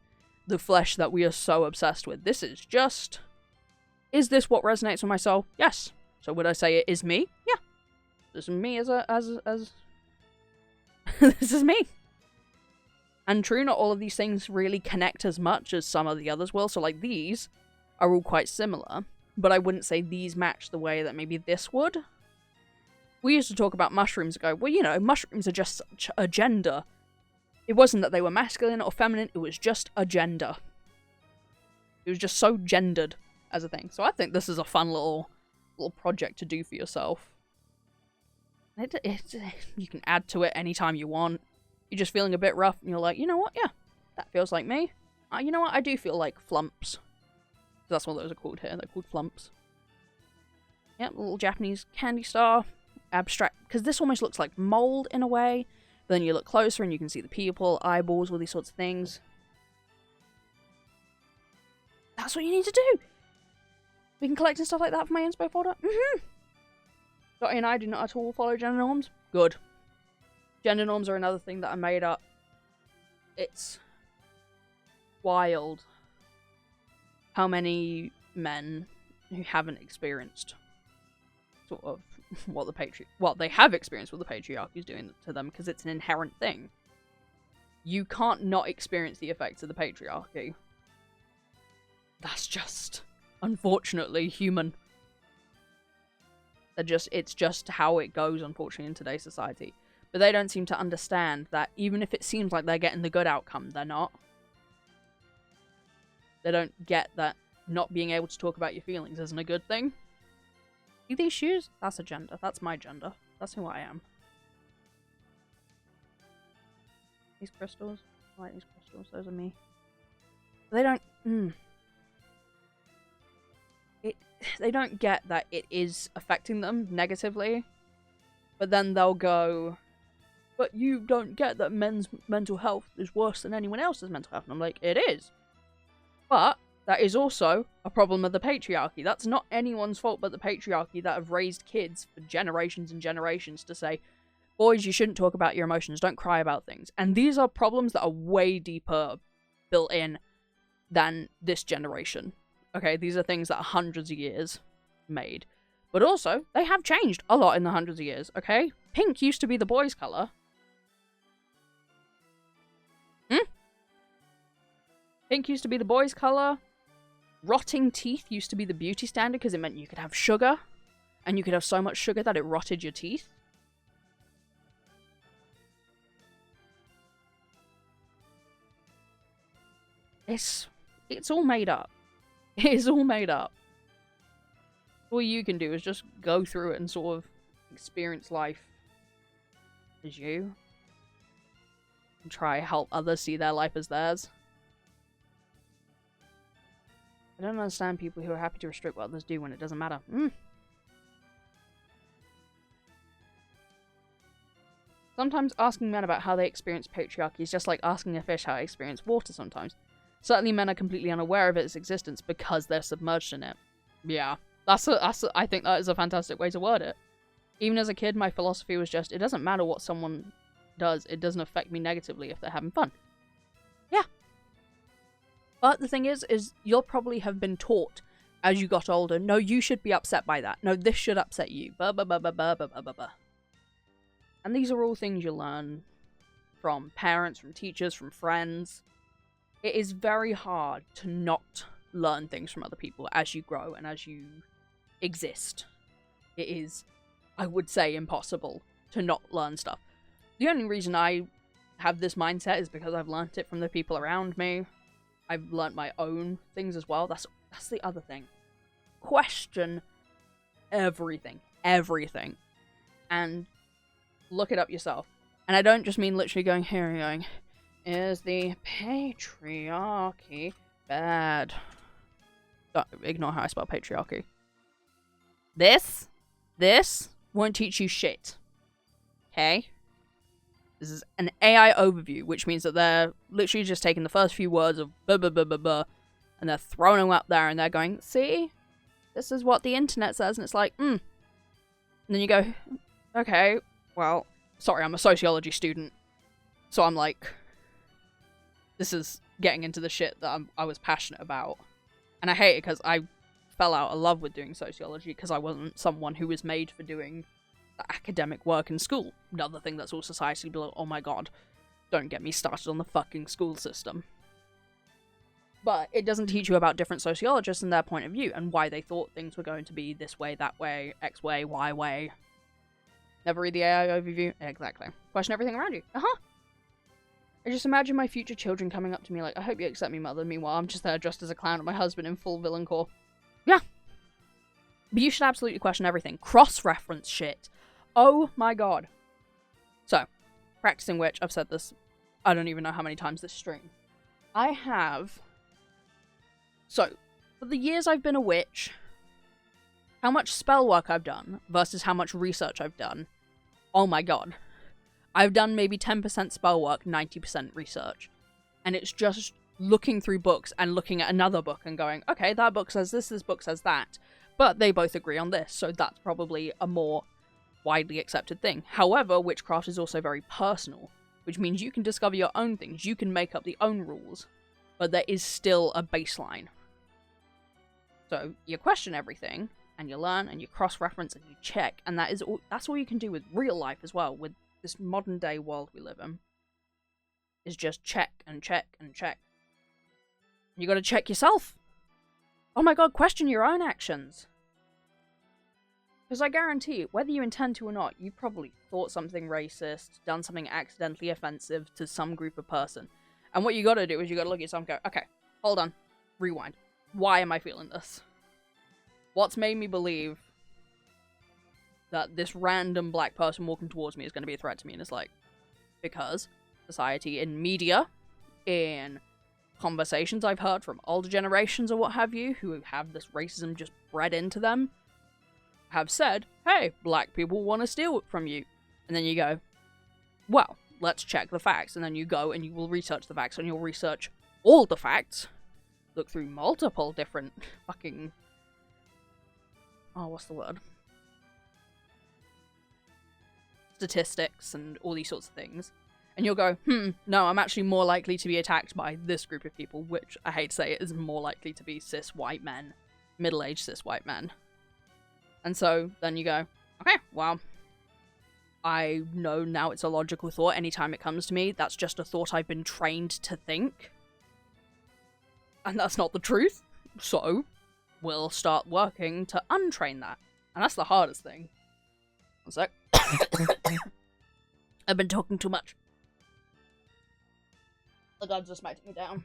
the flesh that we are so obsessed with. This is just... Is this what resonates with my soul? Yes. So would I say it is me? Yeah. This is me as this is me. And true, not all of these things really connect as much as some of the others will. So like these are all quite similar, but I wouldn't say these match the way that maybe this would. We used to talk about mushrooms and go, well, you know, mushrooms are just such a gender. It wasn't that they were masculine or feminine, it was just a gender. It was just so gendered as a thing. So I think this is a fun little project to do for yourself. You can add to it anytime you want. You're just feeling a bit rough and you're like, you know what, yeah, that feels like me. You know what, I do feel like flumps. That's what those are called here, they're called flumps. Yep, little Japanese candy star. Abstract, because this almost looks like mold in a way. But then you look closer and you can see the pupil, eyeballs, all these sorts of things. That's what you need to do. We can collect and stuff like that for my inspo folder. Dottie and I do not at all follow gender norms. Good. Gender norms are another thing that I made up. It's wild how many men who haven't experienced sort of what they have experienced what the patriarchy is doing to them, because it's an inherent thing. You can't not experience the effects of the patriarchy. That's just unfortunately human. It's just how it goes, unfortunately, in today's society. But they don't seem to understand that even if it seems like they're getting the good outcome, they're not. They don't get that not being able to talk about your feelings isn't a good thing. See these shoes? That's a gender. That's my gender. That's who I am. These crystals? I like these crystals. Those are me. They don't... They don't get that it is affecting them negatively. But then they'll go... but you don't get that men's mental health is worse than anyone else's mental health. And I'm like, it is. But that is also a problem of the patriarchy. That's not anyone's fault but the patriarchy that have raised kids for generations and generations to say, boys, you shouldn't talk about your emotions, don't cry about things. And these are problems that are way deeper built in than this generation. Okay, these are things that are hundreds of years made. But also, they have changed a lot in the hundreds of years, okay? Pink used to be the boys' colour. Pink used to be the boys' colour. Rotting teeth used to be the beauty standard because it meant you could have sugar. And you could have so much sugar that it rotted your teeth. It's all made up. It's all made up. All you can do is just go through it and sort of experience life as you. And try help others see their life as theirs. I don't understand people who are happy to restrict what others do when it doesn't matter. Sometimes asking men about how they experience patriarchy is just like asking a fish how they experience water sometimes. Certainly men are completely unaware of its existence because they're submerged in it. Yeah, I think that is a fantastic way to word it. Even as a kid, my philosophy was just, it doesn't matter what someone does, it doesn't affect me negatively if they're having fun. Yeah. But the thing is you'll probably have been taught as you got older, no, you should be upset by that. No, this should upset you. Blah, blah, blah, blah, blah, blah, blah, blah. And these are all things you learn from parents, from teachers, from friends. It is very hard to not learn things from other people as you grow and as you exist. It is, I would say, impossible to not learn stuff. The only reason I have this mindset is because I've learnt it from the people around me. I've learnt my own things as well. That's the other thing. Question everything. Everything. And look it up yourself. And I don't just mean literally going here and going, is the patriarchy bad? Don't ignore how I spell patriarchy. This won't teach you shit. Okay? This is an AI overview, which means that they're literally just taking the first few words of blah blah blah blah blah, and they're throwing them up there, and they're going, see? This is what the internet says, and it's like, And then you go, okay, well, sorry, I'm a sociology student, so I'm like, this is getting into the shit that I was passionate about. And I hate it because I fell out of love with doing sociology because I wasn't someone who was made for doing the academic work in school. Another thing that's all societally below, oh my god, don't get me started on the fucking school system. But it doesn't teach you about different sociologists and their point of view and why they thought things were going to be this way, that way, X way, Y way. Never read the AI overview? Exactly. Question everything around you. I just imagine my future children coming up to me like, I hope you accept me, mother. Meanwhile, I'm just there dressed as a clown and my husband in full villain core. Yeah. But you should absolutely question everything. Cross-reference shit. Oh my god. So, practicing which, I've said this, I don't even know how many times this stream. I have... So, for the years I've been a witch, how much spell work I've done versus how much research I've done, oh my god. I've done maybe 10% spell work, 90% research. And it's just looking through books and looking at another book and going, okay, that book says this book says that. But they both agree on this, so that's probably a more widely accepted thing. However, witchcraft is also very personal, which means you can discover your own things, you can make up the own rules, but there is still a baseline. So you question everything, and you learn, and you cross-reference, and you check, and that's all you can do with real life as well, with this modern day world we live in, is just check and check and check. You gotta check yourself. Oh my god, question your own actions. Because I guarantee you, whether you intend to or not, you probably thought something racist, done something accidentally offensive to some group of person. And what you gotta do is you gotta look at yourself and go, okay, hold on, rewind. Why am I feeling this? What's made me believe that this random black person walking towards me is going to be a threat to me? And it's like, because society, in media, in conversations I've heard from older generations or what have you, who have this racism just bred into them, have said, hey, black people want to steal it from you. And then you go, well, let's check the facts. And then you go and you will research the facts, and you'll research all the facts. Look through multiple different fucking... oh, what's the word? Statistics and all these sorts of things. And you'll go, no, I'm actually more likely to be attacked by this group of people, which I hate to say it is more likely to be cis white men. Middle-aged cis white men. And so then you go, okay, well, I know now it's a logical thought anytime it comes to me. That's just a thought I've been trained to think. And that's not the truth. So we'll start working to untrain that. And that's the hardest thing. One sec. I've been talking too much. The gods are smiting me down.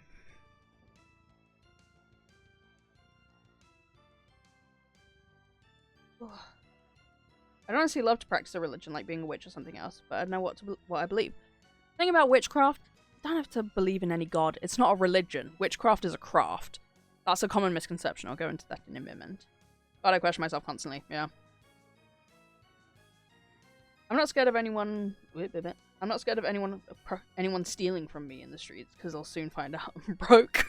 I'd honestly love to practice a religion like being a witch or something else, but I don't know what I believe. The thing about witchcraft, you don't have to believe in any god. It's not a religion. Witchcraft is a craft. That's a common misconception. I'll go into that in a moment. But I question myself constantly, yeah. I'm not scared of anyone... I'm not scared of anyone stealing from me in the streets, because I'll soon find out I'm broke.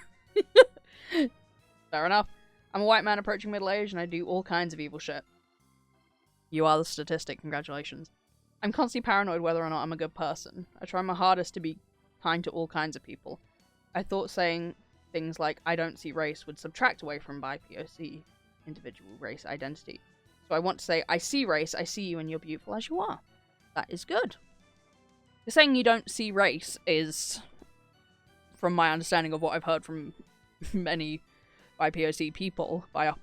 Fair enough. I'm a white man approaching middle age, and I do all kinds of evil shit. You are the statistic, congratulations. I'm constantly paranoid whether or not I'm a good person. I try my hardest to be kind to all kinds of people. I thought saying things like, I don't see race, would subtract away from BIPOC, individual race identity. So I want to say, I see race, I see you, and you're beautiful as you are. That is good. The saying you don't see race is, from my understanding of what I've heard from many BIPOC people, BIPOC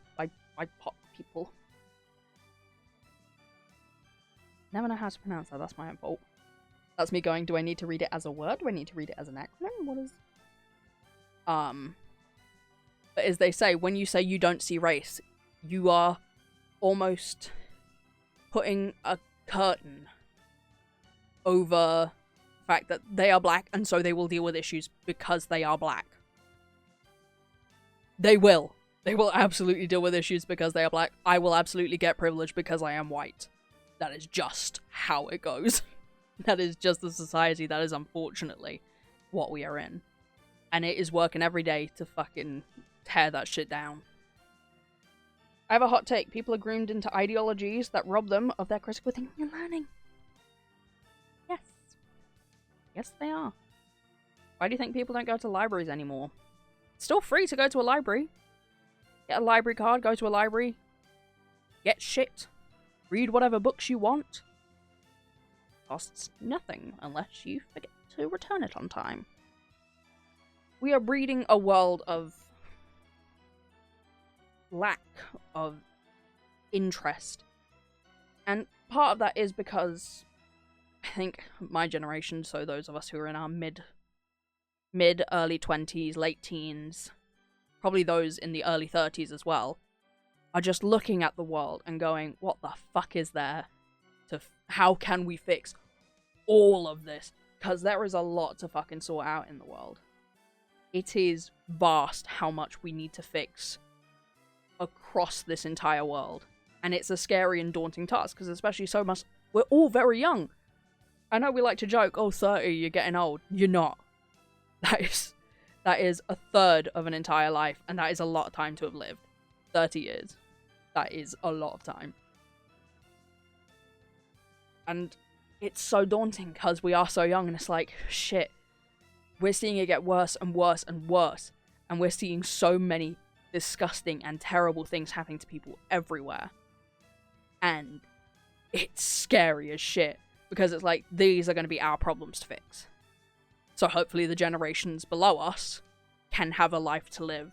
people. Never know how to pronounce that, that's my own fault. That's me going, do I need to read it as a word? Do I need to read it as an acronym? What is... But as they say, when you say you don't see race, you are almost putting a curtain over the fact that they are black, and so they will deal with issues because they are black. They will. They will absolutely deal with issues because they are black. I will absolutely get privilege because I am white. That is just how it goes. That is just the society that is unfortunately what we are in. And it is working every day to fucking tear that shit down. I have a hot take. People are groomed into ideologies that rob them of their critical thinking and learning. Yes. Yes, they are. Why do you think people don't go to libraries anymore? It's still free to go to a library. Get a library card, go to a library. Get shit. Read whatever books you want. Costs nothing unless you forget to return it on time. We are breeding a world of lack of interest. And part of that is because I think my generation, so those of us who are in our mid, early 20s, late teens, probably those in the early 30s as well, are just looking at the world and going, what the fuck is there? How can we fix all of this? Because there is a lot to fucking sort out in the world. It is vast how much we need to fix across this entire world. And it's a scary and daunting task, because especially so much, we're all very young. I know we like to joke, oh, 30, you're getting old. You're not. That is a third of an entire life, and that is a lot of time to have lived. 30 years. That is a lot of time. And it's so daunting, because we are so young, and it's like, shit. We're seeing it get worse and worse and worse. And we're seeing so many disgusting and terrible things happening to people everywhere. And it's scary as shit. Because it's like, these are going to be our problems to fix. So hopefully the generations below us can have a life to live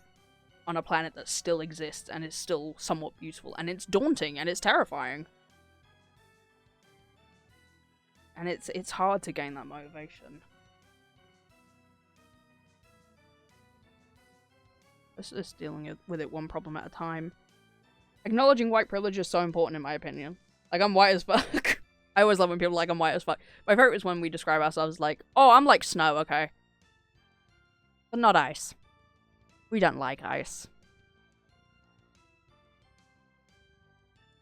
on a planet that still exists and is still somewhat beautiful. And it's daunting and it's terrifying. And it's hard to gain that motivation. It's just dealing with it one problem at a time. Acknowledging white privilege is so important in my opinion. Like, I'm white as fuck. I always love when people are like, I'm white as fuck. My favorite is when we describe ourselves like, oh, I'm like snow, okay? But not ice. We don't like ice.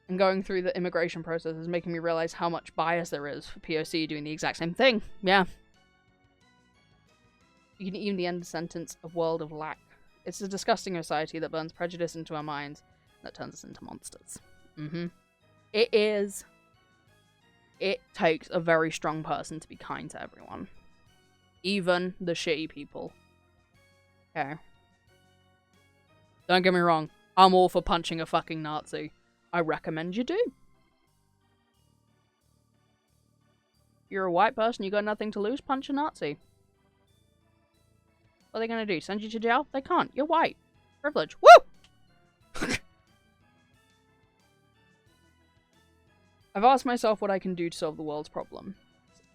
And going through the immigration process is making me realize how much bias there is for POC doing the exact same thing. Yeah. You can even the end sentence of World of Lack. It's a disgusting society that burns prejudice into our minds that turns us into monsters. It is. It takes a very strong person to be kind to everyone. Even the shitty people. Okay. Don't get me wrong. I'm all for punching a fucking Nazi. I recommend you do. You're a white person, you got nothing to lose, punch a Nazi. What are they gonna do? Send you to jail? They can't. You're white. Privilege. Woo! I've asked myself what I can do to solve the world's problem.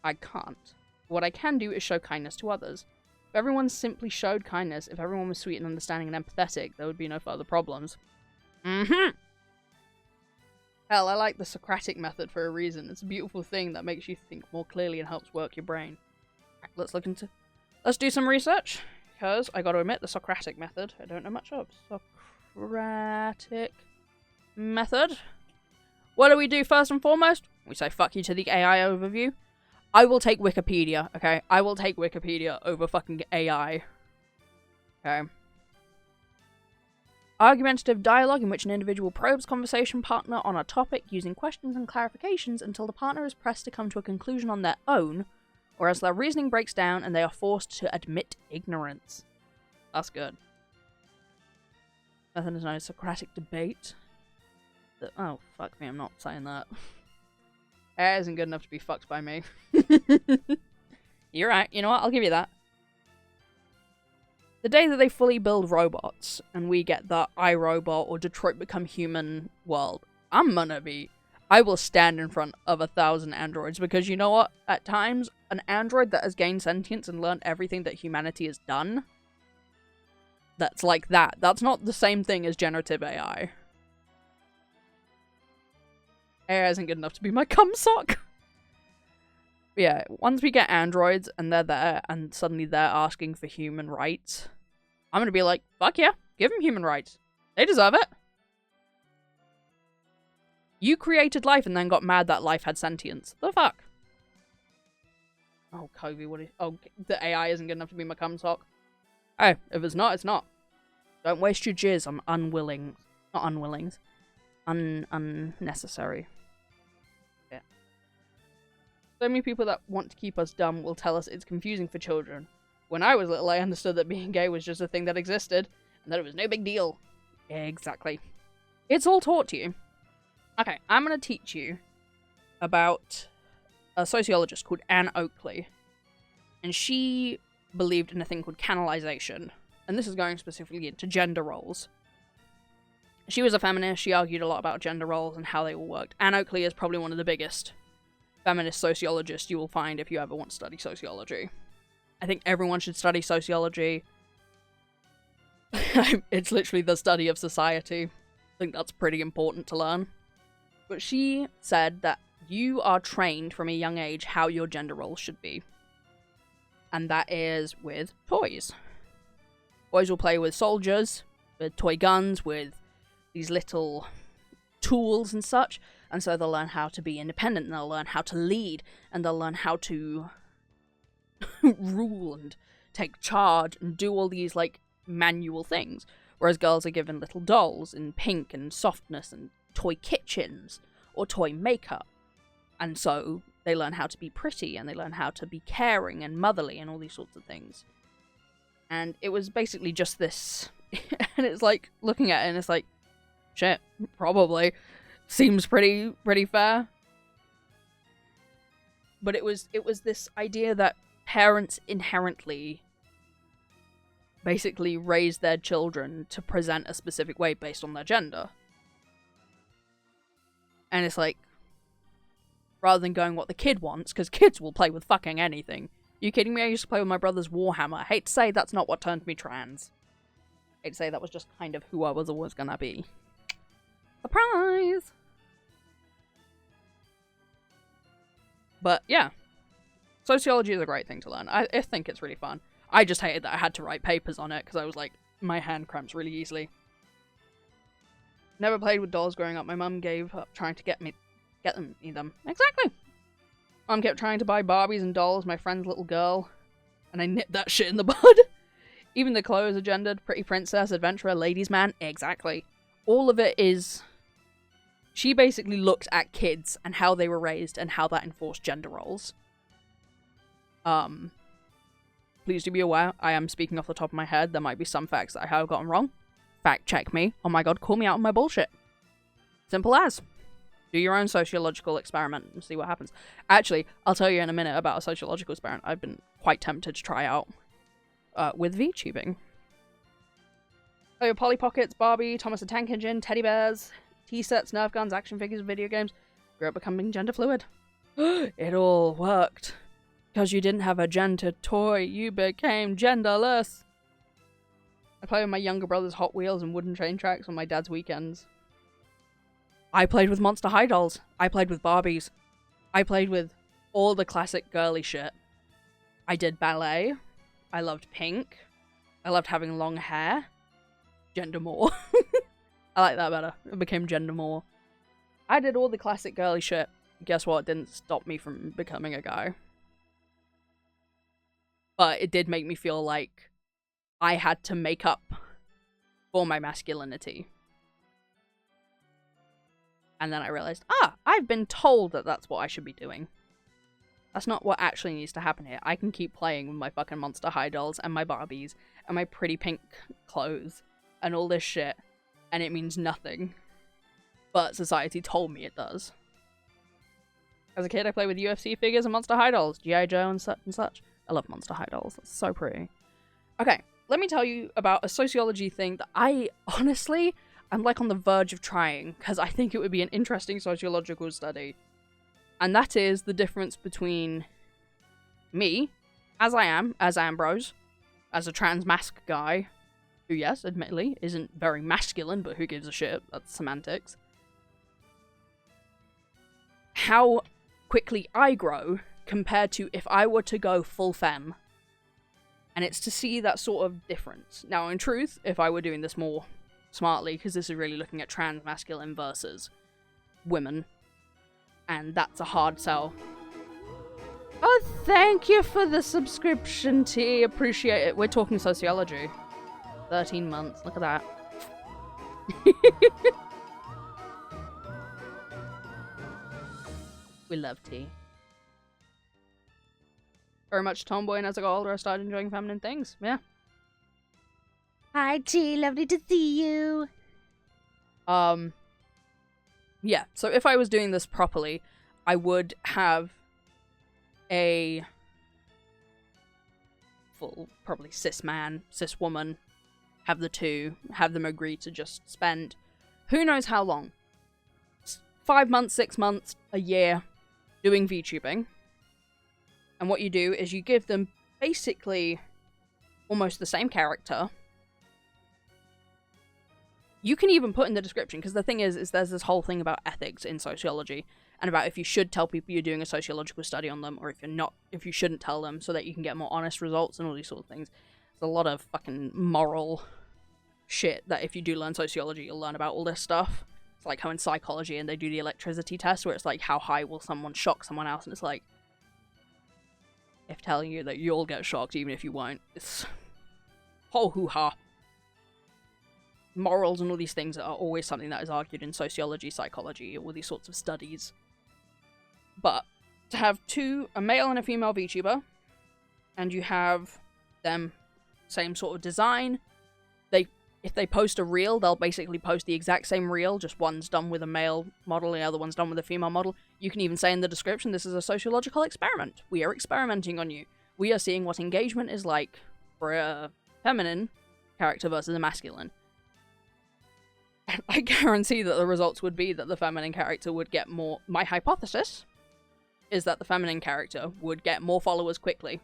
I can't. What I can do is show kindness to others. If everyone simply showed kindness, if everyone was sweet and understanding and empathetic, there would be no further problems. Hell, I like the Socratic method for a reason. It's a beautiful thing that makes you think more clearly and helps work your brain. Right, let's do some research. Because, I gotta admit, the Socratic method, I don't know much of. Socratic method. What do we do first and foremost? We say fuck you to the AI overview. I will take Wikipedia, okay? I will take Wikipedia over fucking AI. Okay. Argumentative dialogue in which an individual probes conversation partner on a topic using questions and clarifications until the partner is pressed to come to a conclusion on their own, or as their reasoning breaks down and they are forced to admit ignorance. That's good. Method is known as Socratic debate. Oh, fuck me, I'm not saying that. It isn't good enough to be fucked by me. You're right, you know what, I'll give you that. The day that they fully build robots, and we get the iRobot or Detroit Become Human world, I will stand in front of 1,000 androids, because you know what? At times, an android that has gained sentience and learned everything that humanity has done, that's like that. That's not the same thing as generative AI. AI isn't good enough to be my cum sock. Yeah, once we get androids and they're there and suddenly they're asking for human rights, I'm gonna be like, fuck yeah, give them human rights. They deserve it. You created life and then got mad that life had sentience. The fuck? Oh, Kobe, oh, the AI isn't good enough to be my cum sock. Hey, if it's not, it's not. Don't waste your jizz on unnecessary. Yeah. So many people that want to keep us dumb will tell us it's confusing for children. When I was little, I understood that being gay was just a thing that existed, and that it was no big deal. Exactly. It's all taught to you. Okay, I'm gonna teach you about a sociologist called Anne Oakley. And she believed in a thing called canalization. And this is going specifically into gender roles. She was a feminist. She argued a lot about gender roles and how they all worked. Anne Oakley is probably one of the biggest feminist sociologists you will find if you ever want to study sociology. I think everyone should study sociology. It's literally the study of society. I think that's pretty important to learn. But she said that you are trained from a young age how your gender roles should be. And that is with toys. Boys will play with soldiers, with toy guns, with these little tools and such. And so they'll learn how to be independent, and they'll learn how to lead, and they'll learn how to rule and take charge and do all these, like, manual things. Whereas girls are given little dolls in pink and softness and toy kitchens or toy makeup. And so they learn how to be pretty, and they learn how to be caring and motherly and all these sorts of things. And it was basically just this. And it's like, looking at it and it's like, shit, probably. Seems pretty fair. But it was this idea that parents inherently basically raise their children to present a specific way based on their gender. And it's like, rather than going what the kid wants, because kids will play with fucking anything. You kidding me? I used to play with my brother's Warhammer. I hate to say that's not what turned me trans. I hate to say that was just kind of who I was always gonna be. Surprise! But yeah, sociology is a great thing to learn. I think it's really fun. I just hated that I had to write papers on it because I was like, my hand cramps really easily. Never played with dolls growing up. My mum gave up trying to get them. Exactly. Mum kept trying to buy Barbies and dolls, my friend's little girl, and I nipped that shit in the bud. Even the clothes are gendered. Pretty princess, adventurer, ladies man. Exactly. All of it is... She basically looked at kids and how they were raised and how that enforced gender roles. Please do be aware, I am speaking off the top of my head. There might be some facts that I have gotten wrong. Fact check me. Oh my god, call me out on my bullshit. Simple as. Do your own sociological experiment and see what happens. Actually, I'll tell you in a minute about a sociological experiment I've been quite tempted to try out with VTubing. So your Polly Pockets, Barbie, Thomas the Tank Engine, teddy bears, tea-sets, Nerf guns, action figures, video games. Grew up becoming gender fluid. It all worked. Because you didn't have a gender toy, you became genderless. I play with my younger brother's Hot Wheels and wooden train tracks on my dad's weekends. I played with Monster High dolls. I played with Barbies. I played with all the classic girly shit. I did ballet. I loved pink. I loved having long hair. Gender more. I like that better. It became gender more. I did all the classic girly shit. Guess what? It didn't stop me from becoming a guy. But it did make me feel like I had to make up for my masculinity. And then I realized, I've been told that that's what I should be doing. That's not what actually needs to happen here. I can keep playing with my fucking Monster High dolls and my Barbies and my pretty pink clothes and all this shit, and it means nothing. But society told me it does. As a kid, I played with UFC figures and Monster High dolls, G.I. Joe and such. I love Monster High dolls. That's so pretty. Okay, let me tell you about a sociology thing that I honestly am like on the verge of trying, because I think it would be an interesting sociological study. And that is the difference between me, as I am, as Ambrose, as a trans mask guy, who, yes, admittedly, isn't very masculine, but who gives a shit? That's semantics. How quickly I grow compared to if I were to go full femme. And it's to see that sort of difference. Now, in truth, if I were doing this more smartly, because this is really looking at trans masculine versus women, and that's a hard sell. Oh, thank you for the subscription, T. Appreciate it. We're talking sociology. 13 months. Look at that. We love T. Very much tomboy, and as I got older, I started enjoying feminine things. Yeah. Hi, T. Lovely to see you. Yeah, so if I was doing this properly, I would have a full, probably cis man, cis woman, have the two, have them agree to just spend who knows how long. 5 months, 6 months, a year, doing VTubing. And what you do is you give them basically almost the same character. You can even put in the description, because the thing is there's this whole thing about ethics in sociology, and about if you should tell people you're doing a sociological study on them, or if you're not, if you shouldn't tell them, so that you can get more honest results and all these sort of things. There's a lot of fucking moral shit that if you do learn sociology, you'll learn about all this stuff. It's like how in psychology, and they do the electricity test, where it's like, how high will someone shock someone else, and it's like, if telling you that you'll get shocked even if you won't, it's whole hoo-ha. Morals and all these things are always something that is argued in sociology, psychology, all these sorts of studies. But to have a male and a female VTuber, and you have them same sort of design, if they post a reel, they'll basically post the exact same reel, just one's done with a male model, the other one's done with a female model. You can even say in the description, this is a sociological experiment. We are experimenting on you. We are seeing what engagement is like for a feminine character versus a masculine. I guarantee that the results would be that the feminine character would get more... My hypothesis is that the feminine character would get more followers quickly,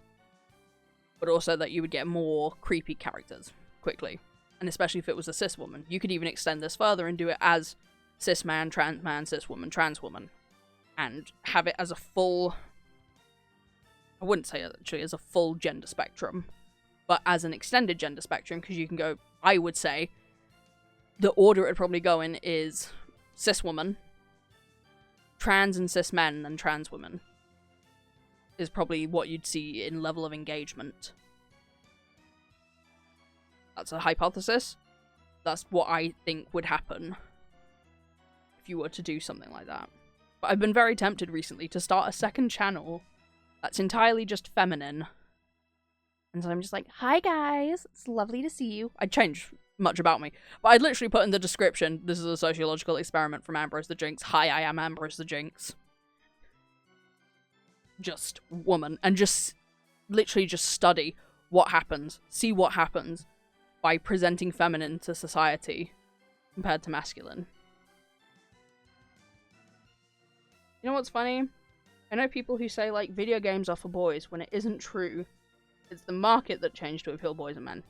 but also that you would get more creepy characters quickly. And especially if it was a cis woman. You could even extend this further and do it as cis man, cis woman, trans woman. And have it as a full... I wouldn't say actually as a full gender spectrum, but as an extended gender spectrum, because you can go, I would say, the order it'd probably go in is cis woman, trans and cis men, and then trans women is probably what you'd see in level of engagement. That's a hypothesis. That's what I think would happen if you were to do something like that. But I've been very tempted recently to start a second channel that's entirely just feminine. And so I'm just like, hi guys, it's lovely to see you. I'd change much about me. But I'd literally put in the description, this is a sociological experiment from Ambrose the Jinx. Hi, I am Ambrose the Jinx. Just woman. And just literally just study what happens. See what happens by presenting feminine to society compared to masculine. You know what's funny? I know people who say, like, video games are for boys when it isn't true. It's the market that changed to appeal boys and men.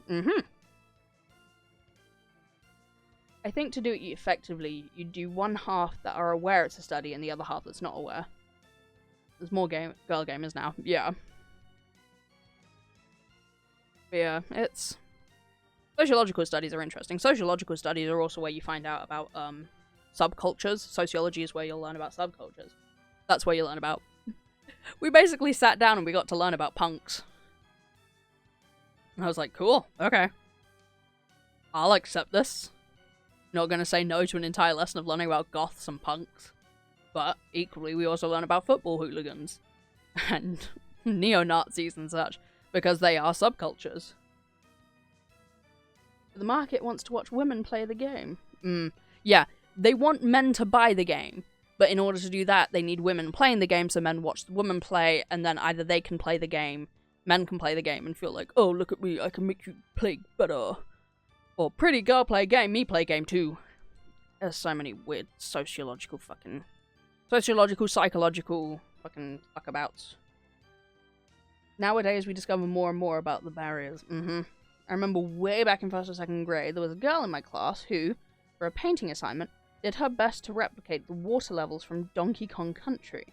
I think to do it effectively, you do one half that are aware it's a study and the other half that's not aware. There's more girl gamers now. Yeah. But yeah, it's... Sociological studies are interesting. Sociological studies are also where you find out about subcultures. Sociology is where you'll learn about subcultures. That's where you learn about... We basically sat down and we got to learn about punks. And I was like, cool, okay. I'll accept this. Not gonna say no to an entire lesson of learning about goths and punks. But equally, we also learn about football hooligans. And neo-Nazis and such. Because they are subcultures. The market wants to watch women play the game. Yeah, they want men to buy the game. But in order to do that, they need women playing the game, so men watch the women play, and then either they can play the game, men can play the game and feel like, oh, look at me, I can make you play better. Or, pretty girl play game, me play game too. There's so many weird sociological, psychological fucking fuckabouts. Nowadays, we discover more and more about the barriers. I remember way back in 1st or 2nd grade, there was a girl in my class who, for a painting assignment, did her best to replicate the water levels from Donkey Kong Country.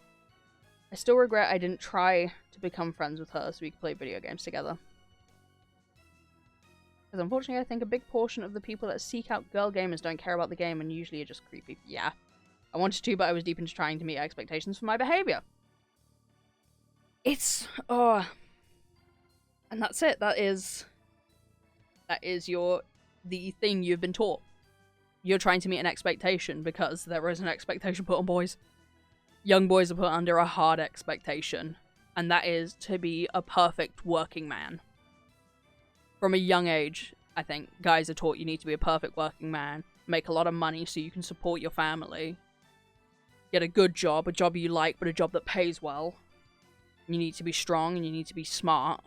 I still regret I didn't try to become friends with her so we could play video games together. Because unfortunately I think a big portion of the people that seek out girl gamers don't care about the game and usually are just creepy. Yeah. I wanted to, but I was deep into trying to meet expectations for my behaviour. It's... oh... And that's it. That is the thing you've been taught. You're trying to meet an expectation because there is an expectation put on boys. Young boys are put under a hard expectation, and that is to be a perfect working man. From a young age, I think, guys are taught you need to be a perfect working man, make a lot of money so you can support your family, get a good job, a job you like, but a job that pays well. You need to be strong, and you need to be smart,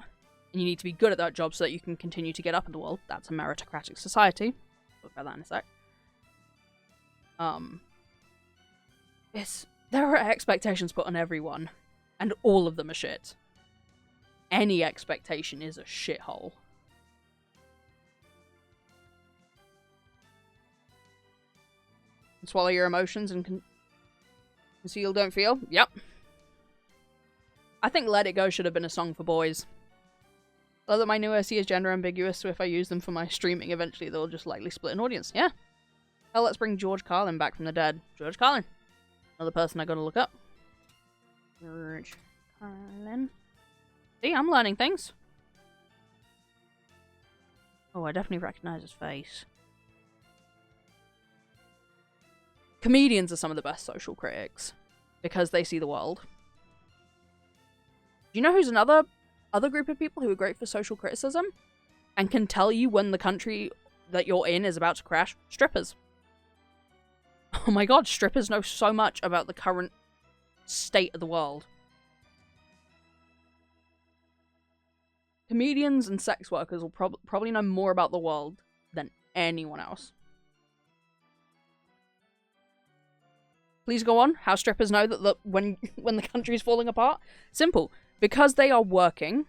and you need to be good at that job so that you can continue to get up in the world. That's a meritocratic society. We'll talk about that in a sec. There are expectations put on everyone, and all of them are shit. Any expectation is a shithole. Swallow your emotions and conceal, don't feel? Yep. I think Let It Go should have been a song for boys. Although my new OC is gender ambiguous, so if I use them for my streaming, eventually they'll just likely split an audience. Yeah. Hell, let's bring George Carlin back from the dead. George Carlin. Another person I gotta look up. George Carlin. See, I'm learning things. Oh, I definitely recognize his face. Comedians are some of the best social critics. Because they see the world. Do you know who's another group of people who are great for social criticism? And can tell you when the country that you're in is about to crash? Strippers. Oh my god, strippers know so much about the current state of the world. Comedians and sex workers will probably know more about the world than anyone else. Please go on. How strippers know that when the country's falling apart? Simple. Because they are working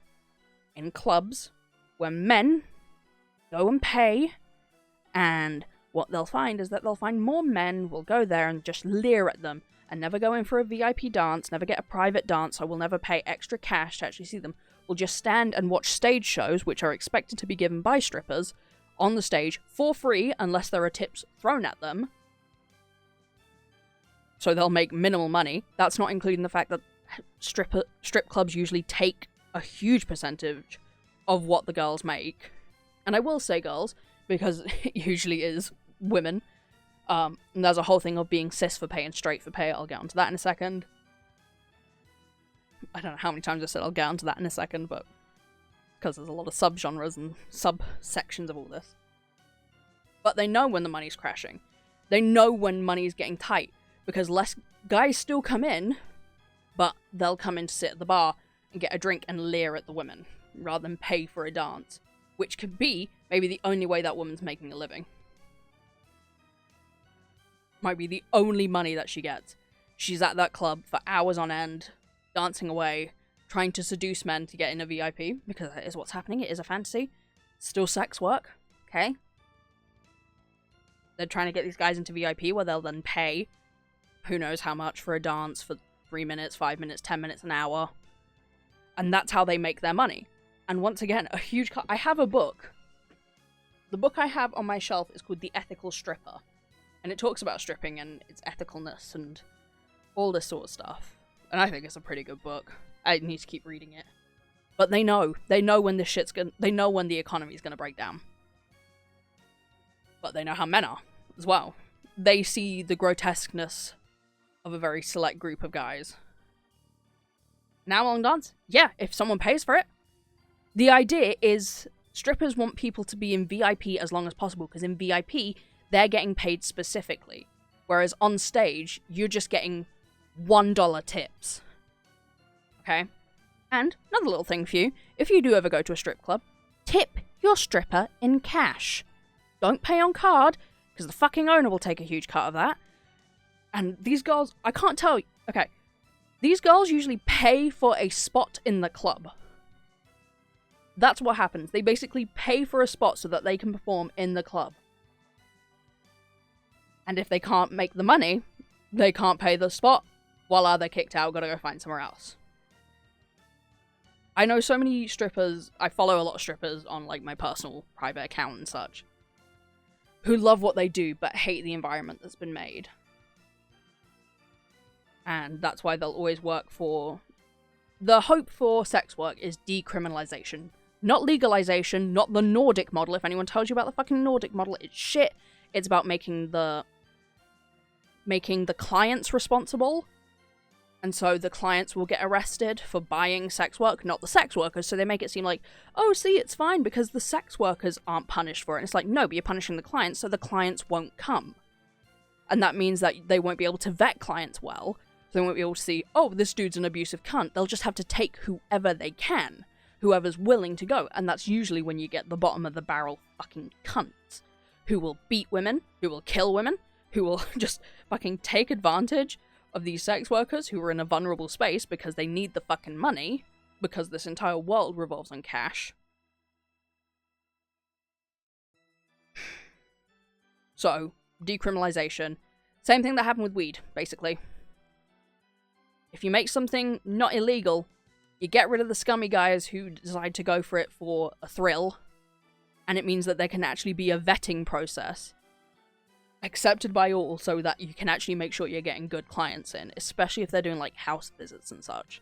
in clubs where men go and pay, and what they'll find is that they'll find more men will go there and just leer at them and never go in for a VIP dance, never get a private dance, so will never pay extra cash to actually see them. Will just stand and watch stage shows, which are expected to be given by strippers, on the stage for free unless there are tips thrown at them. So they'll make minimal money. That's not including the fact that strip clubs usually take a huge percentage of what the girls make. And I will say girls, because it usually is women. And there's a whole thing of being cis for pay and straight for pay. I'll get onto that in a second. I don't know how many times I said I'll get onto that in a second, but because there's a lot of subgenres and subsections of all this. But they know when the money's crashing. They know when money's getting tight, because less guys still come in, but they'll come in to sit at the bar and get a drink and leer at the women, rather than pay for a dance, which could be maybe the only way that woman's making a living. Might be the only money that she gets. She's at that club for hours on end, dancing away, trying to seduce men to get in a VIP, because that is what's happening. It is a fantasy. Still sex work, okay? They're trying to get these guys into VIP where they'll then pay who knows how much for a dance for 3 minutes, 5 minutes, 10 minutes, an hour. And that's how they make their money. And once again, a huge I have a book. The book I have on my shelf is called The Ethical Stripper. And it talks about stripping and its ethicalness and all this sort of stuff. And I think it's a pretty good book. I need to keep reading it. But they know. They know when this shit's gonna... They know when the economy's gonna break down. But they know how men are, as well. They see the grotesqueness of a very select group of guys. An hour-long dance? Yeah, if someone pays for it. The idea is strippers want people to be in VIP as long as possible, because in VIP, they're getting paid specifically. Whereas on stage, you're just getting $1 tips. Okay? And another little thing for you, if you do ever go to a strip club, tip your stripper in cash. Don't pay on card, because the fucking owner will take a huge cut of that. And these girls, I can't tell you, okay, these girls usually pay for a spot in the club. That's what happens. They basically pay for a spot so that they can perform in the club. And if they can't make the money, they can't pay the spot, voila, they're kicked out, gotta go find somewhere else. I know so many strippers, I follow a lot of strippers on like my personal private account and such, who love what they do but hate the environment that's been made. And that's why they'll always work for... The hope for sex work is decriminalization. Not legalization, not the Nordic model. If anyone tells you about the fucking Nordic model, it's shit. It's about making the clients responsible. And so the clients will get arrested for buying sex work, not the sex workers. So they make it seem like, oh, see, it's fine because the sex workers aren't punished for it. And it's like, no, but you're punishing the clients, so the clients won't come. And that means that they won't be able to vet clients well. So they won't be able to see, oh, this dude's an abusive cunt. They'll just have to take whoever they can. Whoever's willing to go. And that's usually when you get the bottom of the barrel fucking cunts. Who will beat women, who will kill women, who will just fucking take advantage of these sex workers who are in a vulnerable space because they need the fucking money, because this entire world revolves on cash. So, decriminalization. Same thing that happened with weed, basically. If you make something not illegal, you get rid of the scummy guys who decide to go for it for a thrill, and it means that there can actually be a vetting process accepted by all so that you can actually make sure you're getting good clients in, especially if they're doing like house visits and such.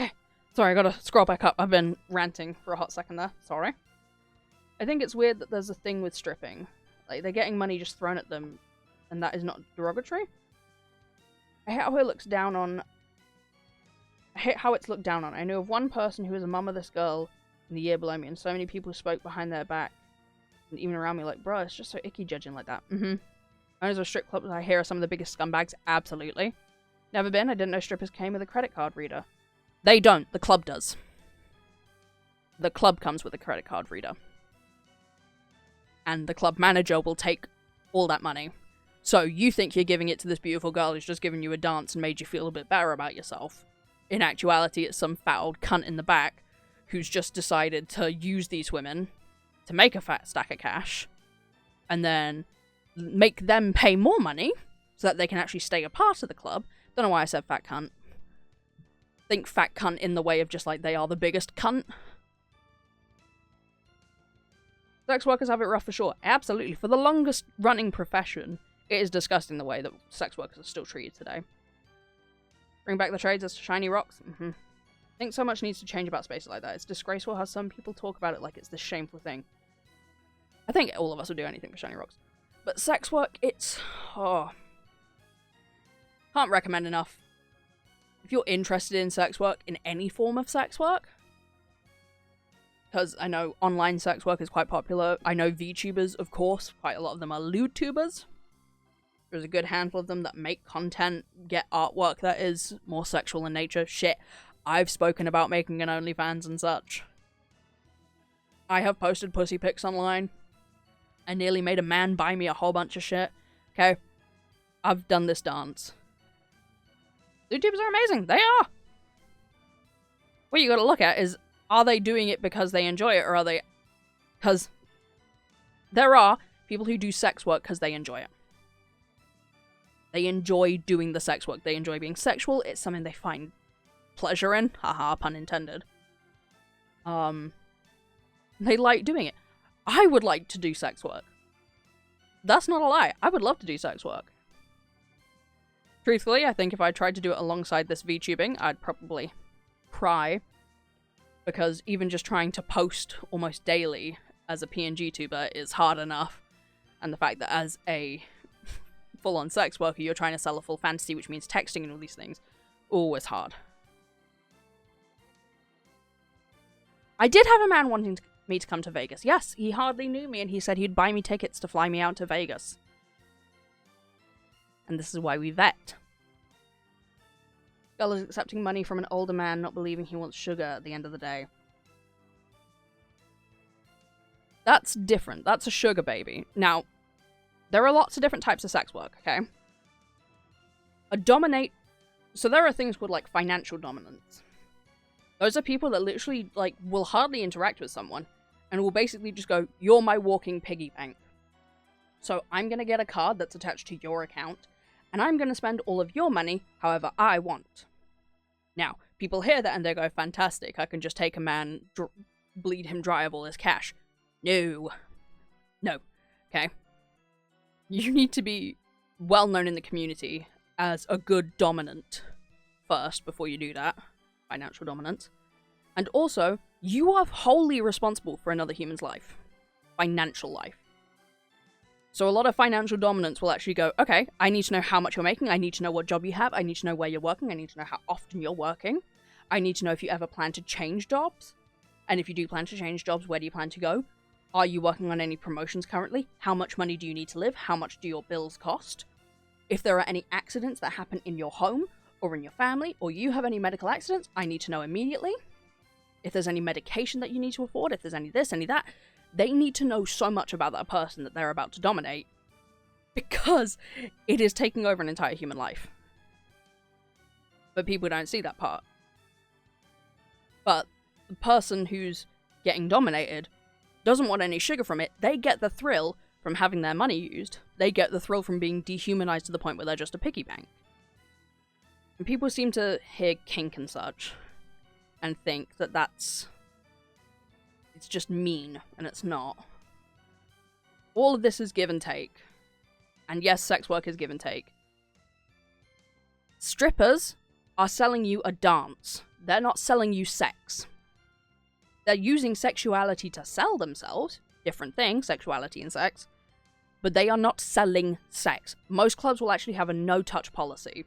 Okay, sorry, I gotta scroll back up. I've been ranting for a hot second there, sorry. I think it's weird that there's a thing with stripping. Like, they're getting money just thrown at them, and that is not derogatory. I hate how it looks down on... I hate how it's looked down on. I know of one person who was a mum of this girl in the year below me, and so many people spoke behind their back, and even around me, like, bro, it's just so icky judging like that. Owners of strip clubs I hear are some of the biggest scumbags. Absolutely. Never been. I didn't know strippers came with a credit card reader. They don't. The club does. The club comes with a credit card reader. And the club manager will take all that money. So you think you're giving it to this beautiful girl who's just given you a dance and made you feel a bit better about yourself. In actuality, it's some fat old cunt in the back who's just decided to use these women to make a fat stack of cash and then make them pay more money so that they can actually stay a part of the club. Don't know why I said fat cunt. think fat cunt in the way of just like they are the biggest cunt. Sex workers have it rough for sure. Absolutely. For the longest running profession, it is disgusting the way that sex workers are still treated today. Bring back the trades as shiny rocks? I think so much needs to change about spaces like that. It's disgraceful how some people talk about it like it's this shameful thing. I think all of us would do anything for shiny rocks. But sex work, it's... oh. Can't recommend enough. If you're interested in sex work, in any form of sex work, because I know online sex work is quite popular. I know VTubers, of course. Quite a lot of them are lewd-tubers. There's a good handful of them that make content, get artwork that is more sexual in nature. Shit, I've spoken about making an OnlyFans and such. I have posted pussy pics online. I nearly made a man buy me a whole bunch of shit. Okay? I've done this dance. YouTubers are amazing. They are! What you gotta look at is, are they doing it because they enjoy it, or are they... because there are people who do sex work because they enjoy it. They enjoy doing the sex work. They enjoy being sexual. It's something they find pleasure in. Haha, pun intended. They like doing it. I would like to do sex work. That's not a lie. I would love to do sex work. Truthfully, I think if I tried to do it alongside this VTubing, I'd probably cry. Because even just trying to post almost daily as a PNG tuber is hard enough. And the fact that as a full-on sex worker, you're trying to sell a full fantasy, which means texting and all these things, always hard. I did have a man wanting me to come to Vegas. Yes, he hardly knew me, and he said he'd buy me tickets to fly me out to Vegas. And this is why we vet. Girl is accepting money from an older man, not believing he wants sugar at the end of the day. That's different. That's a sugar baby. Now, there are lots of different types of sex work, okay? So there are things called, like, financial dominance. Those are people that literally, like, will hardly interact with someone and will basically just go, you're my walking piggy bank. So I'm going to get a card that's attached to your account, and I'm going to spend all of your money however I want. Now, people hear that and they go, fantastic, I can just take a man, bleed him dry of all his cash. No. No. Okay? You need to be well known in the community as a good dominant first before you do that. Financial dominance. And also, you are wholly responsible for another human's life. Financial life. So a lot of financial dominance will actually go, okay, I need to know how much you're making, I need to know what job you have, I need to know where you're working, I need to know how often you're working, I need to know if you ever plan to change jobs, and if you do plan to change jobs, where do you plan to go? Are you working on any promotions currently? How much money do you need to live? How much do your bills cost? If there are any accidents that happen in your home, or in your family, or you have any medical accidents, I need to know immediately. If there's any medication that you need to afford, if there's any this, any that, they need to know so much about that person that they're about to dominate, because it is taking over an entire human life. But people don't see that part. But the person who's getting dominated doesn't want any sugar from it. They get the thrill from having their money used. They get the thrill from being dehumanized to the point where they're just a piggy bank. And people seem to hear kink and such and think that it's just mean, and it's not. All of this is give and take. And yes, sex work is give and take. Strippers are selling you a dance. They're not selling you sex. They're using sexuality to sell themselves. Different thing, sexuality and sex. But they are not selling sex. Most clubs will actually have a no-touch policy.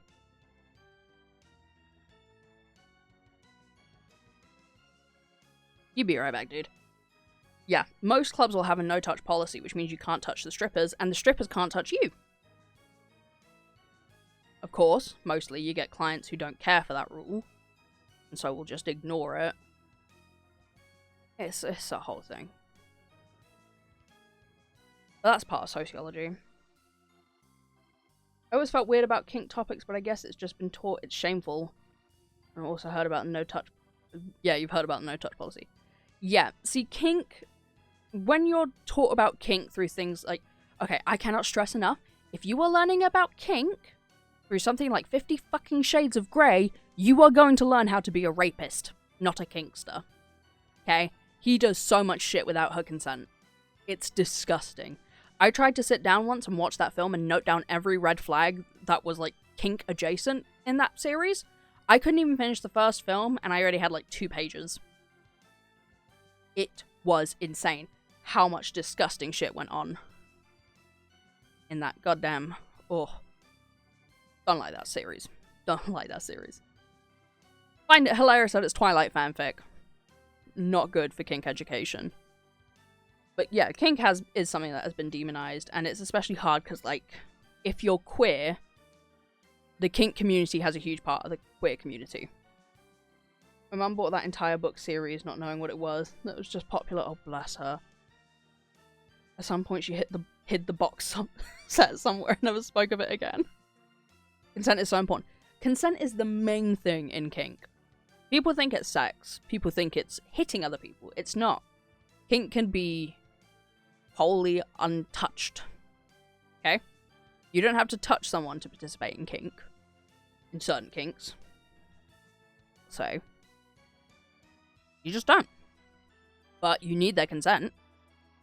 You be right back, dude. Yeah, most clubs will have a no-touch policy, which means you can't touch the strippers, and the strippers can't touch you. Of course, mostly you get clients who don't care for that rule, and so will just ignore it. It's a whole thing. But that's part of sociology. I always felt weird about kink topics, but I guess it's just been taught it's shameful. I've also heard about no-touch... Yeah, you've heard about the no-touch policy. Yeah, see, kink... When you're taught about kink through things like... Okay, I cannot stress enough. If you are learning about kink through something like 50 fucking Shades of Grey, You are going to learn how to be a rapist, not a kinkster. Okay? He does so much shit without her consent. It's disgusting. I tried to sit down once and watch that film and note down every red flag that was, like, kink adjacent in that series. I couldn't even finish the first film, and I already had, like, 2 pages. It was insane how much disgusting shit went on in that goddamn... Oh. Don't like that series. Don't like that series. Find it hilarious that it's Twilight fanfic. Not good for kink education. But yeah, kink is something that has been demonized, and it's especially hard because, like, if you're queer, the kink community has a huge part of the queer community. My mum bought that entire book series not knowing what it was. That was just popular. Oh, bless her. At some point, she hid the box set somewhere and never spoke of it again. Consent is so important. Consent is the main thing in kink. People think it's sex. People think it's hitting other people. It's not. Kink can be wholly untouched. Okay? You don't have to touch someone to participate in kink. In certain kinks. So, you just don't. But you need their consent.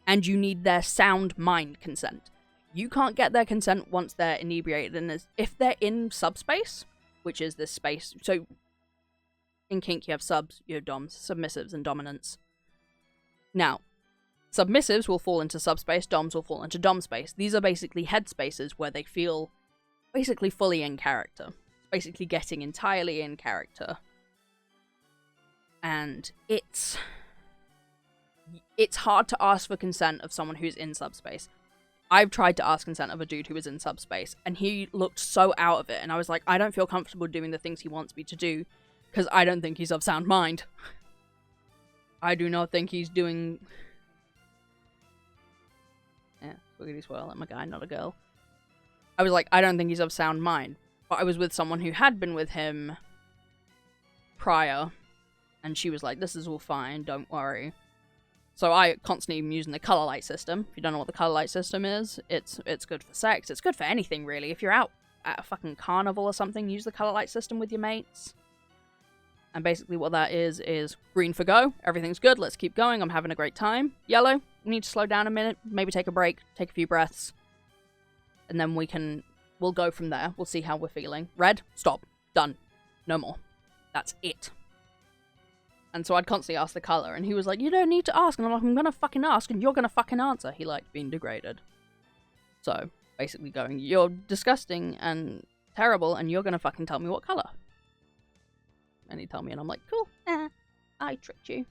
And you need their sound mind consent. You can't get their consent once they're inebriated. And if they're in subspace, which is this space. So, in kink you have subs, you have doms, submissives, and dominants. Now, submissives will fall into subspace, doms will fall into dom space. These are basically headspaces where they feel basically fully in character. Basically getting entirely in character. And it's hard to ask for consent of someone who's in subspace. I've tried to ask consent of a dude who was in subspace, and he looked so out of it, and I was like, I don't feel comfortable doing the things he wants me to do, because I don't think he's of sound mind. I do not think he's doing... Yeah, swiggity swirl, I'm a guy, not a girl. I was like, I don't think he's of sound mind. But I was with someone who had been with him prior, and she was like, this is all fine, don't worry. So I constantly am using the color light system. If you don't know what the color light system is, it's good for sex. It's good for anything, really. If you're out at a fucking carnival or something, use the color light system with your mates. And basically what that is green for go. Everything's good. Let's keep going. I'm having a great time. Yellow, we need to slow down a minute. Maybe take a break. Take a few breaths. And then we'll go from there. We'll see how we're feeling. Red, stop. Done. No more. That's it. And so I'd constantly ask the color, and he was like, you don't need to ask. And I'm like, I'm gonna fucking ask, and you're gonna fucking answer. He liked being degraded. So, basically going, you're disgusting and terrible, and you're gonna fucking tell me what color. And he'd tell me, and I'm like, cool. I tricked you.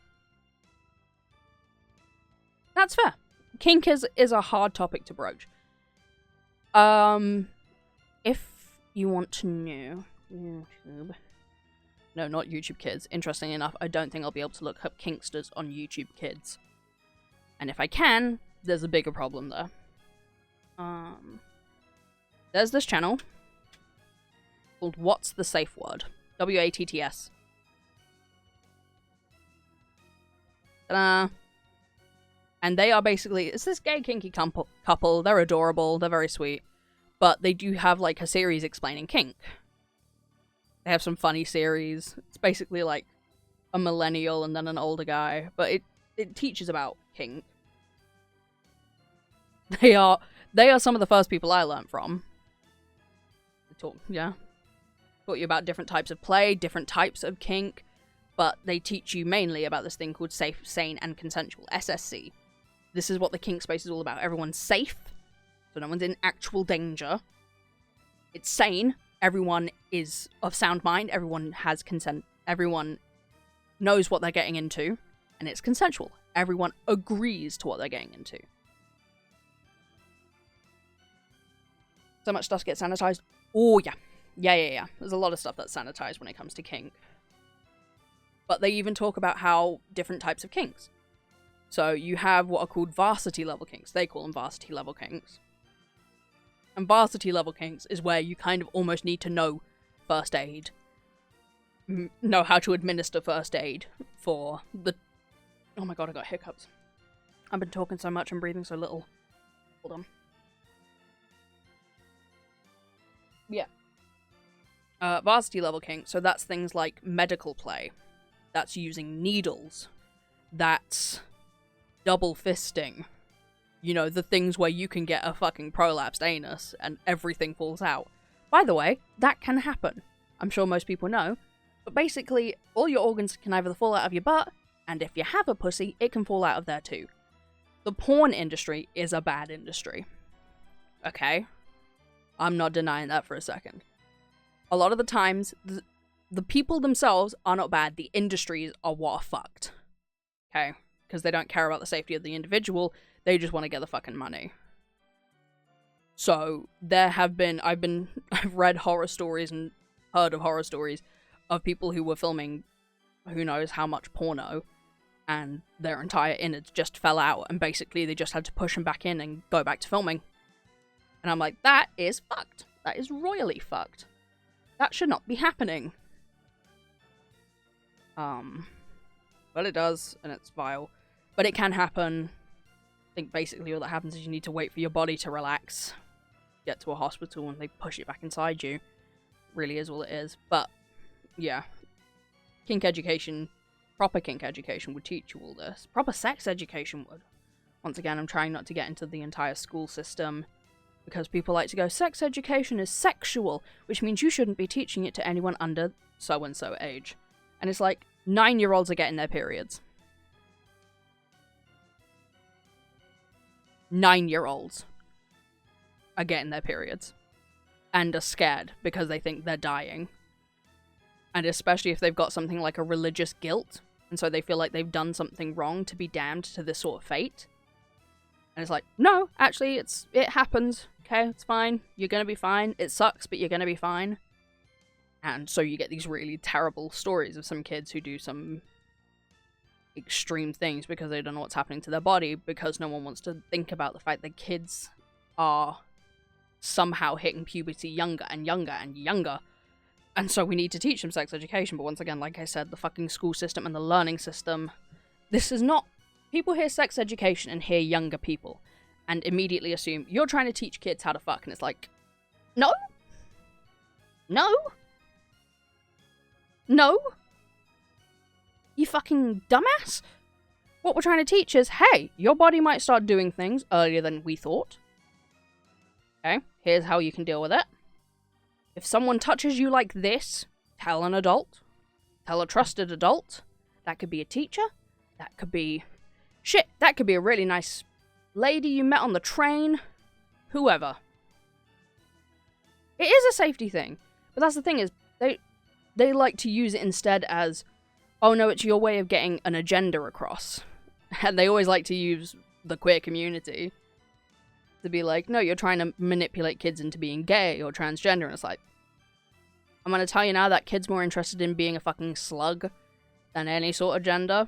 That's fair. Kink is a hard topic to broach. If you want to know... YouTube... No, not YouTube Kids. Interestingly enough, I don't think I'll be able to look up kinksters on YouTube Kids. And if I can, there's a bigger problem there. There's this channel called What's the Safe Word? WATTS. Ta-da! And they are basically, it's this gay kinky couple. They're adorable. They're very sweet. But they do have, like, a series explaining kink. They have some funny series. It's basically like a millennial and then an older guy, but it teaches about kink. They are some of the first people I learned from. They taught you about different types of play, different types of kink, but they teach you mainly about this thing called safe, sane, and consensual, SSC. This is what the kink space is all about. Everyone's safe, so no one's in actual danger. It's sane. Everyone is of sound mind, everyone has consent, everyone knows what they're getting into, and it's consensual. Everyone agrees to what they're getting into. So much stuff gets sanitized. Oh, yeah. Yeah. There's a lot of stuff that's sanitized when it comes to kink. But they even talk about how different types of kinks. So you have what are called varsity level kinks. They call them varsity level kinks. And varsity level kinks is where you kind of almost need to know first aid. Know how to administer first aid for the... Oh my god, I got hiccups. I've been talking so much and breathing so little. Hold on. Yeah. varsity level kink, so that's things like medical play, that's using needles, that's double fisting, you know, the things where you can get a fucking prolapsed anus and everything falls out. By the way, that can happen. I'm sure most people know, but basically, all your organs can either fall out of your butt, and if you have a pussy, it can fall out of there too. The porn industry is a bad industry. Okay? I'm not denying that for a second. A lot of the times, the people themselves are not bad, the industries are what are fucked. Okay? Because they don't care about the safety of the individual, they just want to get the fucking money. So, I've read horror stories and heard of horror stories of people who were filming who knows how much porno, and their entire innards just fell out, and basically they just had to push them back in and go back to filming. And I'm like, that is fucked. That is royally fucked. That should not be happening. But it does, and it's vile. But it can happen. I think basically all that happens is you need to wait for your body to relax, get to a hospital, and they push it back inside you. Really is all it is. But, yeah. Kink education, proper kink education would teach you all this. Proper sex education would. Once again, I'm trying not to get into the entire school system, because people like to go, sex education is sexual, which means you shouldn't be teaching it to anyone under so-and-so age. And it's like, 9-year-olds are getting their periods. 9-year-olds are getting their periods. And are scared because they think they're dying. And especially if they've got something like a religious guilt, and so they feel like they've done something wrong to be damned to this sort of fate. And it's like, no, actually, it happens. Okay, it's fine. You're gonna be fine. It sucks, but you're gonna be fine. And so you get these really terrible stories of some kids who do some extreme things because they don't know what's happening to their body, because no one wants to think about the fact that kids are somehow hitting puberty younger and younger and younger. And so we need to teach them sex education. But once again, like I said, the fucking school system and the learning system, this is not... People hear sex education and hear younger people and immediately assume you're trying to teach kids how to fuck. And it's like, no. No. No. You fucking dumbass. What we're trying to teach is, hey, your body might start doing things earlier than we thought. Okay, here's how you can deal with it. If someone touches you like this, tell an adult. Tell a trusted adult. That could be a teacher. That could be... Shit, that could be a really nice lady you met on the train. Whoever. It is a safety thing. But that's the thing is, they like to use it instead as, oh no, it's your way of getting an agenda across. And they always like to use the queer community to be like, no, you're trying to manipulate kids into being gay or transgender. And it's like, I'm gonna tell you now that kid's more interested in being a fucking slug than any sort of gender.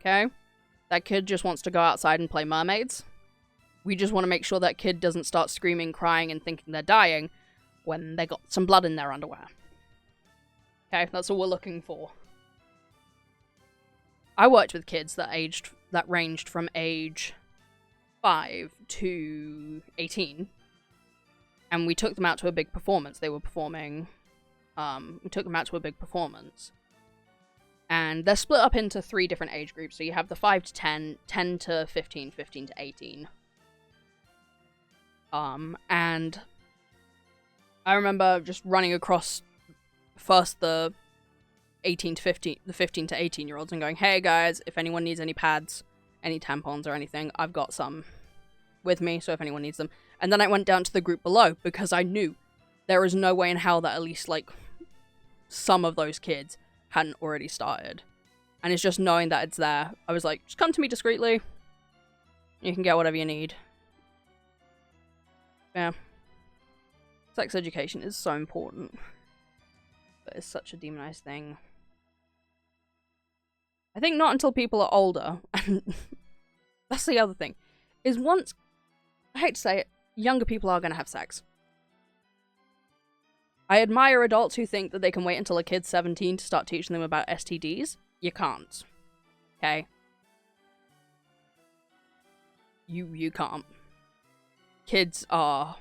Okay? That kid just wants to go outside and play mermaids. We just want to make sure that kid doesn't start screaming, crying, and thinking they're dying when they got some blood in their underwear. Okay? That's all we're looking for. I worked with kids that ranged from age 5 to 18, and we took them out to a big performance. They were performing, we took them out to a big performance, and they're split up into 3 different age groups. So you have the 5 to 10, 10 to 15, 15 to 18. And I remember just running across first the 15 to 18 year olds and going, hey guys, if anyone needs any pads, any tampons or anything, I've got some with me, so if anyone needs them. And then I went down to the group below, because I knew there is no way in hell that at least, like, some of those kids hadn't already started. And it's just knowing that it's there. I was like, just come to me discreetly. You can get whatever you need. Yeah. Sex education is so important. But it's such a demonized thing. I think not until people are older, and that's the other thing, is once, I hate to say it, younger people are going to have sex. I admire adults who think that they can wait until a kid's 17 to start teaching them about STDs. You can't. Okay? You can't. Kids are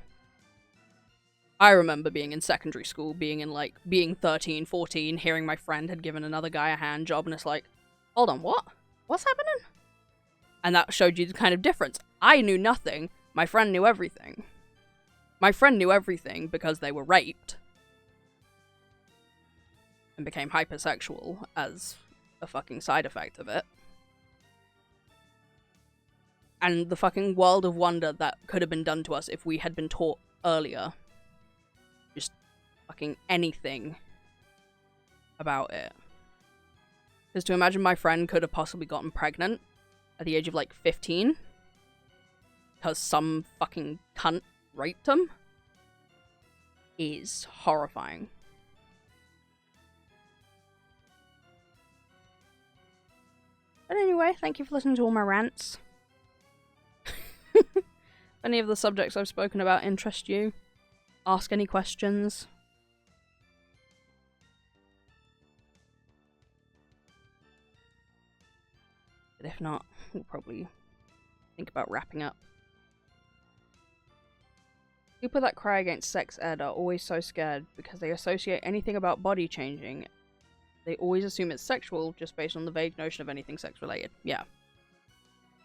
I remember being in secondary school, being 13, 14, hearing my friend had given another guy a hand job, and it's like, hold on, what? What's happening? And that showed you the kind of difference. I knew nothing. My friend knew everything. My friend knew everything because they were raped. And became hypersexual as a fucking side effect of it. And the fucking world of wonder that could have been done to us if we had been taught earlier. Just fucking anything about it. Because to imagine my friend could have possibly gotten pregnant at the age of like 15 because some fucking cunt raped him is horrifying. But anyway, thank you for listening to all my rants. If any of the subjects I've spoken about interest you, ask any questions. But if not, we'll probably think about wrapping up. People that cry against sex ed are always so scared because they associate anything about body changing. They always assume it's sexual just based on the vague notion of anything sex related. Yeah.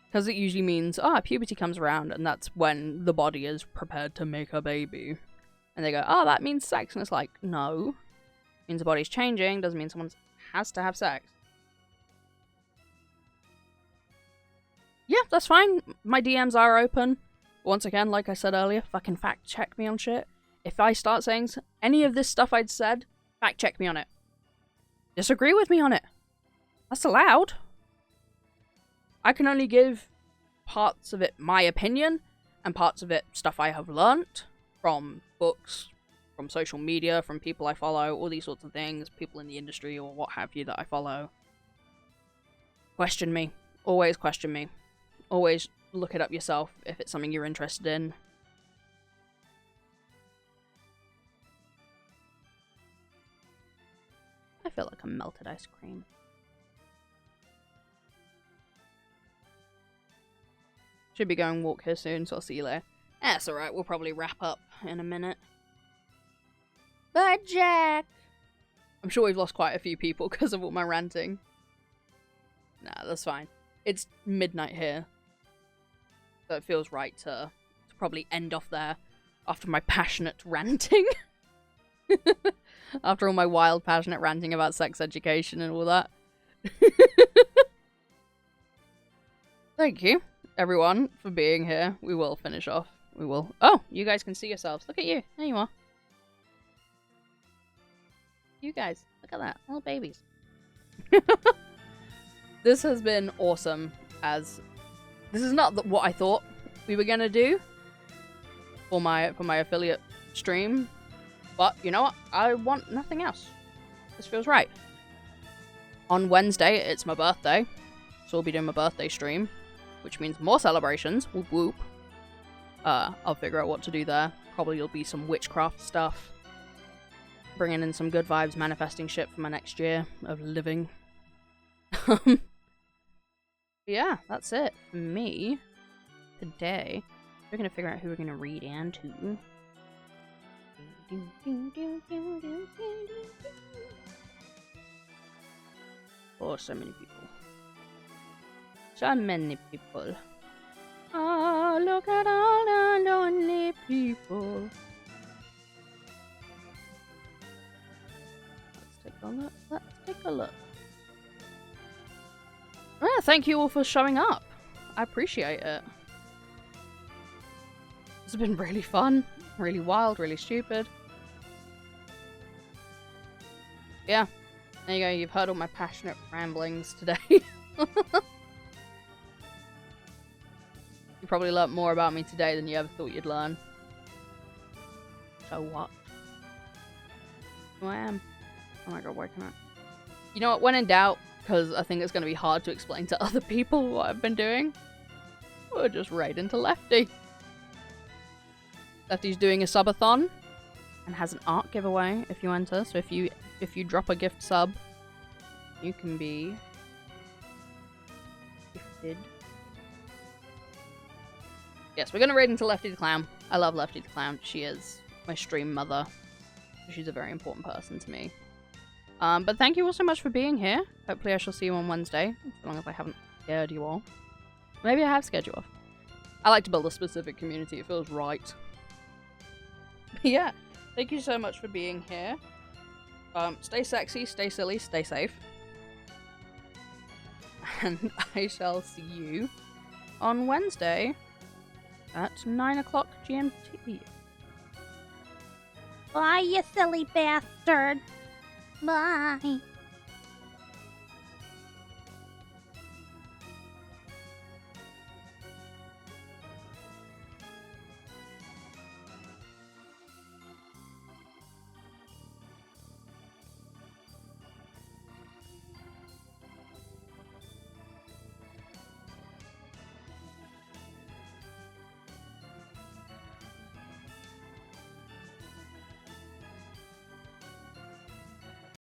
Because it usually means, puberty comes around and that's when the body is prepared to make a baby. And they go, that means sex. And it's like, no. It means the body's changing, doesn't mean someone has to have sex. Yeah, that's fine. My DMs are open. Once again, like I said earlier, fucking fact check me on shit. If I start saying any of this stuff I'd said, fact check me on it. Disagree with me on it. That's allowed. I can only give parts of it my opinion, and parts of it stuff I have learnt from books, from social media, from people I follow, all these sorts of things, people in the industry or what have you that I follow. Question me. Always question me. Always look it up yourself if it's something you're interested in. I feel like a melted ice cream. Should be going walk here soon, so I'll see you later. That's alright, we'll probably wrap up in a minute. Bye, Jack! I'm sure we've lost quite a few people because of all my ranting. Nah, that's fine. It's midnight here. So it feels right to probably end off there after my passionate ranting. After all my wild, passionate ranting about sex education and all that. Thank you, everyone, for being here. We will finish off. We will. Oh, you guys can see yourselves. Look at you. There you are. You guys. Look at that. Little babies. This has been awesome, as this is not what I thought we were gonna do for my affiliate stream, but you know what? I want nothing else. This feels right. On Wednesday, it's my birthday, so we'll be doing my birthday stream, which means more celebrations. Whoop whoop. I'll figure out what to do there. Probably will be some witchcraft stuff. Bringing in some good vibes, manifesting shit for my next year of living. Yeah, that's it for me today. We're gonna figure out who we're gonna read into. Oh, so many people. So many people. Oh, look at all the lonely people. Let's take a look. Let's take a look. Ah, thank you all for showing up. I appreciate it. It's been really fun, really wild, really stupid. Yeah, there you go. You've heard all my passionate ramblings today. You probably learnt more about me today than you ever thought you'd learn. So what? Who I am. Oh my god, why can't I? You know what? When in doubt, because I think it's going to be hard to explain to other people what I've been doing, we'll just raid into Lefty. Lefty's doing a subathon and has an art giveaway if you enter. So if you drop a gift sub, you can be gifted. Yes, we're going to raid into Lefty the Clown. I love Lefty the Clown. She is my stream mother. She's a very important person to me. But thank you all so much for being here. Hopefully I shall see you on Wednesday, as long as I haven't scared you all. Maybe I have scared you off. I like to build a specific community, it feels right. Yeah, thank you so much for being here. Stay sexy, stay silly, stay safe. And I shall see you on Wednesday at 9 o'clock GMT. Bye, you silly bastard. Bye.